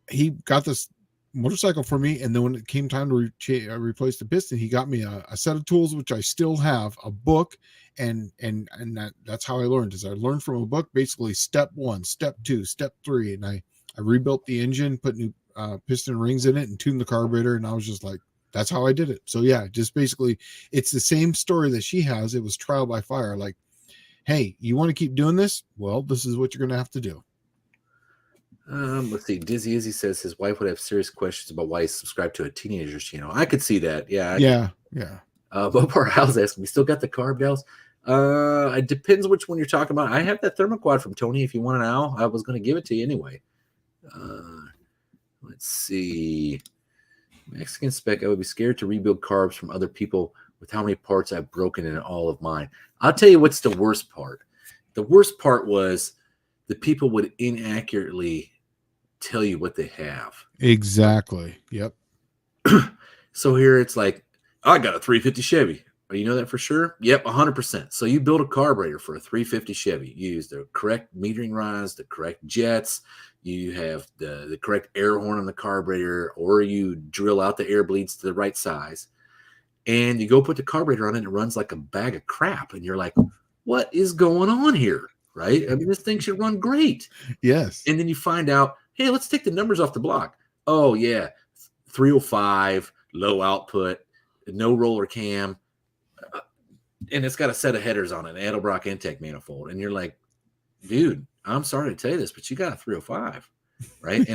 he got this motorcycle for me, and then when it came time to replace the piston, he got me a set of tools, which I still have, a book, and that's how I learned. Is I learned from a book, basically step 1, step 2, step 3, and I rebuilt the engine, put new piston rings in it, and tuned the carburetor, and I was just like, that's how I did it. So yeah, just basically, it's the same story that she has. It was trial by fire. Like, hey, you want to keep doing this? Well, this is what you're going to have to do. Let's see. Dizzy Izzy says his wife would have serious questions about why he's subscribed to a teenager's channel. I could see that. Yeah. Yeah. Bopar House asking, we still got the carb bells? It depends which one you're talking about. I have that thermoquad from Tony. If you want it now, I was going to give it to you anyway. Let's see. Mexican spec. I would be scared to rebuild carbs from other people with how many parts I've broken in all of mine. I'll tell you what's the worst part. The worst part was the people would inaccurately tell you what they have. Exactly. Yep. So here it's like, I got a 350 Chevy. Oh, you know that for sure? Yep, 100%. So you build a carburetor for a 350 Chevy. You use the correct metering rods, the correct jets. You have the correct air horn on the carburetor, or you drill out the air bleeds to the right size. And you go put the carburetor on it, and it runs like a bag of crap. And you're like, what is going on here? Right? I mean, this thing should run great. Yes. And then you find out, hey, let's take the numbers off the block. Oh, yeah, 305, low output, no roller cam. And it's got a set of headers on it, an Edelbrock intake manifold. And you're like, dude, I'm sorry to tell you this, but you got a 305, right?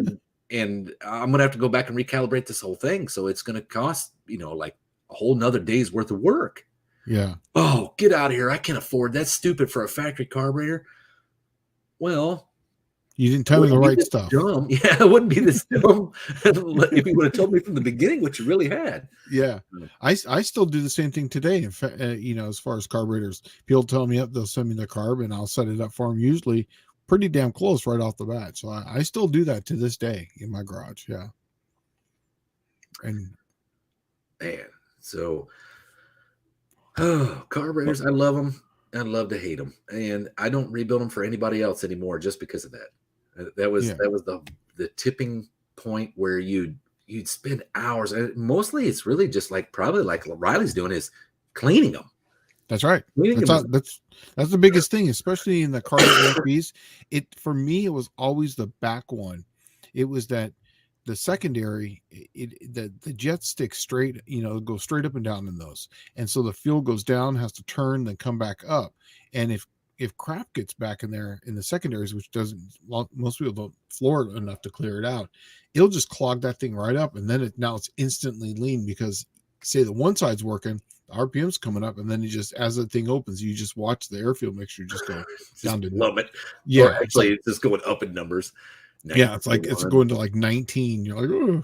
and I'm going to have to go back and recalibrate this whole thing. So it's going to cost, you know, like a whole nother day's worth of work. Yeah. Oh, get out of here. I can't afford that. Stupid for a factory carburetor. Well, you didn't tell me the right stuff. Dumb. Yeah, it wouldn't be this dumb if you would have told me from the beginning what you really had. Yeah. I still do the same thing today. In fact, you know, as far as carburetors, people tell me up, they'll send me the carb and I'll set it up for them, usually pretty damn close right off the bat. So I still do that to this day in my garage. Yeah. And man, so carburetors, I love them. I love to hate them, and I don't rebuild them for anybody else anymore just because of that. That was the tipping point where you'd spend hours. And mostly, it's really just like probably like Riley's doing is cleaning them. That's right. That's the biggest thing, especially in the car LPs. For me, it was always the back one. It was that the secondary, the jet sticks straight, you know, go straight up and down in those, and so the fuel goes down, has to turn, then come back up. And if if crap gets back in there in the secondaries, which doesn't, most people don't floor it enough to clear it out, it'll just clog that thing right up, and then now it's instantly lean because say the one side's working, the RPM's coming up, and then you just, as the thing opens, you just watch the airfield mixture just go down to plummet. Yeah, or actually, it's just going up in numbers. Yeah, it's like it's going to like 19. You're like, oh.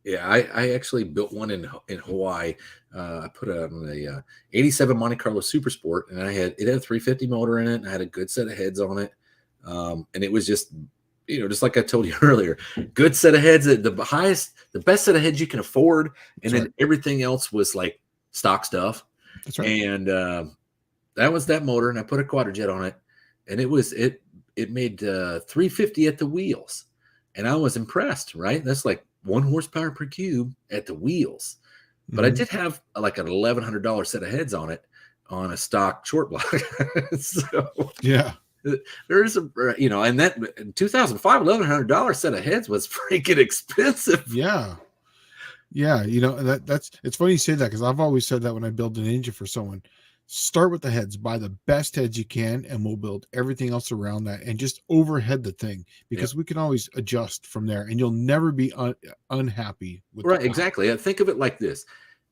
Yeah, I actually built one in Hawaii. I put it on a 87 Monte Carlo Super Sport, and it had a 350 motor in it, and I had a good set of heads on it. And it was just, just like I told you earlier, good set of heads, the best set of heads you can afford, and then everything else was like stock stuff. That's right. And that was that motor, and I put a quadrijet on it, and it made 350 at the wheels, and I was impressed. Right, that's like 1 horsepower per cube at the wheels. But I did have like an $1,100 set of heads on it on a stock short block. So yeah, there's and that in 2005, $1,100 set of heads was freaking expensive. Yeah. That's it's funny you say that, because I've always said that when I build an engine for someone. Start with the heads, buy the best heads you can, and we'll build everything else around that, and just overhead the thing, because we can always adjust from there, and you'll never be unhappy with right. Exactly. Think of it like this: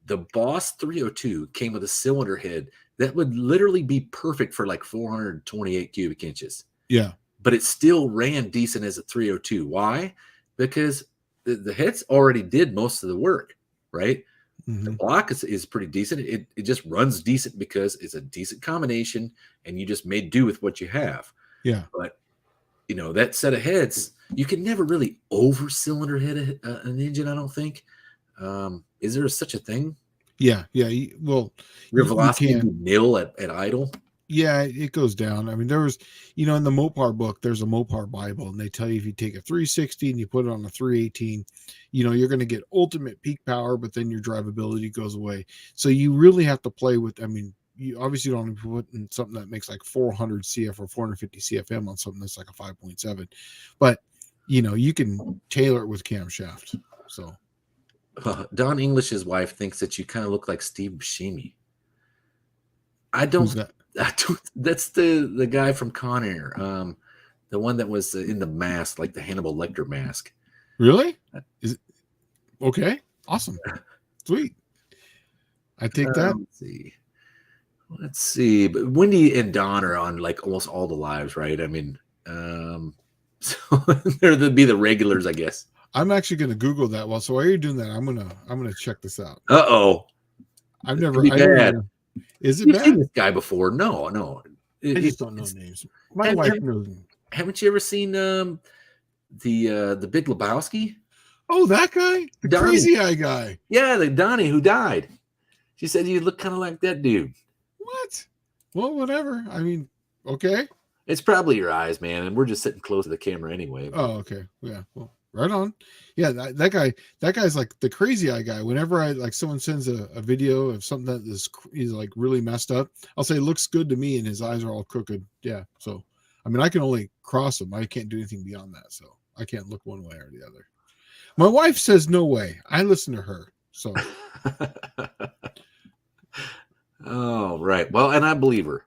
the Boss 302 came with a cylinder head that would literally be perfect for like 428 cubic inches. Yeah, but it still ran decent as a 302. Why? Because the heads already did most of the work, right? The block is pretty decent. It just runs decent because it's a decent combination, and you just made do with what you have. Yeah. But that set of heads, you can never really over cylinder head an engine. I don't think. Is there such a thing? Yeah. Well, your velocity nil at idle. Yeah, it goes down. I mean, there was, in the Mopar book, there's a Mopar Bible, and they tell you if you take a 360 and you put it on a 318, you're going to get ultimate peak power, but then your drivability goes away. So you really have to play with, you obviously don't put in something that makes like 400 CF or 450 CFM on something that's like a 5.7, but you can tailor it with camshaft. So Don English's wife thinks that you kind of look like Steve Buscemi. I don't. Who's that? That's the guy from Con Air, the one that was in the mask, like the Hannibal Lecter mask. Really? Is it okay? Awesome, sweet. I take that. Let's see. But Wendy and Don are on like almost all the lives, right? I mean, so they'd be the regulars, I guess. I'm actually going to Google that. Well, so while you're doing that, I'm gonna check this out. I've never. Is it You've bad? seen this guy before? No. I just don't know names. My wife knows him. Haven't you ever seen the Big Lebowski? Oh, that guy, the Donnie. crazy eye guy. Yeah, the Donnie who died. She said you look kind of like that dude. What? Well, whatever. I mean, okay. It's probably your eyes, man, and we're just sitting close to the camera anyway. Oh, okay. Yeah. Well, right on. Yeah, that guy's like the crazy eye guy. Whenever I like someone sends a video of something that is like really messed up, I'll say looks good to me, and his eyes are all crooked. Yeah. So, I mean, I can only cross them. I can't do anything beyond that. So I can't look one way or the other. My wife says no way. I listen to her. So. Oh, right. Well, and I believe her.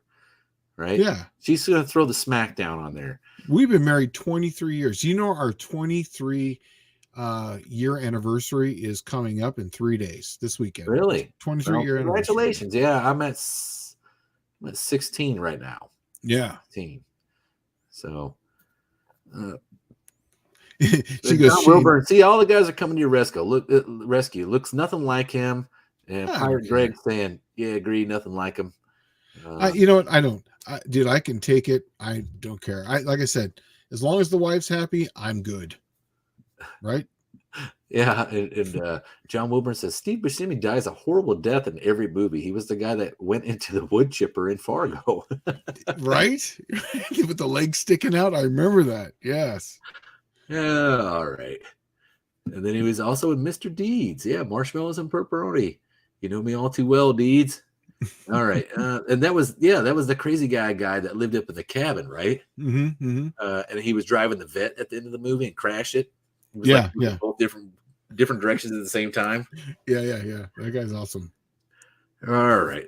Right? Yeah. She's going to throw the smack down on there. We've been married 23 years. Our 23 year anniversary is coming up in 3 days this weekend. Really? 23 year anniversary. Congratulations. Yeah, I'm at 16 right now. Yeah. 16. So she goes, John Wilburn, see, all the guys are coming to your rescue. Looks nothing like him. And Pirate Greg saying, yeah, agree, nothing like him. You know what? I don't. Dude, I can take it. I don't care. Like I said, as long as the wife's happy, I'm good. Right? Yeah. And John Wilburn says, Steve Buscemi dies a horrible death in every movie. He was the guy that went into the wood chipper in Fargo. Right? With the legs sticking out. I remember that. Yes. Yeah. All right. And then he was also in Mr. Deeds. Yeah. Marshmallows and pepperoni. You know me all too well, Deeds. All right. And that was the crazy guy that lived up in the cabin, right? Mm-hmm. And he was driving the vet at the end of the movie and crashed it. Yeah. Both different directions at the same time. Yeah. That guy's awesome. All right.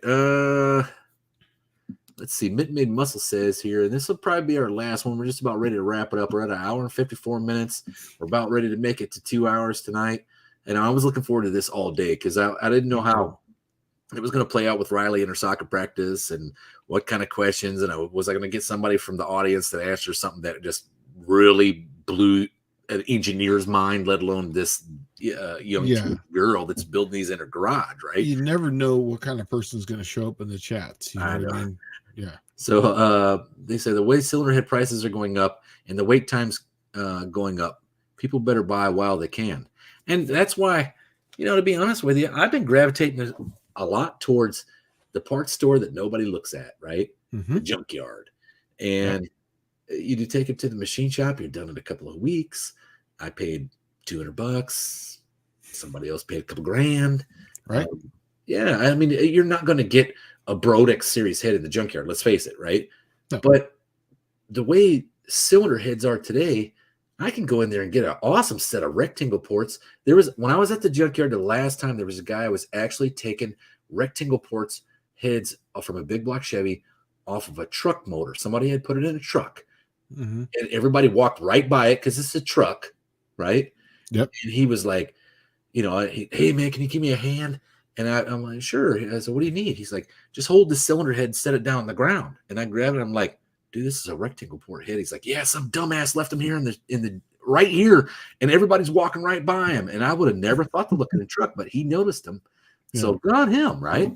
Let's let's see. Mid Muscle says here, and this will probably be our last one. We're just about ready to wrap it up. We're at an hour and 54 minutes. We're about ready to make it to 2 hours tonight. And I was looking forward to this all day because I didn't know how it was going to play out with Riley in her soccer practice and what kind of questions. And was I going to get somebody from the audience that asked her something that just really blew an engineer's mind, let alone this young girl that's building these in her garage, right? You never know what kind of person's going to show up in the chats. You know what I mean? Yeah. So they say the way cylinder head prices are going up and the wait times going up, people better buy while they can. And that's why, to be honest with you, I've been gravitating a lot towards the parts store that nobody looks at, right? The junkyard. And you do take it to the machine shop, you're done in a couple of weeks. I paid $200. Somebody else paid a couple grand. Right. I mean, you're not going to get a Brodex series head in the junkyard. Let's face it. Right. No. But the way cylinder heads are today, I can go in there and get an awesome set of rectangle ports. When I was at the junkyard the last time, there was a guy who was actually taking rectangle ports heads from a big block Chevy off of a truck motor. Somebody had put it in a truck. And everybody walked right by it because it's a truck, right? Yep. And he was like, hey, man, can you give me a hand? And I'm like, sure. I said, what do you need? He's like, just hold the cylinder head and set it down on the ground. And I grabbed it. I'm like, dude, this is a rectangle port head. He's like, yeah, some dumbass left him here in the right here, and everybody's walking right by him. And I would have never thought to look in the truck, but he noticed him. Yeah. So good on him, right?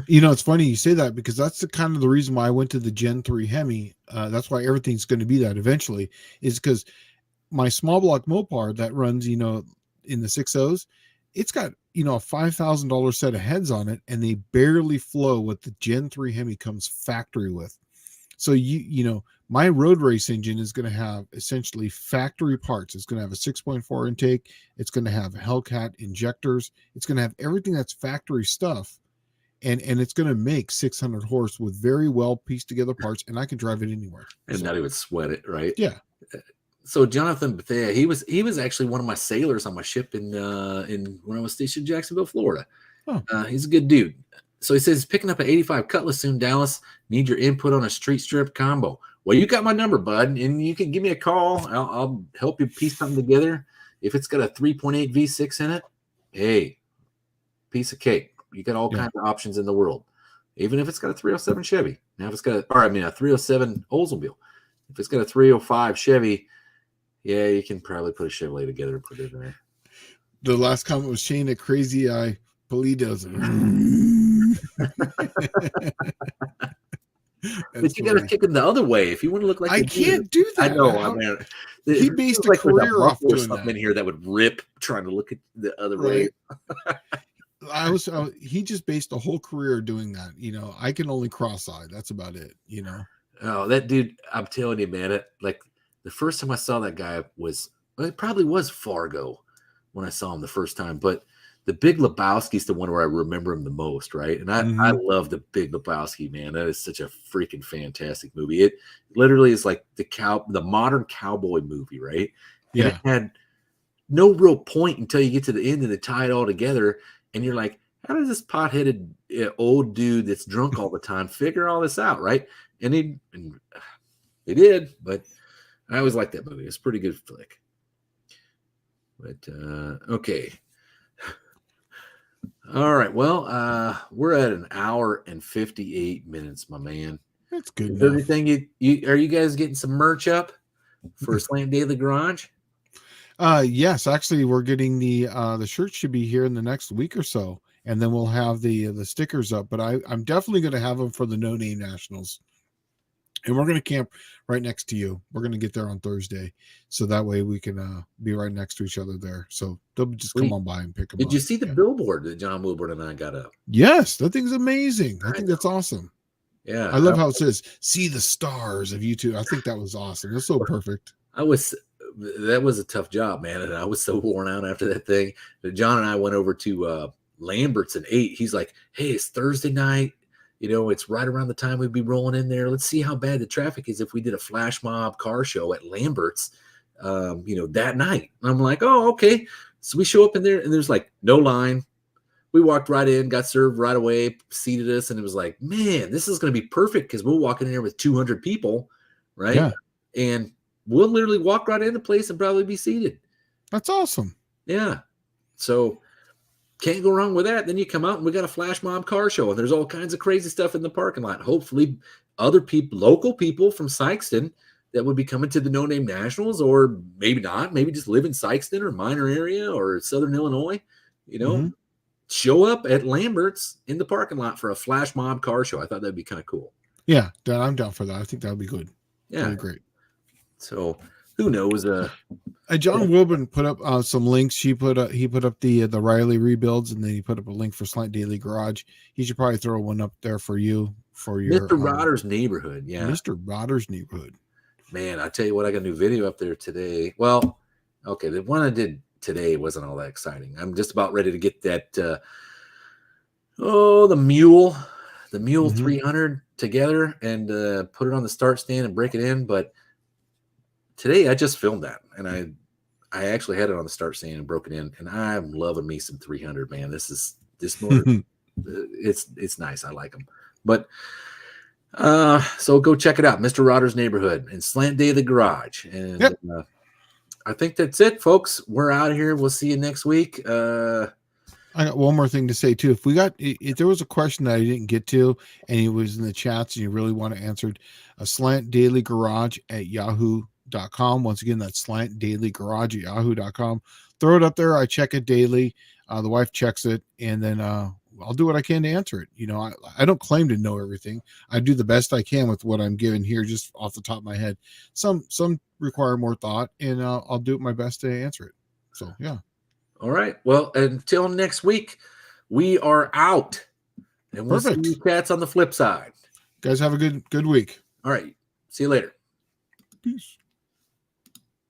It's funny you say that because that's the kind of the reason why I went to the Gen 3 Hemi. That's why everything's going to be that eventually, is because my small block Mopar that runs, in the 6.0s, it's got, a $5,000 set of heads on it, and they barely flow what the Gen 3 Hemi comes factory with. So my road race engine is going to have essentially factory parts. It's going to have a 6.4 intake. It's going to have Hellcat injectors. It's going to have everything that's factory stuff. And it's going to make 600 horse with very well pieced together parts, and I can drive it anywhere. And not even sweat it, right? Yeah. So Jonathan Bethea, he was actually one of my sailors on my ship in when I was stationed in Jacksonville, Florida. Oh. He's a good dude. So he says, picking up an 85 Cutlass soon, Dallas. Need your input on a street strip combo. Well, you got my number, bud, and you can give me a call. I'll help you piece something together. If it's got a 3.8 V6 in it, hey, piece of cake. You got all kinds of options in the world. Even if it's got a 307 Chevy. Now, if it's got a 307 Oldsmobile. If it's got a 305 Chevy, you can probably put a Chevrolet together and put it in there. The last comment was Shane at Crazy Eye Pulido's. But you got to kick it the other way if you want to look like I can't do that. I know. Man, he based a career off doing something that. in here that would rip trying to look at the other way. He just based a whole career doing that. I can only cross-eyed. That's about it. Oh, that dude! I'm telling you, man. Like the first time I saw that guy it probably was Fargo when I saw him the first time, but. The Big Lebowski's the one where I remember him the most, right? And I love the Big Lebowski, man. That is such a freaking fantastic movie. It literally is like the modern cowboy movie, right? Yeah. And it had no real point until you get to the end and they tie it all together. And you're like, how does this pot-headed old dude that's drunk all the time figure all this out, right? And they did, but I always liked that movie. It's a pretty good flick. But, okay. All right. Well, we're at an hour and 58 minutes, my man. That's good. Is everything are you guys getting some merch up for Slant Daily Garage? Yes, actually, we're getting the shirt should be here in the next week or so, and then we'll have the stickers up. But I'm definitely going to have them for the No Name Nationals, and we're going to camp right next to you. We're going to get there on Thursday, so that way we can be right next to each other there. So they'll just come on by and pick them up. Did you see the billboard that John Wilbur and I got up? Yes, that thing's amazing. I think that's awesome. Yeah, I love how it says "See the stars of YouTube." I think that was awesome. It's so perfect. That was a tough job, man, and I was so worn out after that thing. But John and I went over to Lambert's and ate. He's like, "Hey, it's Thursday night. It's right around the time we'd be rolling in there. Let's see how bad the traffic is if we did a flash mob car show at Lambert's, that night." And I'm like, "Oh, okay." So we show up in there, and there's like no line. we walked right in, got served right away, seated us, and it was like, man, this is going to be perfect because we'll walk in here with 200 people, right? Yeah. And we'll literally walk right in the place and probably be seated. That's awesome. Yeah. So can't go wrong with that. Then you come out and we got a flash mob car show, and there's all kinds of crazy stuff in the parking lot. Hopefully other people, local people from Sykeston that would be coming to the No Name Nationals, or maybe not, maybe just live in Sykeston or minor area or Southern Illinois, you know, show up at Lambert's in the parking lot for a flash mob car show. I thought that'd be kind of cool. Yeah, I'm down for that. I think that would be good. Yeah. Really great. So who knows? John Wilburn put up some links. He put up the Riley rebuilds, and then he put up a link for Slant Daily Garage. He should probably throw one up there for you for your Mr. Rodder's neighborhood. Yeah, Mr. Rodder's neighborhood. Man, I tell you what, I got a new video up there today. Well, okay, the one I did today wasn't all that exciting. I'm just about ready to get that. The Mule 300 together and put it on the start stand and break it in. But today I just filmed that, and I actually had it on the start stand and broke it in, and I'm loving me some 300, man. This motor, it's nice. I like them, but so go check it out, Mr. Rodder's Neighborhood and Slant Day of the Garage. And I think that's it, folks. We're out of here. We'll see you next week. I got one more thing to say too. If there was a question that I didn't get to and it was in the chats and you really want to answer it, a Slant Daily Garage at yahoo.com. Once again, that's Slant Daily Garage at yahoo.com. Throw it up there. I check it daily. The wife checks it, and then I'll do what I can to answer it. You know, I don't claim to know everything. I do the best I can with what I'm given here, just off the top of my head. Some require more thought, and I'll do my best to answer it. So, yeah. All right. Well, until next week, we are out. And we'll see you cats on the flip side. Guys, have a good week. All right. See you later. Peace.